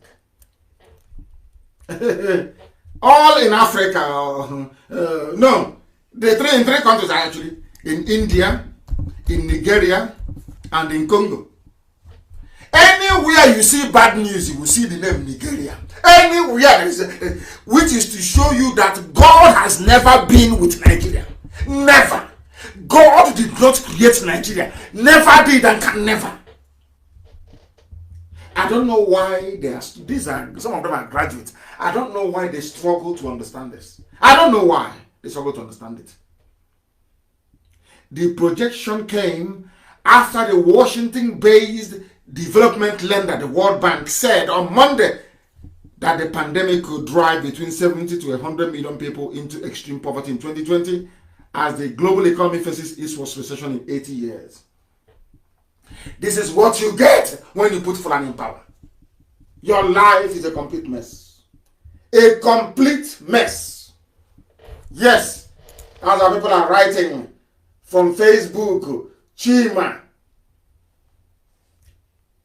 All in Africa. No, in three countries actually. In India, in Nigeria, and in Congo. Anywhere you see bad news, you will see the name Nigeria. Anywhere there is which is to show you that God has never been with Nigeria. Never. God did not create Nigeria. Never did and can never. I don't know why some of them are graduates. I don't know why they struggle to understand this. I don't know why they struggle to understand it. The projection came after the Washington-based development lender, the World Bank, said on Monday that the pandemic could drive between 70 to 100 million people into extreme poverty in 2020 as the global economy faces its worst recession in 80 years. This is what you get when you put Fulani in power. Your life is a complete mess. A complete mess. Yes, as our people are writing from Facebook, Chima,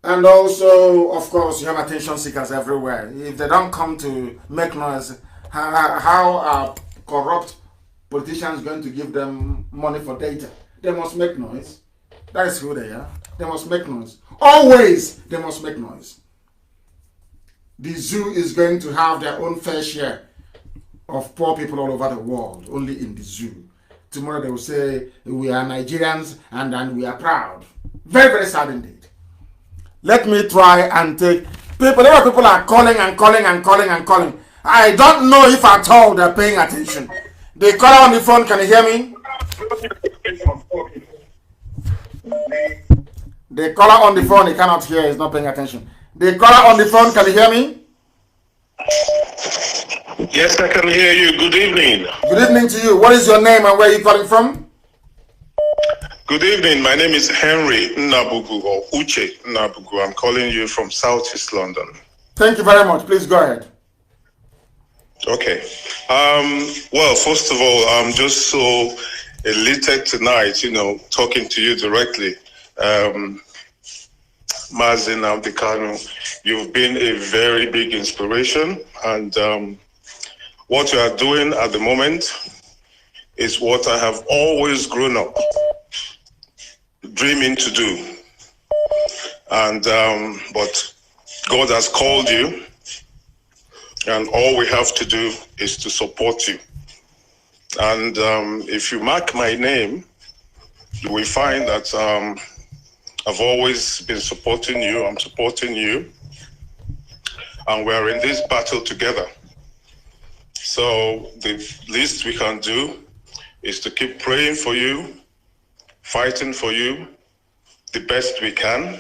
and also, of course, you have attention seekers everywhere. If they don't come to make noise, how are corrupt politicians going to give them money for data? They must make noise. That is who they are. They must make noise. Always, they must make noise. The zoo is going to have their own fair share of poor people all over the world, only in the zoo. Tomorrow they will say, we are Nigerians and we are proud. Very, very sad indeed. Let me try and take people. There are people are calling and calling. I don't know if at all they're paying attention. The caller on the phone, can you hear me? The caller on the phone, he cannot hear, he's not paying attention. The caller on the phone, can you hear me? Yes, I can hear you. Good evening. Good evening to you. What is your name and where are you calling from? Good evening. My name is Henry Nnabugu, or Uche Nnabugu. I'm calling you from Southeast London. Thank you very much. Please go ahead. Okay. Well, first of all, I'm just so elated tonight, talking to you directly. Mazi, Nnamdi, Kanu, you've been a very big inspiration, and what you are doing at the moment is what I have always grown up dreaming to do. And but God has called you, and all we have to do is to support you. And if you mark my name, you will find that I've always been supporting you. I'm supporting you, and we're in this battle together. So the least we can do is to keep praying for you, fighting for you the best we can.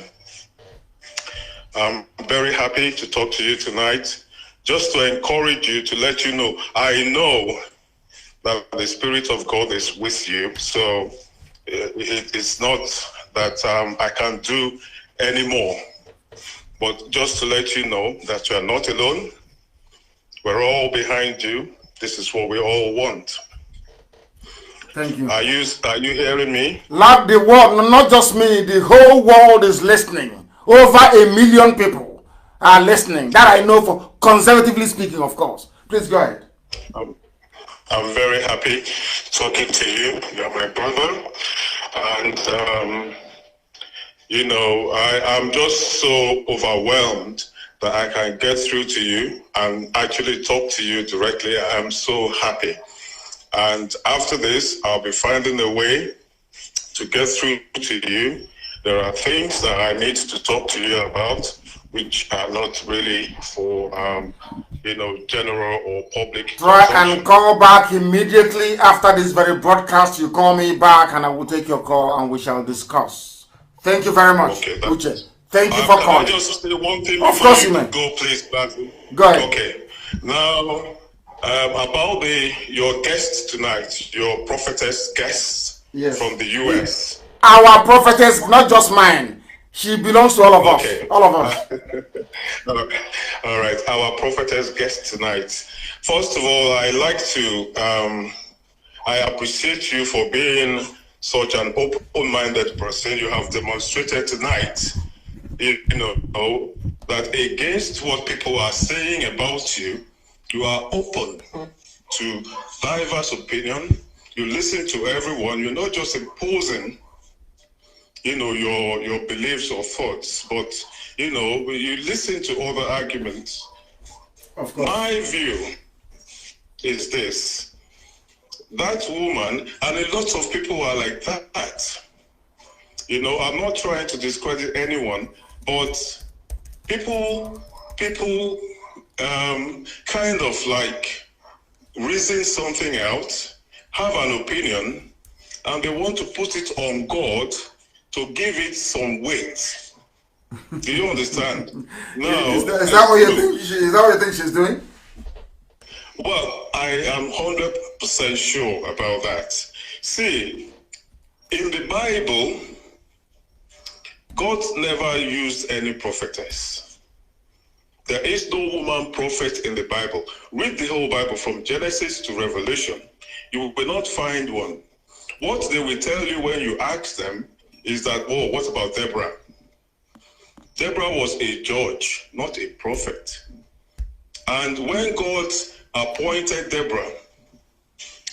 I'm very happy to talk to you tonight, just to encourage you, to let you know, I know that the Spirit of God is with you. So it's not that I can't do anymore, but just to let you know that you are not alone. We're all behind you. This is what we all want. Thank you. Are you hearing me? Like the world, not just me, the whole world is listening. Over 1 million people are listening. That I know, for conservatively speaking, of course. Please go ahead. I'm very happy talking to you. You're my brother. And, you know, I'm just so overwhelmed that I can get through to you and actually talk to you directly. I'm so happy. And after this, I'll be finding a way to get through to you. There are things that I need to talk to you about, which are not really for, you know, general or public. Try and call back immediately after this very broadcast. You call me back and I will take your call and we shall discuss. Thank you very much, okay, Uche. Thank you for calling. Can I just say one thing of before course you you may. go, please, Mazi? Go ahead. Okay. Now, about your guest tonight, your prophetess guest from the U.S. Our prophetess, not just mine. She belongs to all of us. All of us. All right. Our prophetess guest tonight. First of all, I like to, I appreciate you for being such an open-minded person. You have demonstrated tonight, you know, that against what people are saying about you, you are open to diverse opinion. You listen to everyone. You're not just imposing, you know, your beliefs or thoughts, but, you know, you listen to other arguments. Of course. My view is this: that woman, and a lot of people are like that. You know, I'm not trying to discredit anyone, but people kind of like reason something out, have an opinion, and they want to put it on God to give it some weight. Do you understand? Now, is that what you think? Is that what you think she's doing? Well, I am 100% sure about that. See, in the Bible, God never used any prophetess. There is no woman prophet in the Bible. Read the whole Bible from Genesis to Revelation. You will not find one. What they will tell you when you ask them is that, oh, what about Deborah? Deborah was a judge, not a prophet. And when God appointed Deborah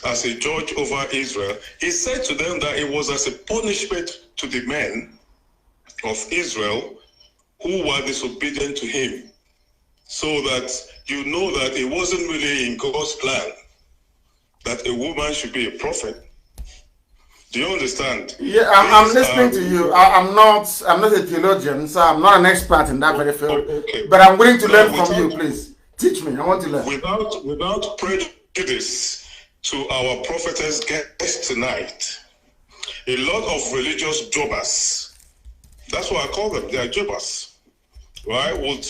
as a judge over Israel, he said to them that it was as a punishment to the men of Israel who were disobedient to him, so that you know that it wasn't really in God's plan that a woman should be a prophet. Do you understand? Yeah, I'm listening to you. I'm not a theologian, so I'm not an expert in that very field. Okay. But I'm willing to learn from you, please. Teach me. I want to learn. Without prejudice to our prophetess guest tonight, a lot of religious jobbers, that's what I call them, they are jobbers, right, would,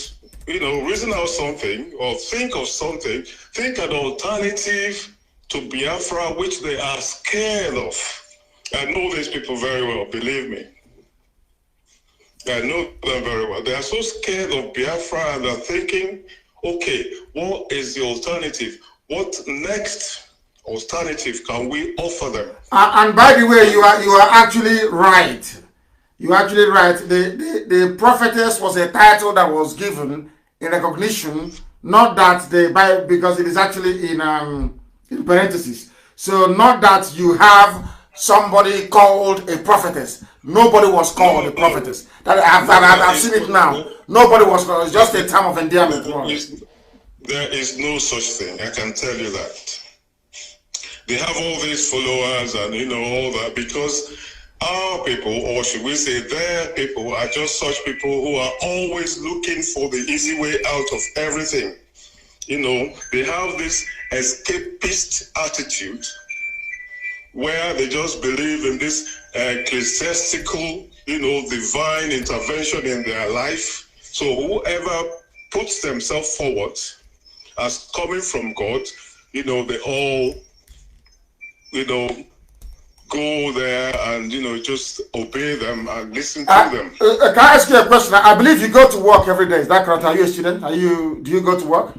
you know, reason out something or think of something, think an alternative to Biafra, which they are scared of. I know these people very well, believe me. I know them very well. They are so scared of Biafra and they're thinking, okay, what is the alternative? What next alternative can we offer them? And by the way, you are actually right. You're actually right. The prophetess was a title that was given in recognition, not that the Bible, because it is actually in parentheses. So not that you have somebody called a prophetess. Nobody was called a prophetess. That I've seen it now. Nobody was called. It's just a term of endearment. There is no such thing. I can tell you that. They have all these followers and all that because our people, or should we say their people, are just such people who are always looking for the easy way out of everything. They have this escapist attitude where they just believe in this ecclesiastical, divine intervention in their life. So whoever puts themselves forward as coming from God, they all, go there and, just obey them and listen to them. Can I ask you a question? I believe you go to work every day. Is that correct? Are you a student? Do you go to work?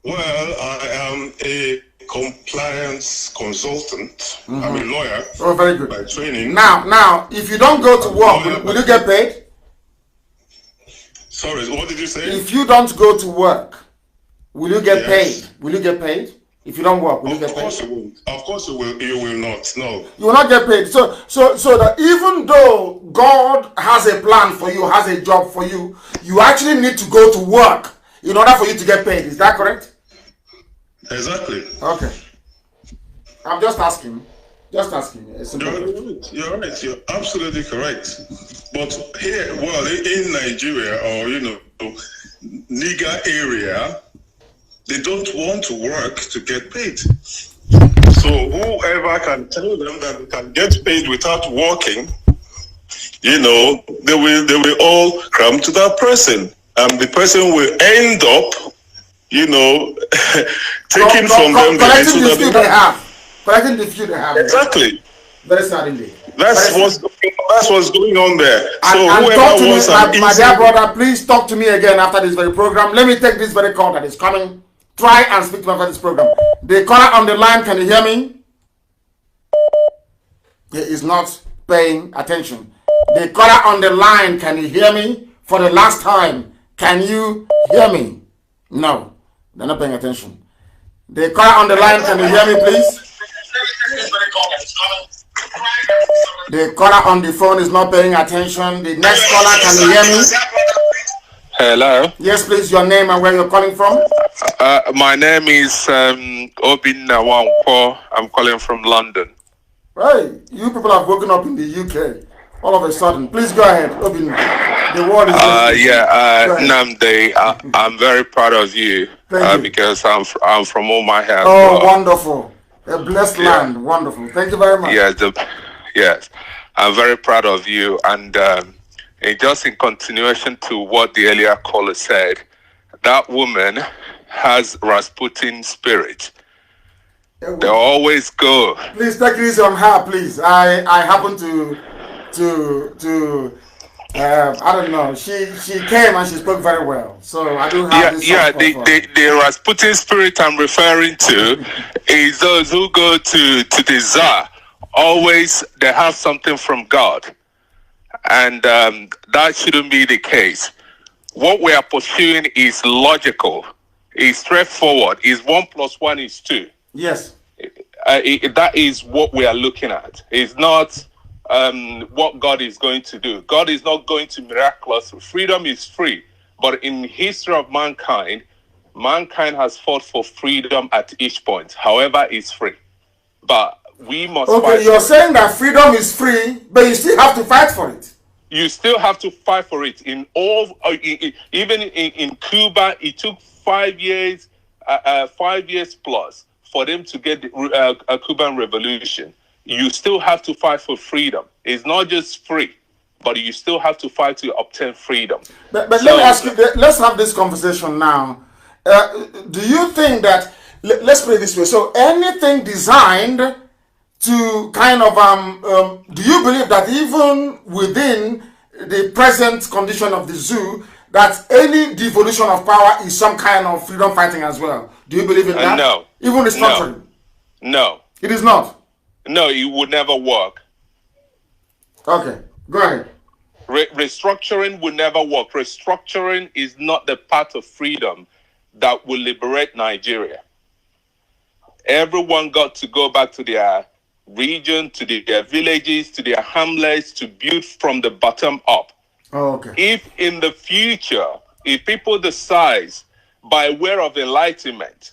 Well, I am a compliance consultant. I'm a lawyer. Oh, very good. By training. Now, if you don't go to work, will you get paid? Sorry, what did you say? If you don't go to work, will you get paid? Will you get paid? If you don't work, will you get paid? Of course you will. Of course you will. You will not. No. You will not get paid. So that even though God has a plan for you, has a job for you, you actually need to go to work in order for you to get paid. Is that correct? Exactly. Okay. I'm just asking. You're right. You're absolutely correct. But here, in Nigeria or Niger area, they don't want to work to get paid. So whoever can tell them that they can get paid without working, they will all come to that person, and the person will end up, taking from them the little that they have. Collecting the few they have. Exactly. Very sad indeed. That's what's going on there. And talk to me, my dear brother, please talk to me again after this very program. Let me take this very call that is coming. Try and speak to me after this program. The caller on the line, can you hear me? He is not paying attention. The caller on the line, can you hear me? For the last time, can you hear me? No, they're not paying attention. The caller on the line, can you hear me, please? The caller on the phone is not paying attention. The next caller, can you hear me? Hello. Yes, please, your name and where you're calling from? My name is Obinna Wankwo. I'm calling from London. Hey, you people have woken up in the UK all of a sudden. Please go ahead, Obinna. The world is Nnamdi, I'm very proud of you, because I'm from Omaha. Oh, wonderful. A blessed land. Wonderful. Thank you very much. Yes. I'm very proud of you. And just in continuation to what the earlier caller said, that woman has Rasputin spirit. They always go. Please take it easy on her, please. I happen to I don't know. She came and she spoke very well. So I do have this. The Rasputin spirit I'm referring to is those who go to the Tsar. Always they have something from God. And that shouldn't be the case. What we are pursuing is logical, is straightforward, is 1 + 1 is 2. Yes. That is what we are looking at. It's not what God is going to do. God is not going to miraculously. Freedom is free. But in the history of mankind has fought for freedom at each point. However, it's free. But we must fight. Okay, you're saying that freedom is free, but you still have to fight for it. You still have to fight for it. Even in Cuba, it took 5 years, 5 years plus for them to get a Cuban revolution. You still have to fight for freedom. It's not just free, but you still have to fight to obtain freedom. But let me ask you, let's have this conversation now. Do you think that, let's put it this way, so anything designed to kind of, do you believe that even within the present condition of the zoo, that any devolution of power is some kind of freedom fighting as well? Do you believe in that? No. Even restructuring? No. It is not? No, it would never work. Okay, go ahead. Restructuring will never work. Restructuring is not the path of freedom that will liberate Nigeria. Everyone got to go back to their region, to their villages, to their hamlets, to build from the bottom up. Oh, okay. If in the future, if people decide by way of enlightenment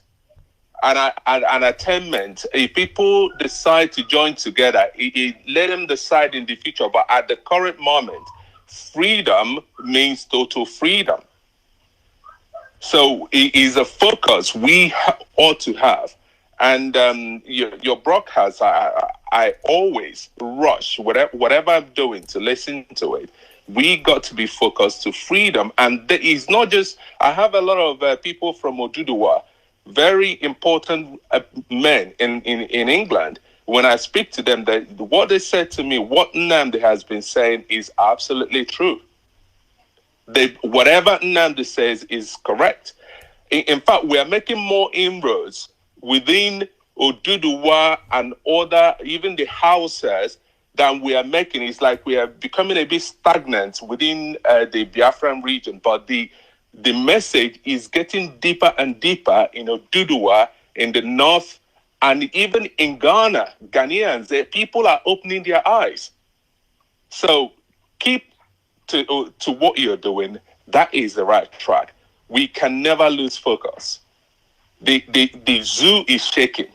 and attainment, if people decide to join together, let them decide in the future. But at the current moment, freedom means total freedom. So it is a focus we ought to have. And your broadcast, I always rush, whatever I'm doing, to listen to it. We got to be focused to freedom. And it's not just, I have a lot of people from Oduduwa, very important men in England. When I speak to them, what they said to me, what Nnamdi has been saying is absolutely true. Whatever Nnamdi says is correct. In fact, we are making more inroads within Oduduwa and other, even the houses, than we are making. It's like we are becoming a bit stagnant within the Biafran region. But the message is getting deeper and deeper in Oduduwa, in the north, and even in Ghana, Ghanaians, people are opening their eyes. So keep to what you're doing. That is the right track. We can never lose focus. The zoo is shaking.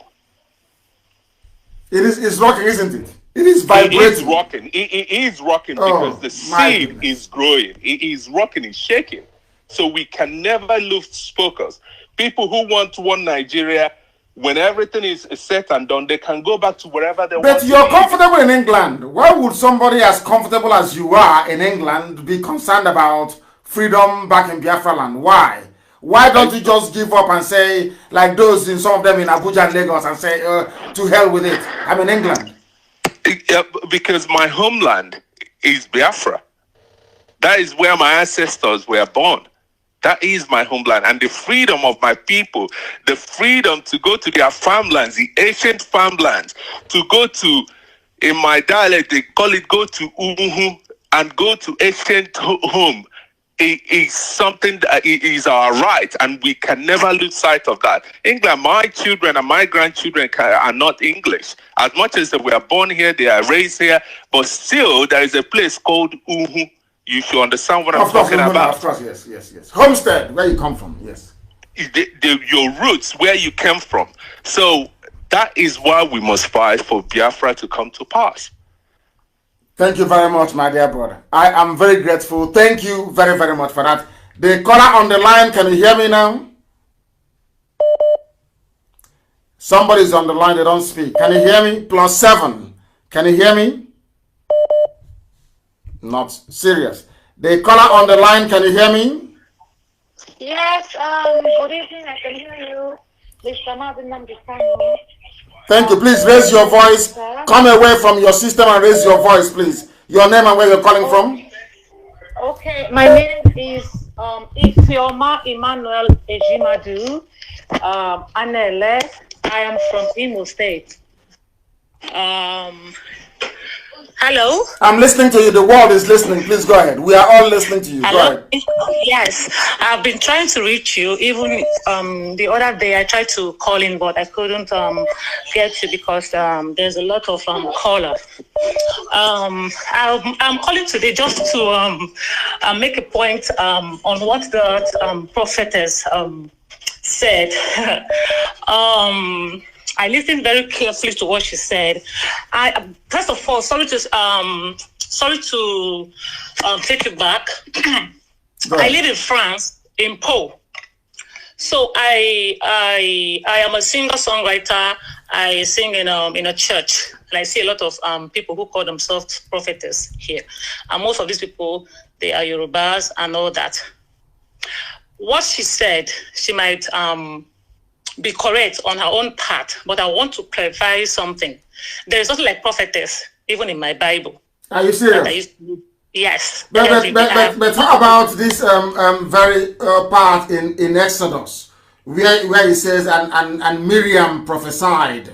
It's rocking, isn't it? It is vibrating. It is rocking. It is rocking because the seed is growing. It is rocking. It's shaking. So we can never lose focus. People who want one Nigeria, when everything is set and done, they can go back to wherever they want. But you're comfortable in England. Why would somebody as comfortable as you are in England be concerned about freedom back in Biafra land? Why? Why don't you just give up and say, like those in some of them in Abuja and Lagos, and say, to hell with it, I'm in England? Because my homeland is Biafra. That is where my ancestors were born. That is my homeland. And the freedom of my people, the freedom to go to their farmlands, the ancient farmlands, to go to, in my dialect, they call it go to Uhu and go to ancient home. It is something that is our right, and we can never lose sight of that. England, my children and my grandchildren are not English. As much as they were born here, they are raised here, but still there is a place called Uhu. You should understand what I'm talking about. Of course, yes. Homestead, where you come from, yes. Your roots, where you came from. So that is why we must fight for Biafra to come to pass. Thank you very much, my dear brother. I am very grateful. Thank you very, very much for that. The caller on the line, can you hear me now? Somebody's on the line, they don't speak. Can you hear me? +7. Can you hear me? Not serious. The caller on the line, can you hear me? Yes, good evening, I can hear you. Mr. Nnamdi Kanu. Thank you. Please raise your voice. Come away from your system and raise your voice, please. Your name and where you're calling from. Okay, my name is Isioma Emmanuel Ejimadu Anele. I am from Imo State. Hello? I'm listening to you. The world is listening. Please go ahead. We are all listening to you. Hello? Go ahead. Yes, I've been trying to reach you. Even the other day I tried to call in, but I couldn't get you because there's a lot of callers. I'm calling today just to make a point on what the prophetess said. I listened very carefully to what she said. First of all, sorry to take you back. I live in France, in Pau. So I am a singer-songwriter. I sing in a church, and I see a lot of people who call themselves prophetess here. And most of these people, they are Yorubas and all that. What she said, she might be correct on her own part, but I want to clarify something. There is nothing like prophetess, even in my Bible. Are you serious? Yes. But how about this very part in Exodus, where it says, and Miriam prophesied,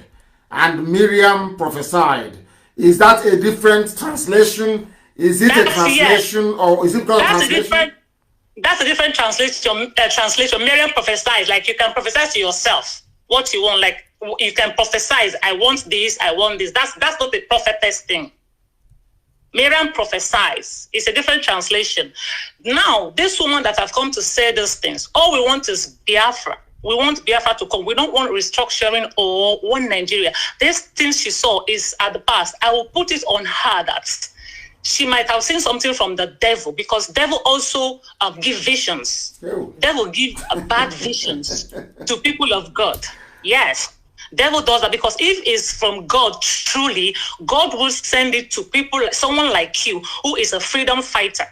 and Miriam prophesied. Is that a different translation? Is it a translation, or is it called a translation? That's a different translation. Miriam prophesied, like you can prophesy to yourself. what you want. Like you can prophesize, I want this, I want this. That's not a prophetess thing. Miriam prophesies. It's a different translation. Now, this woman that have come to say these things, all we want is Biafra. We want Biafra to come. We don't want restructuring or one Nigeria. These things she saw is at the past. I will put it on her that she might have seen something from the devil, because devil also give visions. Devil give bad visions to people of God. Yes. Devil does that, because if it's from God truly, God will send it to people, someone like you who is a freedom fighter.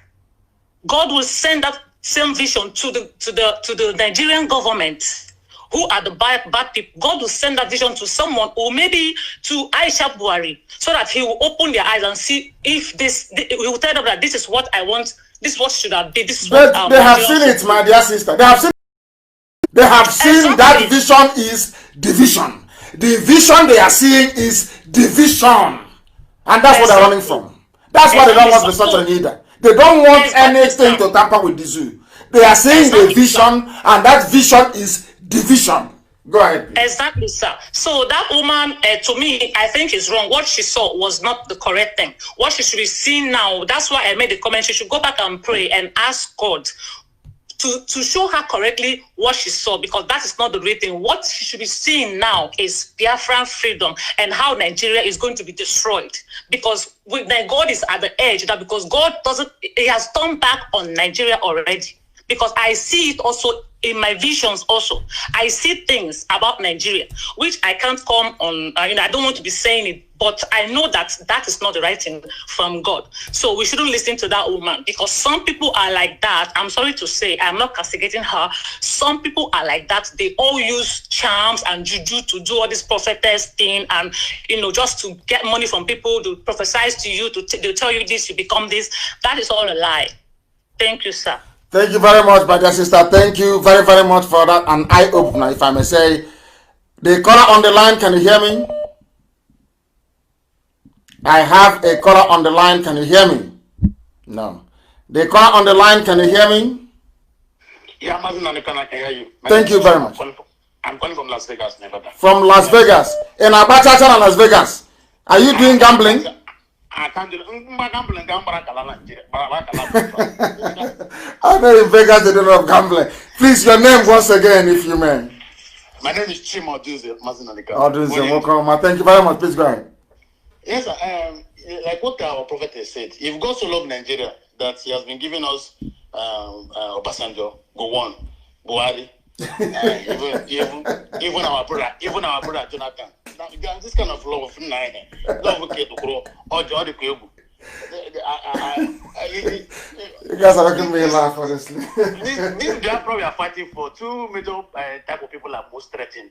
God will send that same vision to the Nigerian government, who are the bad people. God will send that vision to someone, or maybe to Aisha Buhari, so that he will open their eyes and see if he will tell them that this is what I want, this is what should have been, this is what they have seen it, my dear sister. They have seen exactly. That vision is division. The vision they are seeing is division. And that's what they're running from. That's why they don't want restructuring either. They don't want anything to tamper with the zoo. They are seeing the vision, and that vision is division. Go ahead, please. Exactly, sir. So that woman, to me, I think is wrong. What she saw was not the correct thing. What she should be seeing now, that's why I made the comment, she should go back and pray and ask God to show her correctly what she saw, because that is not the real thing. What she should be seeing now is Biafran freedom and how Nigeria is going to be destroyed. Because God is at the edge, that because God he has turned back on Nigeria already. Because I see it also in my visions also. I see things about Nigeria, which I can't come on, I don't want to be saying it, but I know that that is not the right thing from God. So we shouldn't listen to that woman, because some people are like that. I'm sorry to say, I'm not castigating her. Some people are like that. They all use charms and juju to do all this prophetess thing, and, just to get money from people, to prophesize to you, they'll tell you this, you become this. That is all a lie. Thank you, sir. Thank you very much, my dear sister. Thank you very, very much for that. An eye-opener, if I may say. The caller on the line, can you hear me? I have a caller on the line. Can you hear me? No. The caller on the line, can you hear me? Yeah, Mazi, I can hear you. Thank you very much. I'm calling from Las Vegas, Nevada. From Las Vegas. In Abacha and Las Vegas. Are you doing gambling? I can't do gambling. I know in Vegas they don't have gambling. Please, your name once again, if you may. My name is Chim Oduze, Mazi Nanika. Oduze, welcome. Thank you very much. Please go ahead. Yes, like what our prophet has said, if God so loved Nigeria that he has been giving us Obasanjo, Gowon, Buhari, even our brother Jonathan. Now, this kind of love okay to grow or the you guys are making me laugh, honestly. This Biafra we are fighting for, two major type of people are most threatened.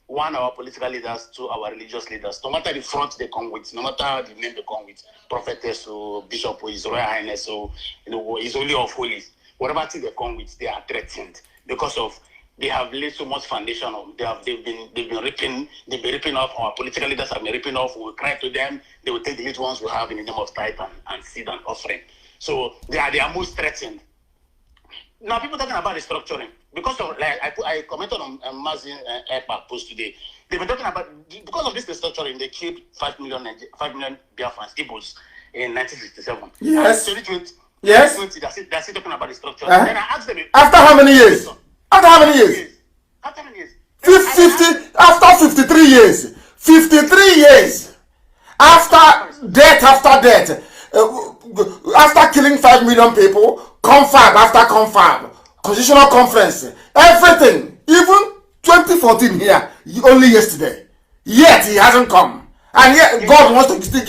One, our political leaders, two, our religious leaders. No matter the front they come with, no matter the name they come with, prophetess or bishop or his royal highness or his holy of holies, whatever thing they come with, they are threatened because of they have laid so much foundation on. They've been ripping off our political leaders have been ripping off. We will cry to them. They will take the little ones we have in the name of tithe and seed and offering. So they are most threatened. Now people talking about restructuring because of I commented on Mazi post today. They've been talking about because of this restructuring they killed 5 million Biafrans, Igbos in 1967. Yes. 2020, yes. 2020, they're still talking about restructuring. Then I asked them after how many years? After how many years? After how many years? 50, after 53 years. 53 years. After death, after killing 5 million people, confab after confab, constitutional conference, everything, even 2014 here, only yesterday. Yet he hasn't come. And yet God wants to still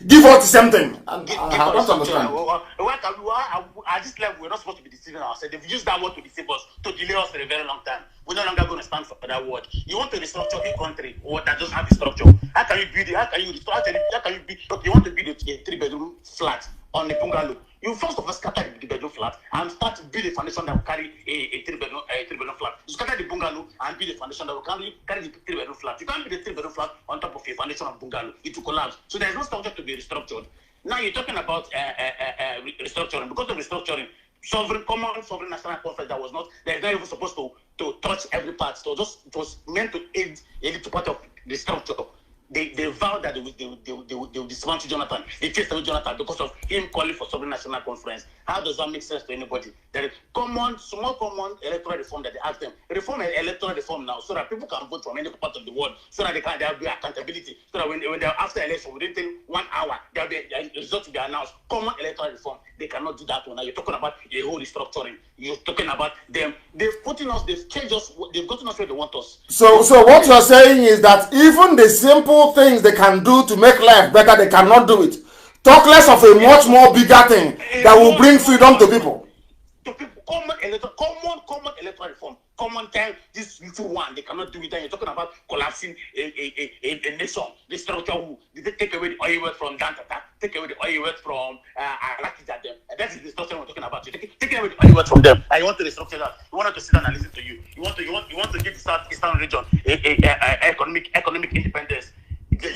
give us the same thing. I don't understand. At this level, we're not supposed to be deceiving ourselves. They've used that word to deceive us, to delay us for a very long time. We're no longer going to stand for that word. You want to restructure a country that doesn't have a structure. How can you build it? How can you restore? How can you build? Look, you want to build a 3-bedroom flat on a bungalow. You first of all scatter the bedroom flat and start to build a foundation that will carry a 3-bedroom flat. You scatter the bungalow and build a foundation that will carry the 3-bedroom flat. You can't build a 3-bedroom flat on top of a foundation of bungalow. It will collapse. So there's no structure to be restructured. Now you're talking about restructuring. Because of restructuring, common sovereign national conference that was not even supposed to touch every part. So it was meant to aid a little part of the structure. They vowed that they would dismantle Jonathan. They chased away Jonathan because of him calling for sovereign national conference. How does that make sense to anybody? There is small common electoral reform that they ask them. Reform electoral reform now so that people can vote from any part of the world, so that there will be accountability. So that when they're after election, within 1 hour, there will be a result to be announced. Common electoral reform. They cannot do that one. Now you're talking about a whole restructuring. You're talking about them. They've gotten us where they want us. So what you're saying is that even the simple things they can do to make life better, they cannot do it. Talk less of a much more bigger thing that will bring freedom to people. Common electoral reform. Common time, this little one, they cannot do it. And you're talking about collapsing a nation. The structure they take away the oil wealth from Dantata, take away the oil wealth from Arakija them. And that is the structure we're talking about. Taking away the oil wealth from them. And you want to restructure that. You want to sit down and listen to you. You want to give the Southeastern region economic independence.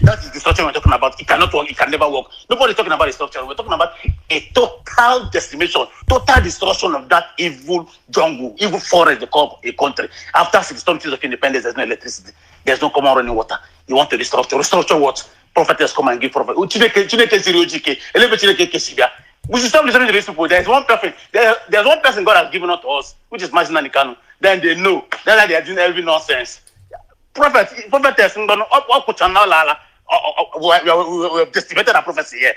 That is the structure we're talking about. It cannot work. It can never work. Nobody's talking about the structure. We're talking about a total decimation, total destruction of that evil jungle, evil forest they call a country. After 60 years of independence, there's no electricity. There's no common running water. You want to restructure. Restructure what? Prophetess come and give prophet. We should stop listening to these people. There's one person God has given out to us, which is Mazi and Kanu. Then they know. Then they are doing every nonsense. Prophetess, we have decimated our prophecy here.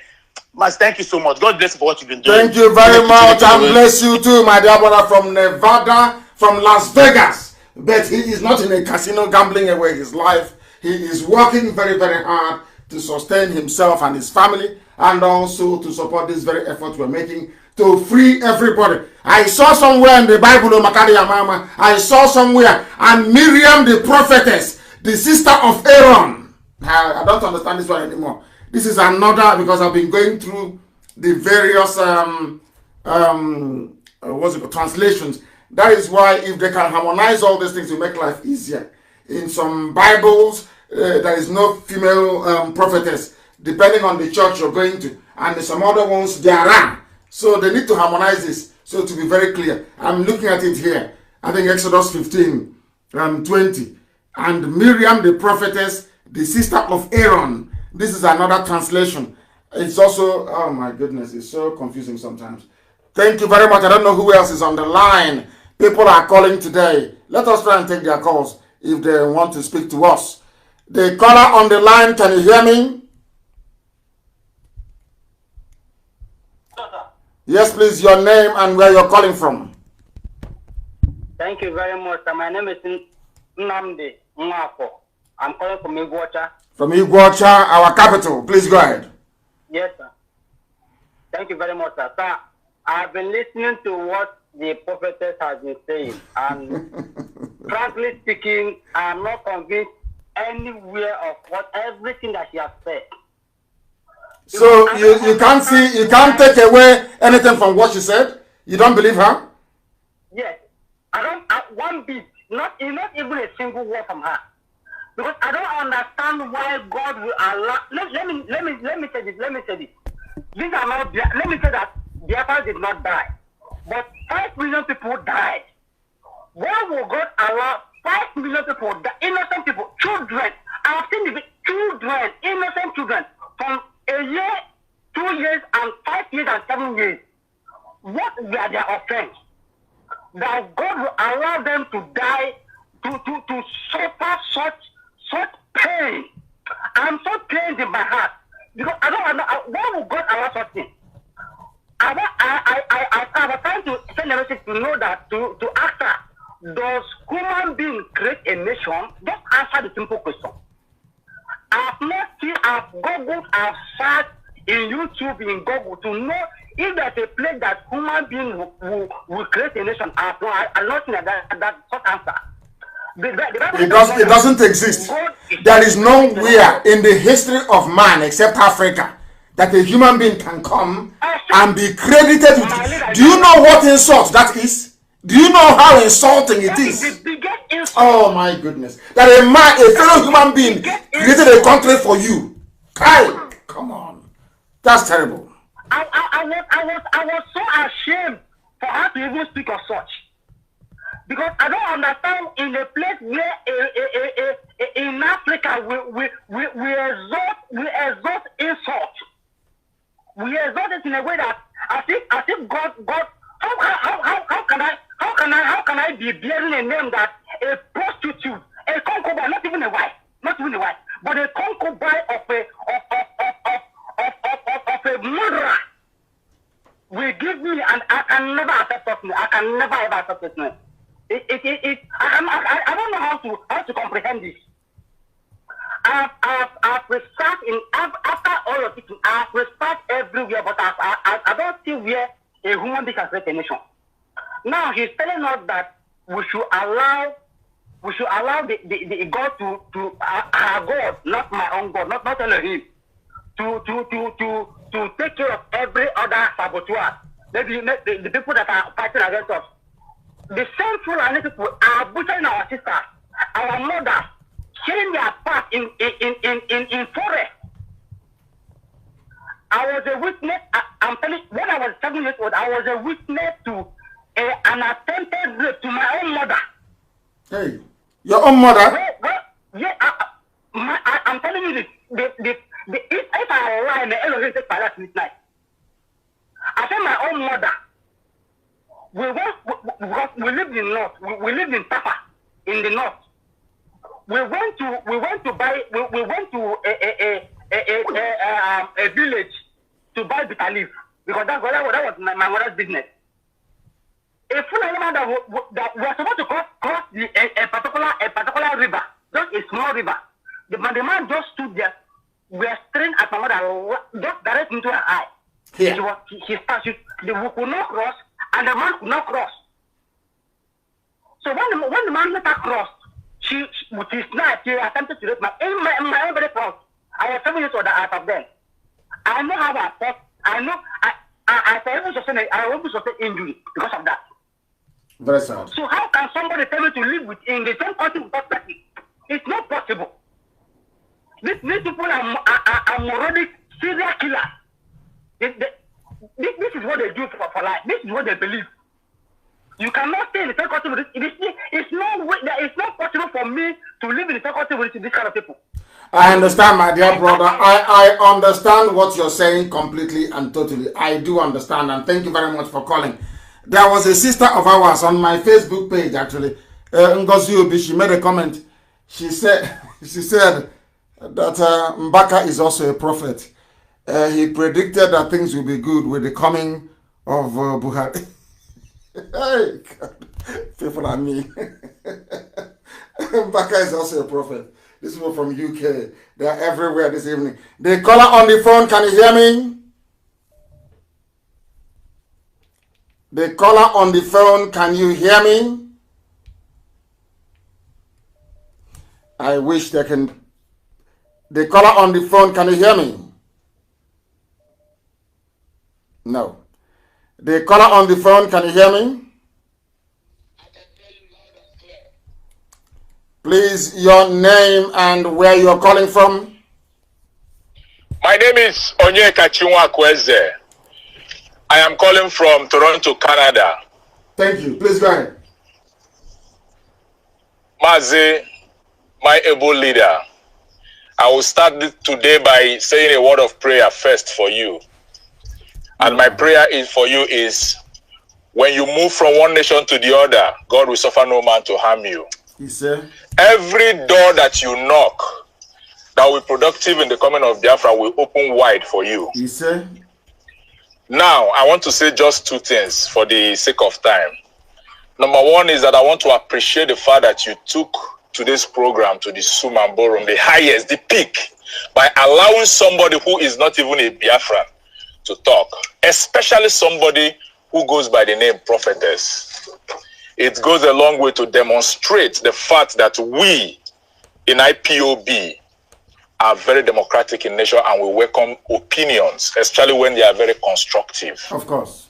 Mas, thank you so much. God bless you for what you've been doing. Thank you very much, and bless you too, my dear brother from Nevada, from Las Vegas. But he is not in a casino gambling away his life. He is working very, very hard to sustain himself and his family, and also to support this very effort we're making to free everybody. I saw somewhere in the Bible, I saw somewhere, and Miriam the prophetess, the sister of Aaron. I don't understand this one anymore. This is another, because I've been going through the various translations. That is why if they can harmonize all these things to make life easier. In some Bibles, there is no female prophetess, depending on the church you're going to. And in some other ones, there are. So they need to harmonize this. So to be very clear, I'm looking at it here. I think Exodus 15, 20. And Miriam the prophetess, the sister of Aaron. This is another translation. It's also, oh my goodness, it's so confusing sometimes. Thank you very much. I don't know who else is on the line. People are calling today. Let us try and take their calls if they want to speak to us. The caller on the line, can you hear me? Yes, please, your name and where you're calling from. Thank you very much. My name is Nnamdi. I'm calling from Iguacha. From Iguacha, our capital. Please go ahead. Yes, sir. Thank you very much, sir. Sir, I've been listening to what the prophetess has been saying, and frankly speaking, I'm not convinced anywhere of everything that she has said. So you can't take away anything from what she said? You don't believe her? Yes. One bit, not even a single word from her. Because I don't understand why God will allow. Let me say this. These are not. Let me say that Biafra did not die, but 5 million people died. Why will God allow 5 million people, innocent people, children? I have seen the children, innocent children, from a year, 2 years, and 5 years and 7 years. What were their offense? That God will allow them to die, to suffer such pain. I'm so pained in my heart because I don't know why would God allow such thing. I was trying to send a message to know that to ask her, does human being create a nation? Just answer the simple question. I've not seen, I've Googled, I've searched in YouTube, in Google to know if there's a place that human being will create a nation. I'm not seen that such answer. It doesn't exist. There is nowhere in the history of man except Africa that a human being can come and be credited with it. Do you know what insult that is? Do you know how insulting it is? Oh my goodness. That a fellow human being created a country for you. Come on. That's terrible. I was so ashamed for her to even speak of such. Because I don't understand in a place where in Africa we exalt insult. We exalt it in a way that as if God how can I be bearing a name that a prostitute, a concubine, not even a wife, but a concubine of a murderer will give me, and I can never accept it. I can never ever accept it. I don't know how to comprehend this. I've researched after all of it. I've researched everywhere, but I don't see where a human being can create a nation. Now he's telling us that we should allow the God to our God, not my own God, not Elohim, to take care of every other saboteur. Maybe the people that are fighting against us. The same Fulani people are butchering our sisters, our mothers, killing their path in forest. I was a witness. I'm telling you, when I was 7 years old, I was a witness to an attempted rape to my own mother. Hey, your own mother? I'm telling you this. If I lie, the Elohim takes my life midnight. I said my own mother. We lived in north. We lived in Tafa, in the north. We went to a village to buy bitter leaf because that was my mother's business. A full animal that was supposed to cross a particular river, just a small river. The man just stood there. We were staring at my mother, just direct into her eye. Yeah. She started. We could not cross, and the man could not cross. So when the man let her cross, she with his knife, she attempted to rape my own very front. I was 7 years old out of them. I know how I fought. I know I was sustained injury because of that. Very sad. So how can somebody tell me to live in the same country without that? It's not possible. These people are moronic serial killers. This is what they do for life. This is what they believe. You cannot stay in the same country with this. It's not possible for me to live in the same country with this kind of people. I understand, my dear brother. I understand what you're saying completely and totally. I do understand, and thank you very much for calling. There was a sister of ours on my Facebook page, actually, Ngozi Obi. She made a comment. She said that Mbaka is also a prophet. He predicted that things will be good with the coming of Buhari. Hey, God. People are me. Mbaka is also a prophet. This one from UK. They are everywhere this evening. The caller on the phone, can you hear me? The caller on the phone, can you hear me? I wish they can. The caller on the phone, can you hear me? No. The caller on the phone, can you hear me? Please, your name and where you're calling from. My name is Onyeka Chinwakweze. I am calling from Toronto, Canada. Thank you. Please go ahead. Mazi, my able leader, I will start today by saying a word of prayer first for you. And my prayer for you is, when you move from one nation to the other, God will suffer no man to harm you. Yes, sir. Every door that you knock that will be productive in the coming of Biafra will open wide for you. Yes, sir. Now, I want to say just two things for the sake of time. Number one is that I want to appreciate the fact that you took today's program to the Sumamborum, the highest, the peak, by allowing somebody who is not even a Biafran to talk, especially somebody who goes by the name prophetess. It goes a long way to demonstrate the fact that we in IPOB are very democratic in nature and we welcome opinions, especially when they are very constructive. Of course.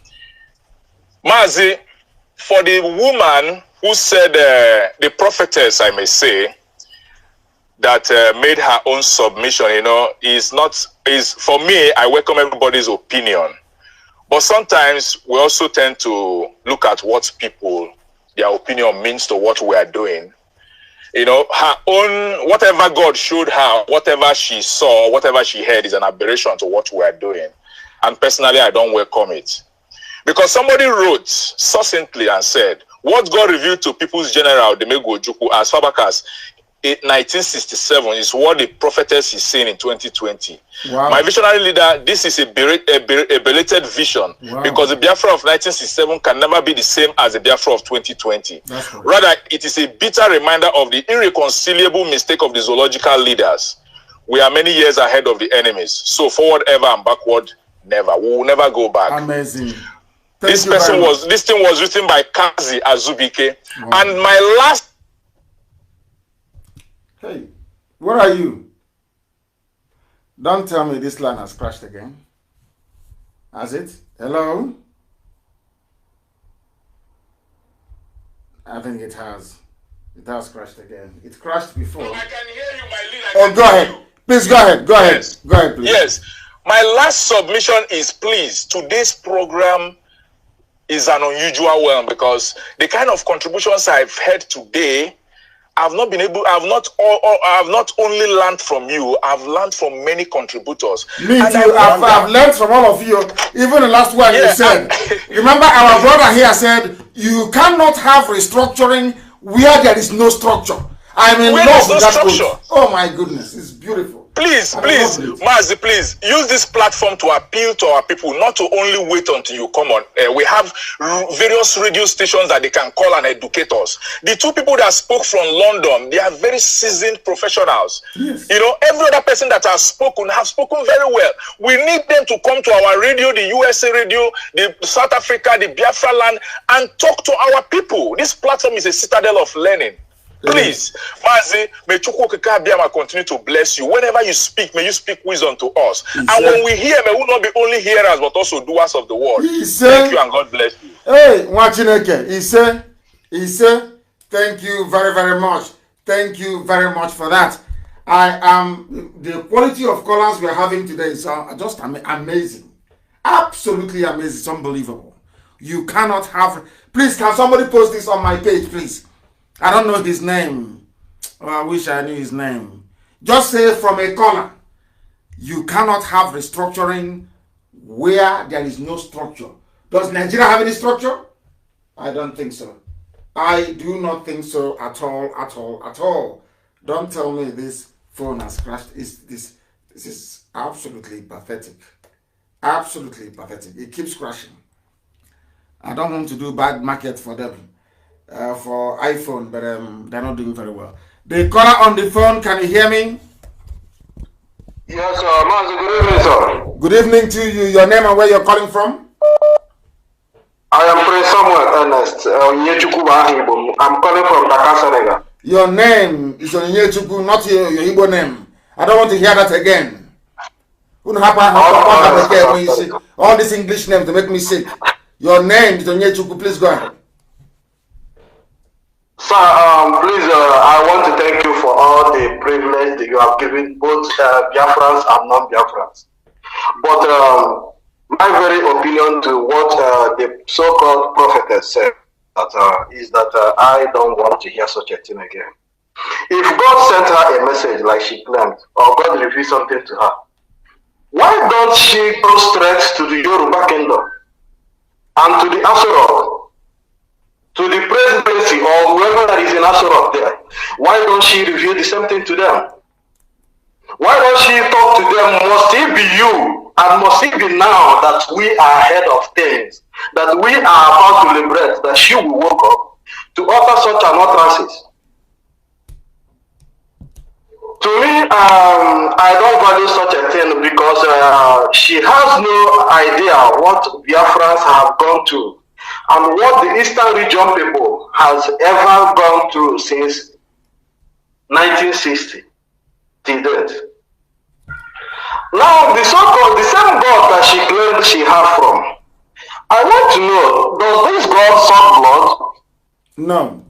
Mazi, for the woman who said, the prophetess, I may say, that made her own submission, is for me, I welcome everybody's opinion. But sometimes we also tend to look at what people, their opinion means to what we are doing. You know, her own, whatever God showed her, whatever she saw, whatever she heard is an aberration to what we are doing. And personally, I don't welcome it. Because somebody wrote succinctly and said, what God revealed to People's General, Demego Ojukwu, as far back as 1967 is what the prophetess is saying in 2020. Wow. My visionary leader, this is a belated vision, because the Biafra of 1967 can never be the same as the Biafra of 2020. Rather, it is a bitter reminder of the irreconcilable mistake of the zoological leaders. We are many years ahead of the enemies. So forward ever and backward never. We will never go back. Amazing. This thing was written by Kazi Azubike. Wow. And my last. Hey, where are you? Don't tell me this line has crashed again. Has it? Hello? I think it has. It has crashed again. It crashed before. I can hear you, my leader. Oh, go ahead. Please go ahead. Go ahead. Yes. Go ahead, please. Yes. My last submission is, please, today's program is an unusual one, because the kind of contributions I've heard today, I've not only learned from you, I've learned from many contributors. Me too. I've learned from all of you. Even the last one you said. Remember our brother here said, you cannot have restructuring where there is no structure. I'm in love with that quote. Oh my goodness, it's beautiful. Please, Mazi, please use this platform to appeal to our people, not to only wait until you come on. We have various radio stations that they can call and educate us. The two people that spoke from London, they are very seasoned professionals. Yes. You know, every other person that has spoken have spoken very well. We need them to come to our radio, the USA radio, the South Africa, the Biafra land, and talk to our people. This platform is a citadel of learning. Please, Mazi, may Chukwu continue to bless you. Whenever you speak, may you speak wisdom to us. And when we hear, may we not be only hearers, but also doers of the word. Thank you and God bless you. Hey, Mwachineke, he said, thank you very, very much. Thank you very much for that. The quality of callers we are having today is just amazing. Absolutely amazing. It's unbelievable. You cannot have, please, can somebody post this on my page, please? I don't know his name. Oh, I wish I knew his name. Just say from a caller, you cannot have restructuring where there is no structure. Does Nigeria have any structure? I don't think so. I do not think so at all. Don't tell me this phone has crashed. This is absolutely pathetic. Absolutely pathetic. It keeps crashing. I don't want to do bad market for them. For iPhone, but they're not doing very well. The caller on the phone, can you hear me? Yes, sir. Mazi, good evening, sir. Good evening to you. Your name and where you're calling from? I am Prince Samuel Ernest. I'm calling from Dakar, Senegal. Your name is Onyechukwu, not your Igbo name. I don't want to hear that again. All these English names to make me sick. Your name is Onyechukwu. Please go ahead. Sir, please, I want to thank you for all the privilege that you have given both Biafrans and non-Biafrans. But my very opinion to what the so-called prophetess said is that I don't want to hear such a thing again. If God sent her a message like she claimed, or God revealed something to her, why don't she go straight to the Yoruba kingdom and to the Asorok, to the presidency or whoever that is in Asorok there? Why don't she reveal the same thing to them? Why don't she talk to them? Must it be you? And must it be now that we are ahead of things, that we are about to liberate, that she will wake up to utter such an utterances? To me, I don't value such a thing because she has no idea what Biafrans have gone through and what the Eastern region people has ever gone through since 1960 till date. Now, the so-called, the same God that she claimed she had from, I want to know, does this God suck blood? No.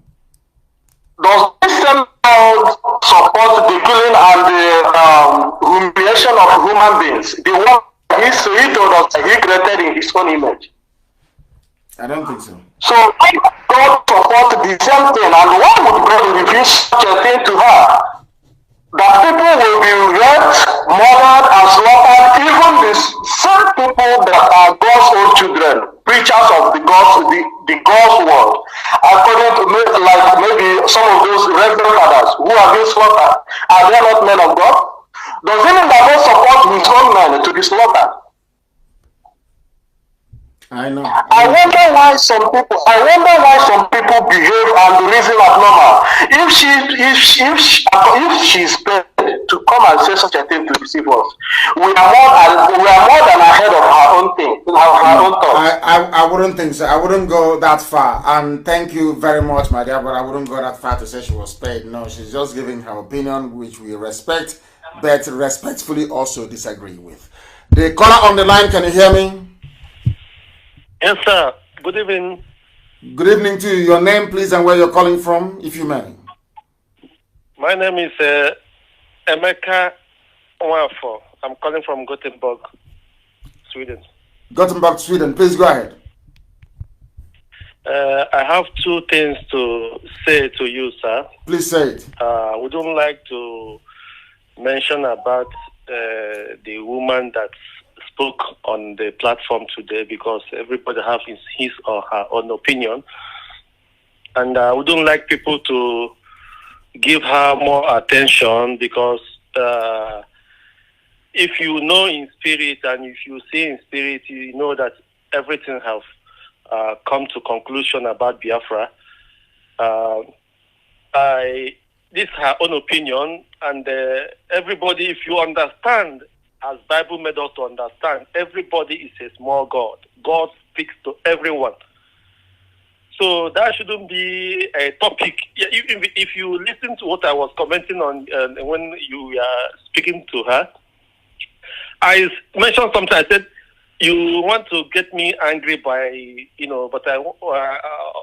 Does this same God support the killing and the humiliation of human beings? The one he told us that he created in his own image. I don't think so. So God supports the same thing, and why would God reveal such a thing to her? That people will be raped, murdered, and slaughtered, even the same people that are God's own children, preachers of the God's word. According to maybe some of those reverend fathers who are being slaughtered, are they not men of God? Does it mean that God supports his own men to be slaughtered? I know. I wonder why some people behave and reason abnormal. If she's paid to come and say such a thing to deceive us, we are more than ahead of her own thing, her own thoughts. I wouldn't think so. I wouldn't go that far. And thank you very much, my dear, but I wouldn't go that far to say she was paid. No, she's just giving her opinion, which we respect, but respectfully also disagree with. The caller on the line, can you hear me? Yes, sir. Good evening. Good evening to you. Your name, please, and where you're calling from, if you may. My name is Emeka Nwafo. I'm calling from Gothenburg, Sweden. Gothenburg, Sweden. Please go ahead. I have two things to say to you, sir. Please say it. We don't like to mention about the woman that spoke on the platform today because everybody has his or her own opinion. And we don't like people to give her more attention because if you know in spirit and if you see in spirit, you know that everything has come to conclusion about Biafra. This is her own opinion, and everybody, if you understand, as Bible made us to understand, everybody is a small God. God speaks to everyone. So that shouldn't be a topic. If you listen to what I was commenting on when you were speaking to her, I mentioned something. I said, you want to get me angry by, but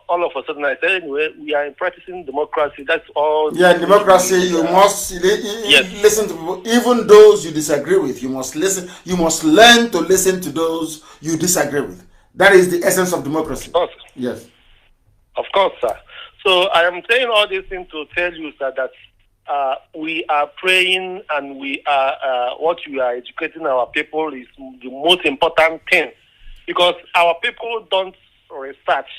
all of a sudden I said, anyway, we are practicing democracy. That's all. Yeah, democracy, you must listen to people, even those you disagree with. You must listen. You must learn to listen to those you disagree with. That is the essence of democracy. Of course. Yes. Of course, sir. So I am saying all these things to tell you, sir, that we are praying and we are what we are educating our people is the most important thing, because our people don't research.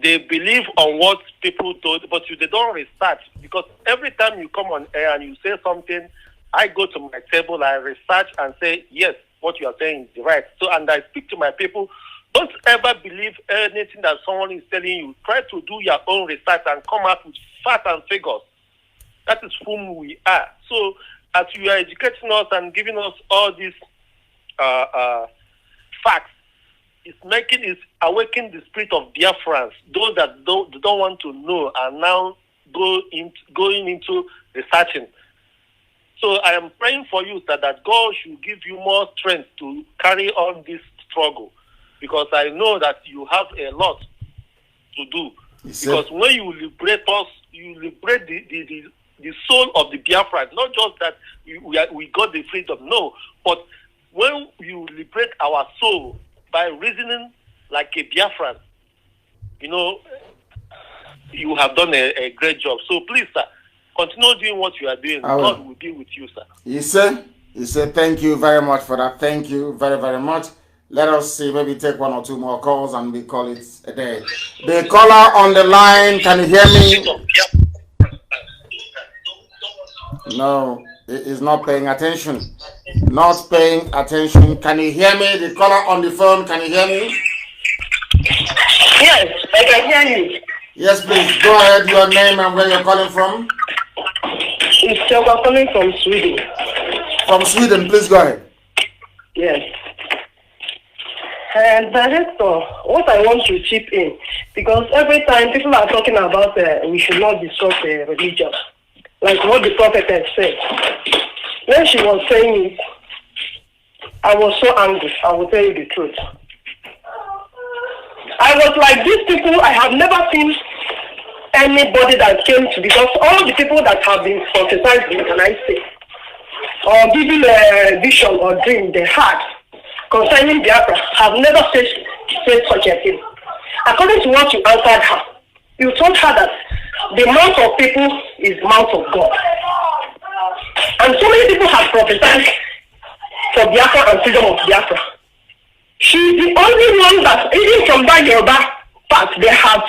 They believe on what people told, but they don't research, because every time you come on air and you say something, I go to my table, I research and say, yes, what you are saying is right. So, and I speak to my people. Don't ever believe anything that someone is telling you. Try to do your own research and come up with facts and figures. That is whom we are. So, as you are educating us and giving us all these facts, it's awakening the spirit of Biafrans. Those that don't want to know are now going into researching. So I am praying for you that God should give you more strength to carry on this struggle, because I know that you have a lot to do. Because when you liberate us, you liberate the soul of the Biafran. Not just that we got the freedom, no. But when you liberate our soul by reasoning like a Biafran, you have done a great job. So please, sir, continue doing what you are doing. God will be with you, sir. He said, thank you very much for that. Thank you very, very much. Let us see, maybe take one or two more calls and we call it a day. The caller on the line, can you hear me? No, he is not paying attention. Not paying attention. Can you hear me? The caller on the phone, can you hear me? Yes, I can hear you. Yes, please. Go ahead. Your name and where you're calling from. It's Choka calling from Sweden. From Sweden, please go ahead. Yes. And Director, what I want to chip in, because every time people are talking about we should not discuss religion, like what the prophetess said. When she was saying it, I was so angry. I will tell you the truth. I was like, these people, I have never seen anybody that came to, because all the people that have been prophesied, can I say, or giving a vision or dream they had concerning Biafra have never said such a thing. According to what you answered her, you told her that the mouth of people is mouth of God. And so many people have prophesied for Biafra and freedom of Biafra. She's the only one that, even from that Yoruba part, they have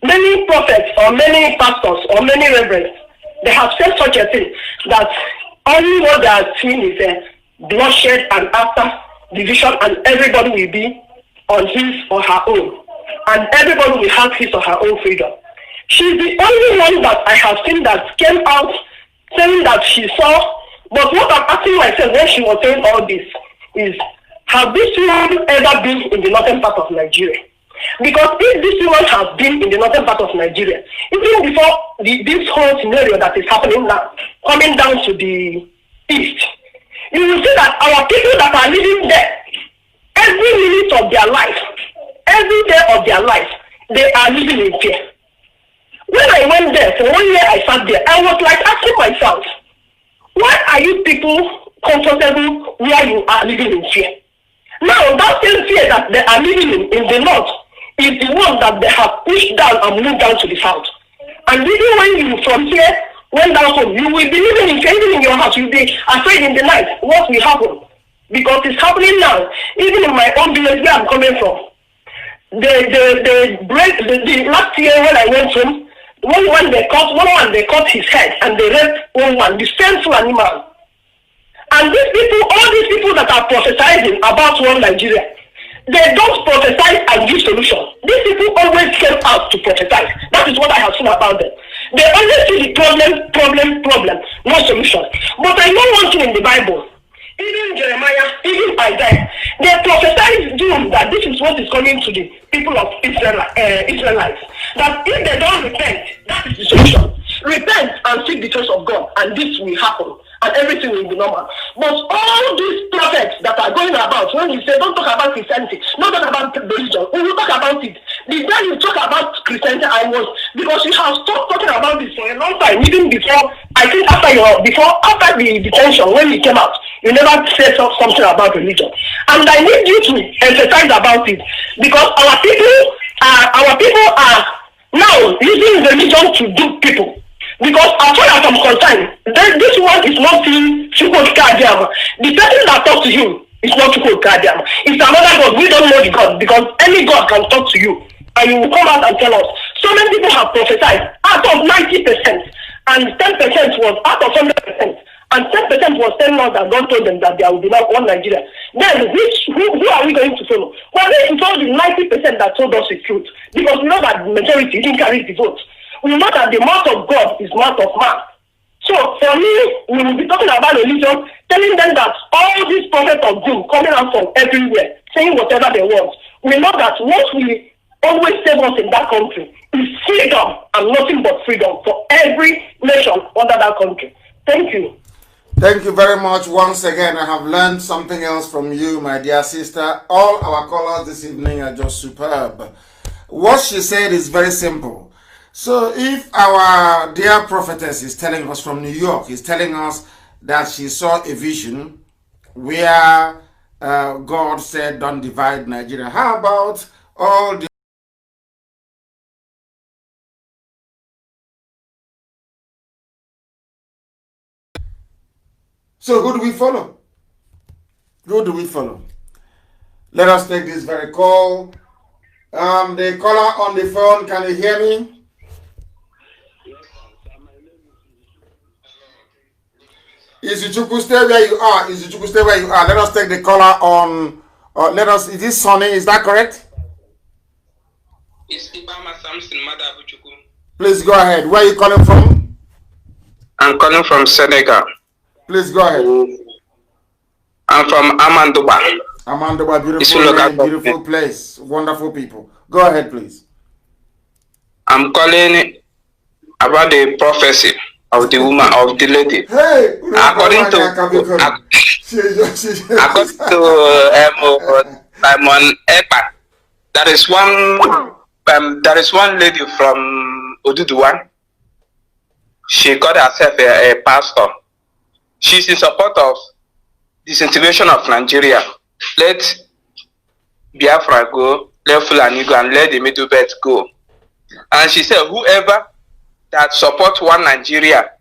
many prophets or many pastors or many reverends. They have said such a thing that only what they are seeing is a bloodshed and after division, and everybody will be on his or her own, and everybody will have his or her own freedom. She's the only one that I have seen that came out saying that she saw. But what I'm asking myself when she was saying all this is, have this woman ever been in the northern part of Nigeria? Because if this woman has been in the northern part of Nigeria, even before this whole scenario that is happening now, coming down to the east, you will see that our people that are living there, every minute of their life, every day of their life, they are living in fear. When I went there, for 1 year I sat there, I was like asking myself, why are you people comfortable where you are living in fear? Now, that same fear that they are living in the north is the one that they have pushed down and moved down to the south. And even when you from here went down home, you will be living in fear, even in your house. You'll be afraid in the night what will happen. Because it's happening now. Even in my own village where I'm coming from. The last year when I went home, one man they cut his head and they raped one, the same animal. And these people, all these people that are prophesying about one Nigeria, they don't prophesy and give solution. These people always came out to prophesy. That is what I have seen about them. They always see the problem, no solution. But I know one thing in the Bible. Even Jeremiah, even Isaiah, they prophesy doom that this is what is coming to the people of Israelites. That if they don't repent, that is the solution. Repent and seek the face of God, and this will happen, and everything will be normal. But all these prophets that are going about, when you say don't talk about Christianity, don't talk about religion, we will talk about it. The day you talk about Christianity, because you have stopped talking about this for a long time, even before, I think after the detention, when you came out, you never said something about religion. And I need you to emphasize about it, because our people are now using religion to do people. Because as far as I'm concerned, this one is not Chukwu Kadiama. The person that talks to you is not Chukwu Kadiama. It's another God. We don't know the God, because any God can talk to you and you will come out and tell us. So many people have prophesied out of 90%, and 10% was out of 100%, and 10% was telling us that God told them that there will be now one Nigeria. Then who are we going to follow? Well, we told the 90% that told us the truth, because we know that the majority didn't carry the vote. We know that the mouth of God is mouth of man. So for me, we will be talking about religion, telling them that all these prophets of doom coming out from everywhere, saying whatever they want. We know that what we always save us in that country is freedom, and nothing but freedom for every nation under that country. Thank you. Thank you very much. Once again, I have learned something else from you, my dear sister. All our callers this evening are just superb. What she said is very simple. So if our dear prophetess is telling us from New York, is telling us that she saw a vision where God said, don't divide Nigeria, how about all the So who do we follow? Who do we follow? Let us take this very call. The caller on the phone, can you hear me? Izuchukwu, stay where you are. Izuchukwu, stay where you are. Let us take the caller on. Is this Sonny? Is that correct? Please go ahead. Where are you calling from? I'm calling from Senegal. Please go ahead. I'm from Amandoba. Amandoba, beautiful name, beautiful place, wonderful people. Go ahead, please. I'm calling about the prophecy of the woman, of the lady. Hey, according to Simon Ekpa, there is one lady from Oduduwa. She got herself a pastor. she's in support of disintegration of Nigeria. Let Biafra go, let Fulani go, and let the Middle Belt go. And she said, whoever that supports one Nigeria,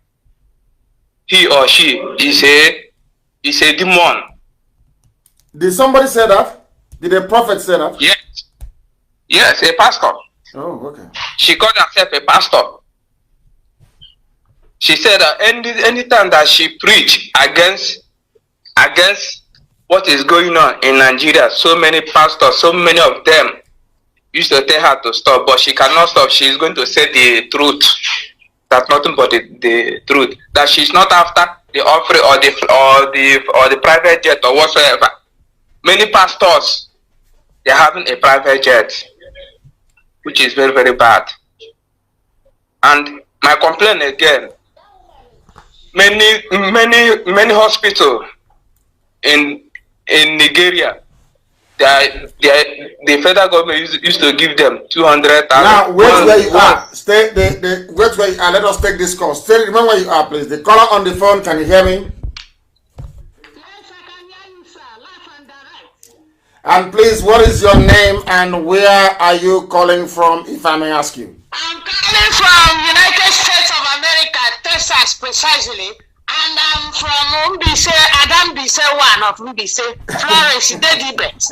he or she is a demon. Did somebody say that? Did a prophet say that? Yes. Yes, a pastor. Oh, okay. She called herself a pastor. She said that anytime that she preach against what is going on in Nigeria, so many pastors, so many of them used to tell her to stop, but she cannot stop. She is going to say the truth. That's nothing but the truth. That she's not after the offering or the private jet or whatsoever. Many pastors, they're having a private jet, which is very, very bad. And my complaint again, many hospitals in Nigeria, the federal government used to give them 200,000. Now, wait where you are. Stay. Wait where you are. Let us take this call. Stay. Remember where you are, please. The caller on the phone. Can you hear me? And please, what is your name and where are you calling from, if I may ask you? I'm calling from United States of America, Texas precisely, and I'm from Mbise, Adam Bise 1 of Mbise, Florence, Dedibet.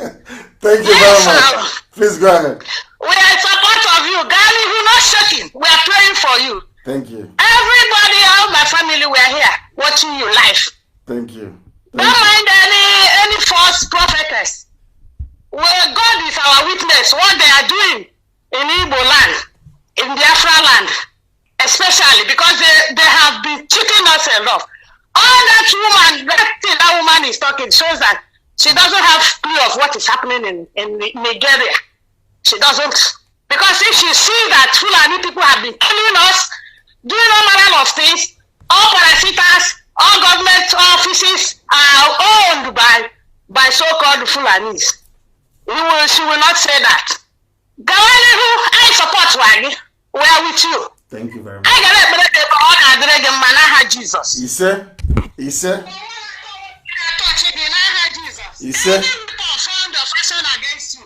Thank you very much. Please go ahead. We are in support of you. Gali, we're not shaking. We are praying for you. Thank you. Everybody, all my family, we are here watching you live. Thank you. Don't mind any false prophetess. Well, God is our witness. What they are doing in Igbo land, in Biafra land, especially because they have been cheating us a lot. All that woman, that woman is talking shows that she doesn't have clue of what is happening in Nigeria. She doesn't. Because if she sees that Fulani people have been killing us, doing all manner of things, all parasitas, all government offices are owned by so-called Fulanis. She will not say that. I support Wagi. We are with you. Thank you very much. Jesus. You say? You say? You say? Found affection against you.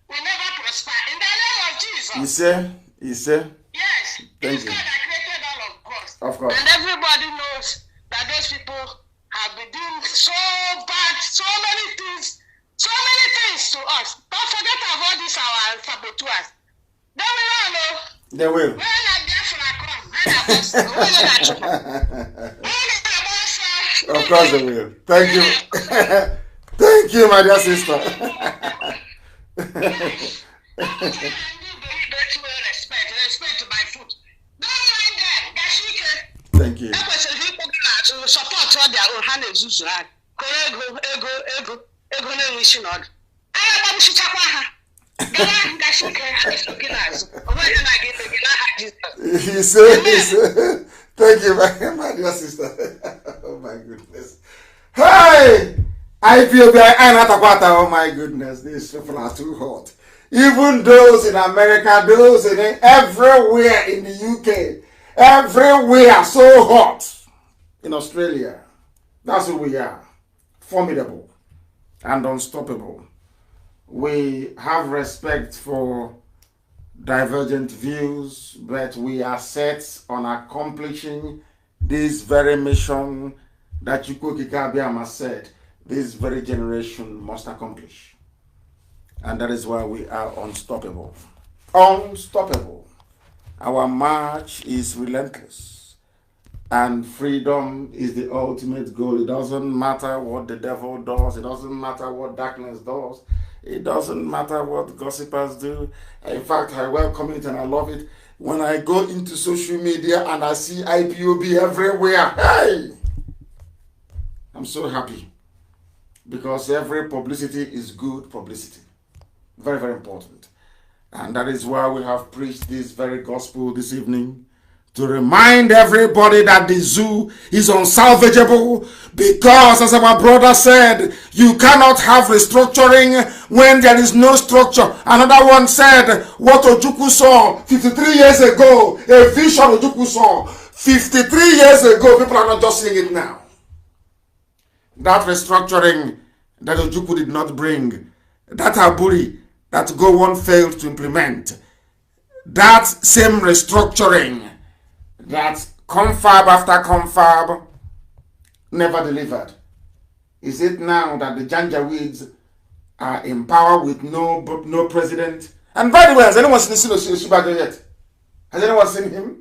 We never prosper. In the name of Jesus. You say? You say? Yes. Thank you. God that created all of us. Of course. And everybody knows that those people have been doing so bad, so many things to us. Don't forget about this, our saboteurs. They will know. They will. Of course they will. Thank you. Thank you, my dear sister. Respect my foot. Don't mind them. Thank you. To support all their own hand is ego na-enweshi n'ọdụ. Anya gbamchichakwa ha. Gawa ngashike esogi n'azụ. Onweghị na gị ebe gị n'aha He said, thank you, my dear sister. Oh my goodness. Hey! Oh my goodness, these people are too hot. Even those in America, those in everywhere in the UK, everywhere so hot. In Australia, that's who we are. Formidable and unstoppable. We have respect for divergent views, but we are set on accomplishing this very mission that Chukwuka Abiyama said this very generation must accomplish. And that is why we are unstoppable. Unstoppable. Our march is relentless. And freedom is the ultimate goal. It doesn't matter what the devil does. It doesn't matter what darkness does. It doesn't matter what gossipers do. In fact, I welcome it and I love it. When I go into social media and I see IPOB everywhere, hey! I'm so happy. Because every publicity is good publicity. Very, very important. And that is why we have preached this very gospel this evening. To remind everybody that the zoo is unsalvageable because, as our brother said, you cannot have restructuring when there is no structure. Another one said, what Ojukwu saw 53 years ago, a vision Ojukwu saw 53 years ago, people are not just seeing it now. That restructuring that Ojukwu did not bring, that Aburi that Gowon failed to implement, that same restructuring that confab after confab never delivered. Is it now that the Janjaweeds are in power with no president? And by the way, has anyone seen Oshibajo yet? Has anyone seen him?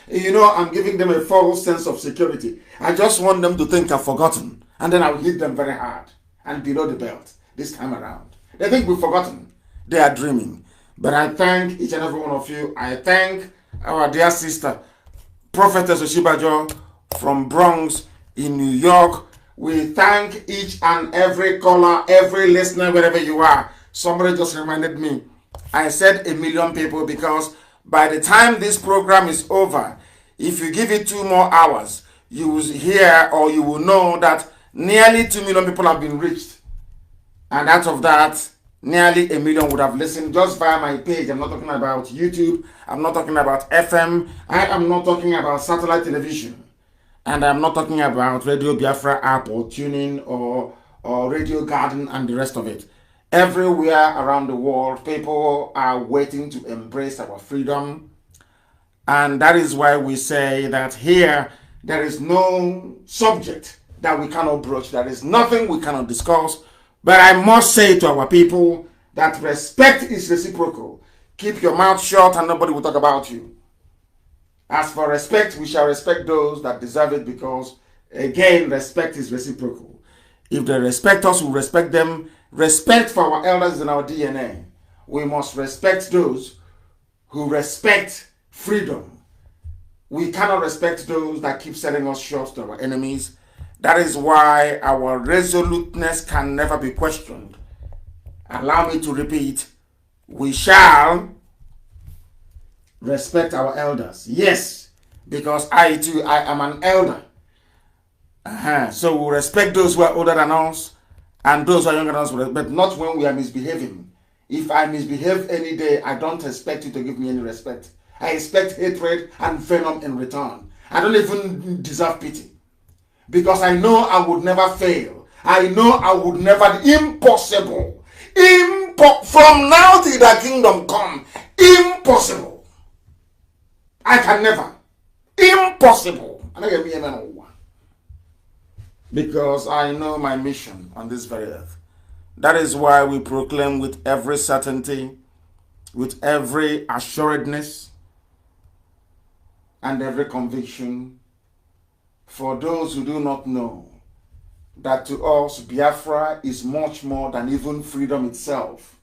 You know, I'm giving them a false sense of security. I just want them to think I've forgotten. And then I will hit them very hard and below the belt this time around. They think we've forgotten. They are dreaming. But I thank each and every one of you. I thank our dear sister, Prophetess Oshibajo from Bronx in New York. We thank each and every caller, every listener, wherever you are. Somebody just reminded me. I said 1 million people because by the time this program is over, if you give it 2 more hours, you will hear or you will know that nearly 2 million people have been reached. And out of that, nearly 1 million would have listened just via my page. I'm not talking about YouTube. I'm not talking about FM. I am not talking about satellite television. And I'm not talking about Radio Biafra app or tuning or Radio Garden and the rest of it. Everywhere around the world, people are waiting to embrace our freedom. And that is why we say that here, there is no subject that we cannot broach. There is nothing we cannot discuss. But I must say to our people that respect is reciprocal. Keep your mouth shut and nobody will talk about you. As for respect, we shall respect those that deserve it because, again, respect is reciprocal. If they respect us, we respect them. Respect for our elders is in our DNA. We must respect those who respect freedom. We cannot respect those that keep selling us short to our enemies. That is why our resoluteness can never be questioned. Allow me to repeat, we shall respect our elders. Yes, because I too, I am an elder. So we respect those who are older than us and those who are younger than us, but not when we are misbehaving. If I misbehave any day, I don't expect you to give me any respect. I expect hatred and venom in return. I don't even deserve pity. Because I know I would never fail. I know I would never, impossible. From now till the kingdom come, impossible. I can never. Impossible. Because I know my mission on this very earth. That is why we proclaim with every certainty, with every assuredness, and every conviction, for those who do not know, that to us Biafra is much more than even freedom itself.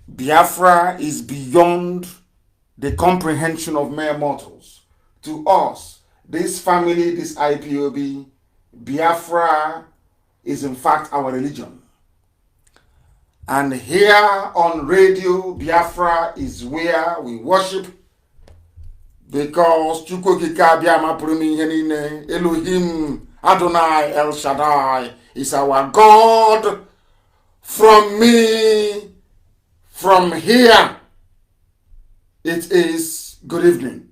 Biafra is beyond the comprehension of mere mortals. To us, this family, this IPOB, Biafra is in fact our religion. And here on radio, Biafra is where we worship, because Elohim Adonai El Shaddai is our God. From me, from here, it is good evening.